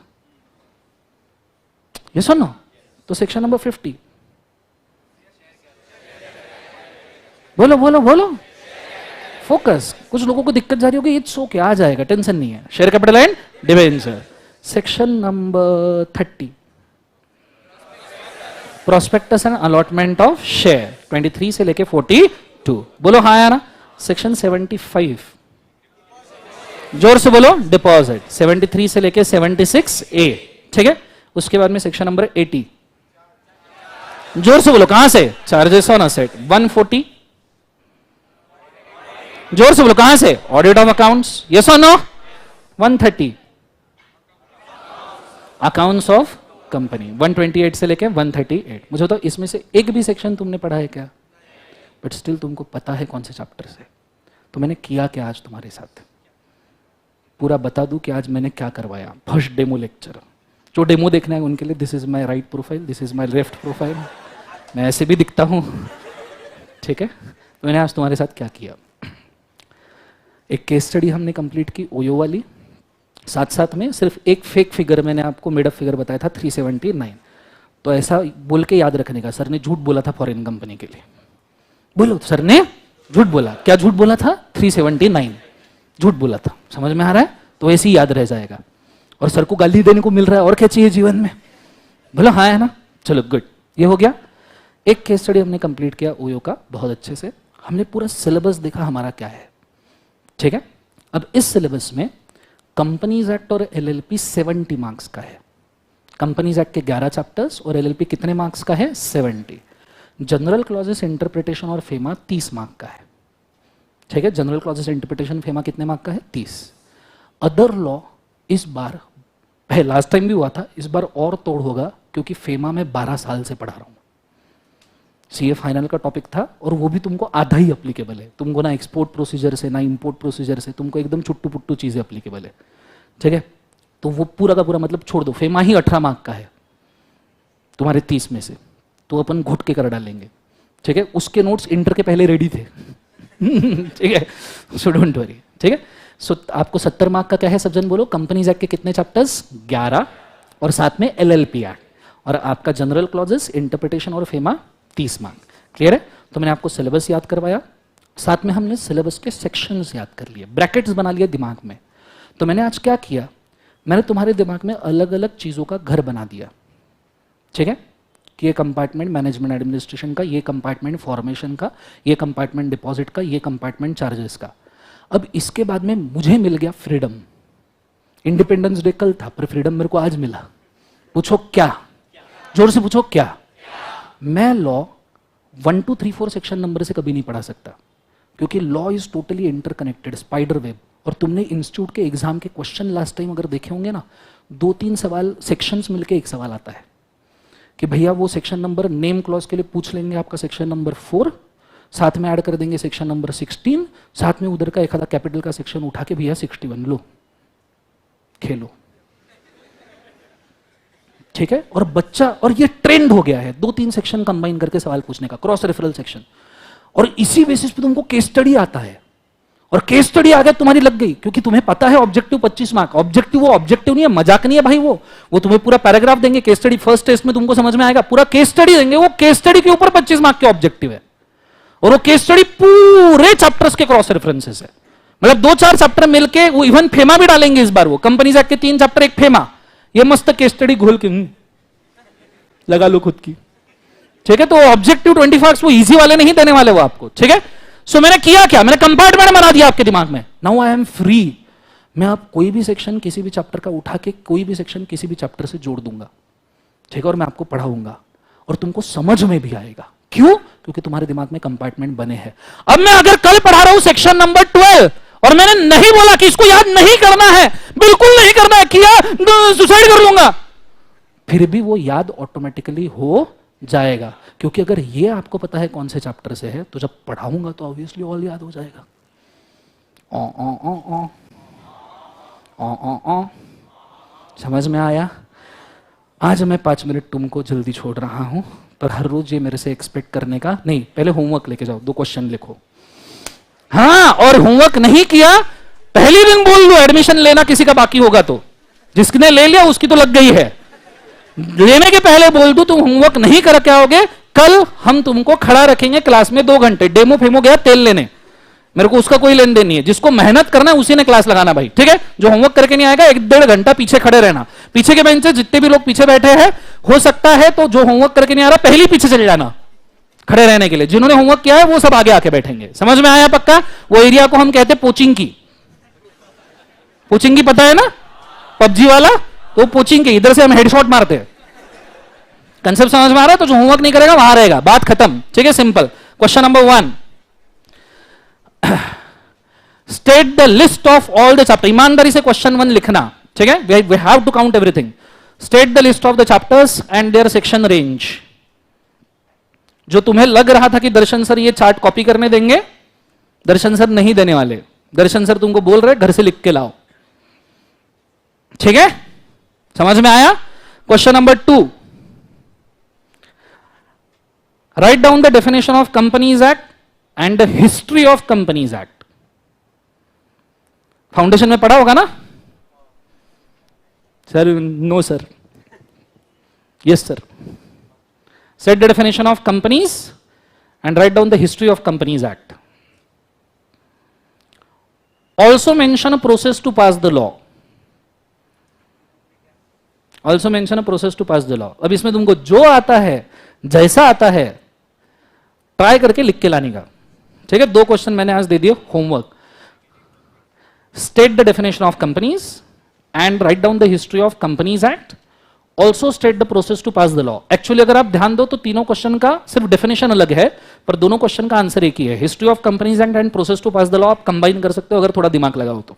ये सुनो, तो सेक्शन नंबर 50, बोलो बोलो बोलो, फोकस। कुछ लोगों को दिक्कत जा रही होगी, इट्स ओके, आ जाएगा, टेंशन नहीं है। Share capital and debenture, section number 30, prospectus and allotment of share, 23 से लेके 42, बोलो हाँ या ना? सेक्शन 75, जोर से बोलो, डिपॉजिट, 73 से लेके 76 ए, ठीक है? उसके बाद में सेक्शन नंबर 80, जोर से बोलो, कहां से? चार्जेस ऑन असेट 140, जोर से बोलो, कहां से? ऑडिट ऑफ अकाउंट्स, यस और नो? 130, अकाउंट्स ऑफ कंपनी 128 से लेके 138। मुझे बताओ, इसमें से एक भी सेक्शन तुमने पढ़ा है क्या? बट स्टिल तुमको पता है कौन से चैप्टर से। तो मैंने किया क्या आज तुम्हारे साथ, पूरा बता दूं कि आज मैंने क्या करवाया। फर्स्ट डेमो लेक्चर, जो डेमो देखना है उनके लिए this is my right profile, this is my left profile, मैं ऐसे भी दिखता हूँ, ठीक है। तो मैंने आज तुम्हारे साथ क्या किया, एक केस स्टडी हमने कंप्लीट की ओयो वाली, साथ साथ में सिर्फ एक फेक फिगर मैंने आपको मेड अप फिगर बताया था 379। तो ऐसा बोल के याद रखने का, सर ने झूठ बोला था फॉरेन कंपनी के लिए, बोलो सर ने झूठ बोला, क्या झूठ बोला था, 379 झूठ बोला था, समझ में आ रहा है। तो ऐसे ही याद रह जाएगा। और सर को गाली देने को मिल रहा है, और क्या चाहिए जीवन में, बोला हाँ है ना, चलो गुड, ये हो गया। एक केस स्टडी हमने कंप्लीट किया ओयो का बहुत अच्छे से, हमने पूरा सिलेबस देखा हमारा क्या है, ठीक है। अब इस सिलेबस में कंपनीज एक्ट और एलएलपी 70 मार्क्स का है। कंपनीज एक्ट के 11 चैप्टर्स और एलएलपी कितने मार्क्स का है, 70। जनरल क्लॉजेस इंटरप्रिटेशन और फेमा 30 मार्क का है, ठीक है। जनरल क्लॉजेस इंटरप्रिटेशन फेमा कितने मार्क का है, 30। अदर लॉ इस बार, लास्ट टाइम भी हुआ था, इस बार और तोड़ होगा, क्योंकि फेमा में 12 साल से पढ़ा रहा हूं। सीए फाइनल का टॉपिक था और वो भी तुमको आधा ही अप्लीकेबल है, तुमको ना एक्सपोर्ट प्रोसीजर से ना इंपोर्ट प्रोसीजर से, तुमको एकदम छुट्टू पुट्टू चीजें अप्लीकेबल है, ठीक है। तो वो पूरा का पूरा मतलब छोड़ दो, फेमा ही 18 मार्क का है तुम्हारे 30 में से, तो अपन घुट के कर डालेंगे, ठीक है। उसके नोट्स इंटर के पहले रेडी थे ठीक है, सो डोंट वरी, ठीक है। सो आपको 70 मार्क का क्या है, सब जन बोलो, कंपनीज एक्ट के कितने चैप्टर्स, 11, और साथ में एलएलपी एक्ट, और आपका जनरल क्लॉजेस इंटरप्रिटेशन और फेमा 30 मार्क, क्लियर है। तो मैंने आपको सिलेबस याद करवाया, साथ में हमने सिलेबस के सेक्शंस याद कर लिए, ब्रैकेट्स बना लिए दिमाग में। तो मैंने आज क्या किया, मैंने तुम्हारे दिमाग में अलग अलग चीजों का घर बना दिया, ठीक है। कि ये कंपार्टमेंट मैनेजमेंट एडमिनिस्ट्रेशन का, ये कंपार्टमेंट फॉर्मेशन का, ये कंपार्टमेंट डिपॉजिट का, ये कंपार्टमेंट चार्जेस का। अब इसके बाद में मुझे मिल गया फ्रीडम। इंडिपेंडेंस डे कल था, पर फ्रीडम मेरे को आज मिला। पूछो क्या, जोर से पूछो क्या। मैं लॉ 1 2 3 4 सेक्शन नंबर से कभी नहीं पढ़ा सकता, क्योंकि law is totally interconnected, spider web. और तुमने इंस्टीट्यूट के एग्जाम के क्वेश्चन लास्ट टाइम अगर देखे होंगे ना, 2-3 सवाल सेक्शंस मिलके एक सवाल आता है कि भैया वो सेक्शन नंबर नेम क्लॉज के लिए पूछ लेंगे आपका सेक्शन नंबर 4, साथ में ऐड कर देंगे सेक्शन नंबर 16, साथ में उधर का एक आधा कैपिटल का सेक्शन उठा के भैया 61 लो, खेलो, ठीक है। और बच्चा, और ये ट्रेंड हो गया है 2-3 सेक्शन कंबाइन करके सवाल पूछने का, क्रॉस रेफरल सेक्शन, और इसी बेसिस पे तुमको केस स्टडी आता है। और केस स्टडी आ गया तुम्हारी लग गई, क्योंकि तुम्हें पता है ऑब्जेक्टिव 25 मार्क। ऑब्जेक्टिव वो ऑब्जेक्टिव नहीं है, मजाक नहीं है भाई, वो तुम्हें पूरा पैराग्राफ देंगे केस स्टडी, फर्स्ट टेस्ट में तुमको समझ में आएगा, पूरा केस स्टडी देंगे, वो केस स्टडी के ऊपर 25 मार्क के ऑब्जेक्टिव है। और वो केस स्टडी पूरे चैप्टर्स के क्रॉस रेफरेंसेस है, मतलब 2-4 चैप्टर मिलके, वो इवन फेमा भी डालेंगे इस बार, वो कंपनीज एक्ट के 3 चैप्टर एक फेमा, ये मस्त केस स्टडी घोल के लगा लो खुद की, ठीक है। तो ऑब्जेक्टिव 20 मार्क्स वो इजी वाले नहीं देने वाले वो आपको, ठीक है। सो मैंने किया क्या, मैंने कंपार्टमेंट बना दिया आपके दिमाग में। नाउ आई एम फ्री, मैं आप कोई भी सेक्शन किसी भी चैप्टर का उठा के कोई भी सेक्शन किसी भी चैप्टर से जोड़ दूंगा, ठीक है। और मैं आपको पढ़ाऊंगा और तुमको समझ में भी आएगा। क्यों, क्योंकि तुम्हारे दिमाग में कंपार्टमेंट बने हैं। अब मैं अगर कल पढ़ा रहा हूं सेक्शन नंबर 12 और मैंने नहीं बोला कि इसको याद नहीं करना है, बिल्कुल नहीं करना है, किया सुसाइड कर लूंगा, फिर भी वो याद ऑटोमेटिकली हो जाएगा। क्योंकि अगर ये आपको पता है कौन से चैप्टर से है, तो जब पढ़ाऊंगा तो ऑब्वियसली ऑल याद हो जाएगा। समझ में आया। आज मैं 5 मिनट तुमको जल्दी छोड़ रहा हूं, पर हर रोज ये मेरे से एक्सपेक्ट करने का नहीं। पहले होमवर्क लेके जाओ, 2 क्वेश्चन लिखो, हाँ। और होमवर्क नहीं किया पहले दिन बोल दो, एडमिशन लेना किसी का बाकी होगा तो, जिसने ले लिया उसकी तो लग गई है, लेने के पहले बोल दो तुम होमवर्क नहीं कर के आओगे, कल हम तुमको खड़ा रखेंगे क्लास में 2 घंटे। डेमो फेमो गया तेल लेने, मेरे को उसका कोई लेन देन नहीं है, जिसको मेहनत करना है उसी ने क्लास लगाना भाई, ठीक है। जो होमवर्क करके नहीं आएगा 1-1.5 घंटा पीछे खड़े रहना। पीछे के बेंच से जितने भी लोग पीछे बैठे हैं, हो सकता है तो जो होमवर्क करके नहीं आ रहा पहले पीछे चले जाना खड़े रहने के लिए, जिन्होंने होमवर्क किया है वो सब आगे आके बैठेंगे। समझ में आया पक्का। वो एरिया को हम कहते हैं पोचिंग की, पोचिंग की पता है ना, पबजी वाला, तो पोचिंग की, इधर से हम हेडशॉट मारते हैं। कंसेप्ट समझ में आ रहा है। तो जो होमवर्क नहीं करेगा वहां रहेगा, बात खत्म, ठीक है, simple. Question number 1, state the list of all the chapter. ईमानदारी से क्वेश्चन 1 लिखना, ठीक है, we have to count everything. State the list of the chapters and their section range. जो तुम्हें लग रहा था कि दर्शन सर ये चार्ट कॉपी करने देंगे, दर्शन सर नहीं देने वाले। दर्शन सर तुमको बोल रहे घर से लिख के लाओ। ठीक है, समझ में आया? Question number 2, write down the definition of companies act and the history of companies act. Foundation में पढ़ा होगा ना sir? No sir, yes sir. Set the definition of companies and write down the history of companies act. Also mention a process to pass the law. Also mention a process to pass the law. अब इसमें तुमको जो आता है, जैसा आता है, try करके लिख के लाने का। ठीक है, 2 क्वेश्चन मैंने आज दे दिए homework. State the definition of companies and write down the history of companies act. Also state the process to pass the law. Actually अगर आप ध्यान दो तो तीनों क्वेश्चन का सिर्फ डेफिनेशन अलग है, पर दोनों क्वेश्चन का आंसर एक ही है। History of companies act and process to pass the law आप कंबाइन कर सकते हो अगर थोड़ा दिमाग लगाओ तो।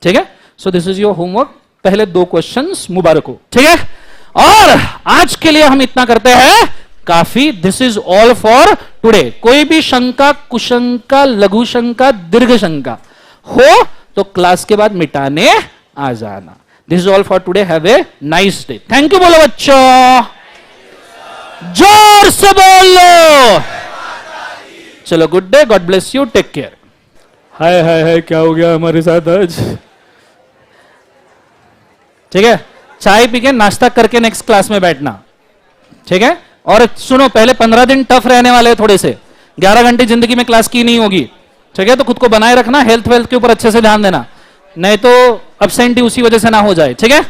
ठीक है, so this is your homework. पहले 2 क्वेश्चंस मुबारक हो। ठीक है, और आज के लिए हम इतना करते हैं, काफी। This is all for today. कोई भी शंका, कुशंका, लघु शंका, दीर्घ शंका हो तो क्लास के बाद मिटाने आ जाना। This is all for today. Have a nice day. Thank you बोलो बच्चों, जोर से बोलो। चलो, good day, God bless you, take care. हाय हाय हाय, क्या हो गया हमारे साथ आज? ठीक है, चाय पी के नाश्ता करके नेक्स्ट क्लास में बैठना। ठीक है, और सुनो, पहले 15 दिन टफ रहने वाले हैं थोड़े से। 11 घंटे जिंदगी में क्लास की नहीं होगी। ठीक है, तो खुद को बनाए रखना, हेल्थ वेल्थ के ऊपर अच्छे से ध्यान देना, नहीं तो अब्सेंटी उसी वजह से ना हो जाए। ठीक है।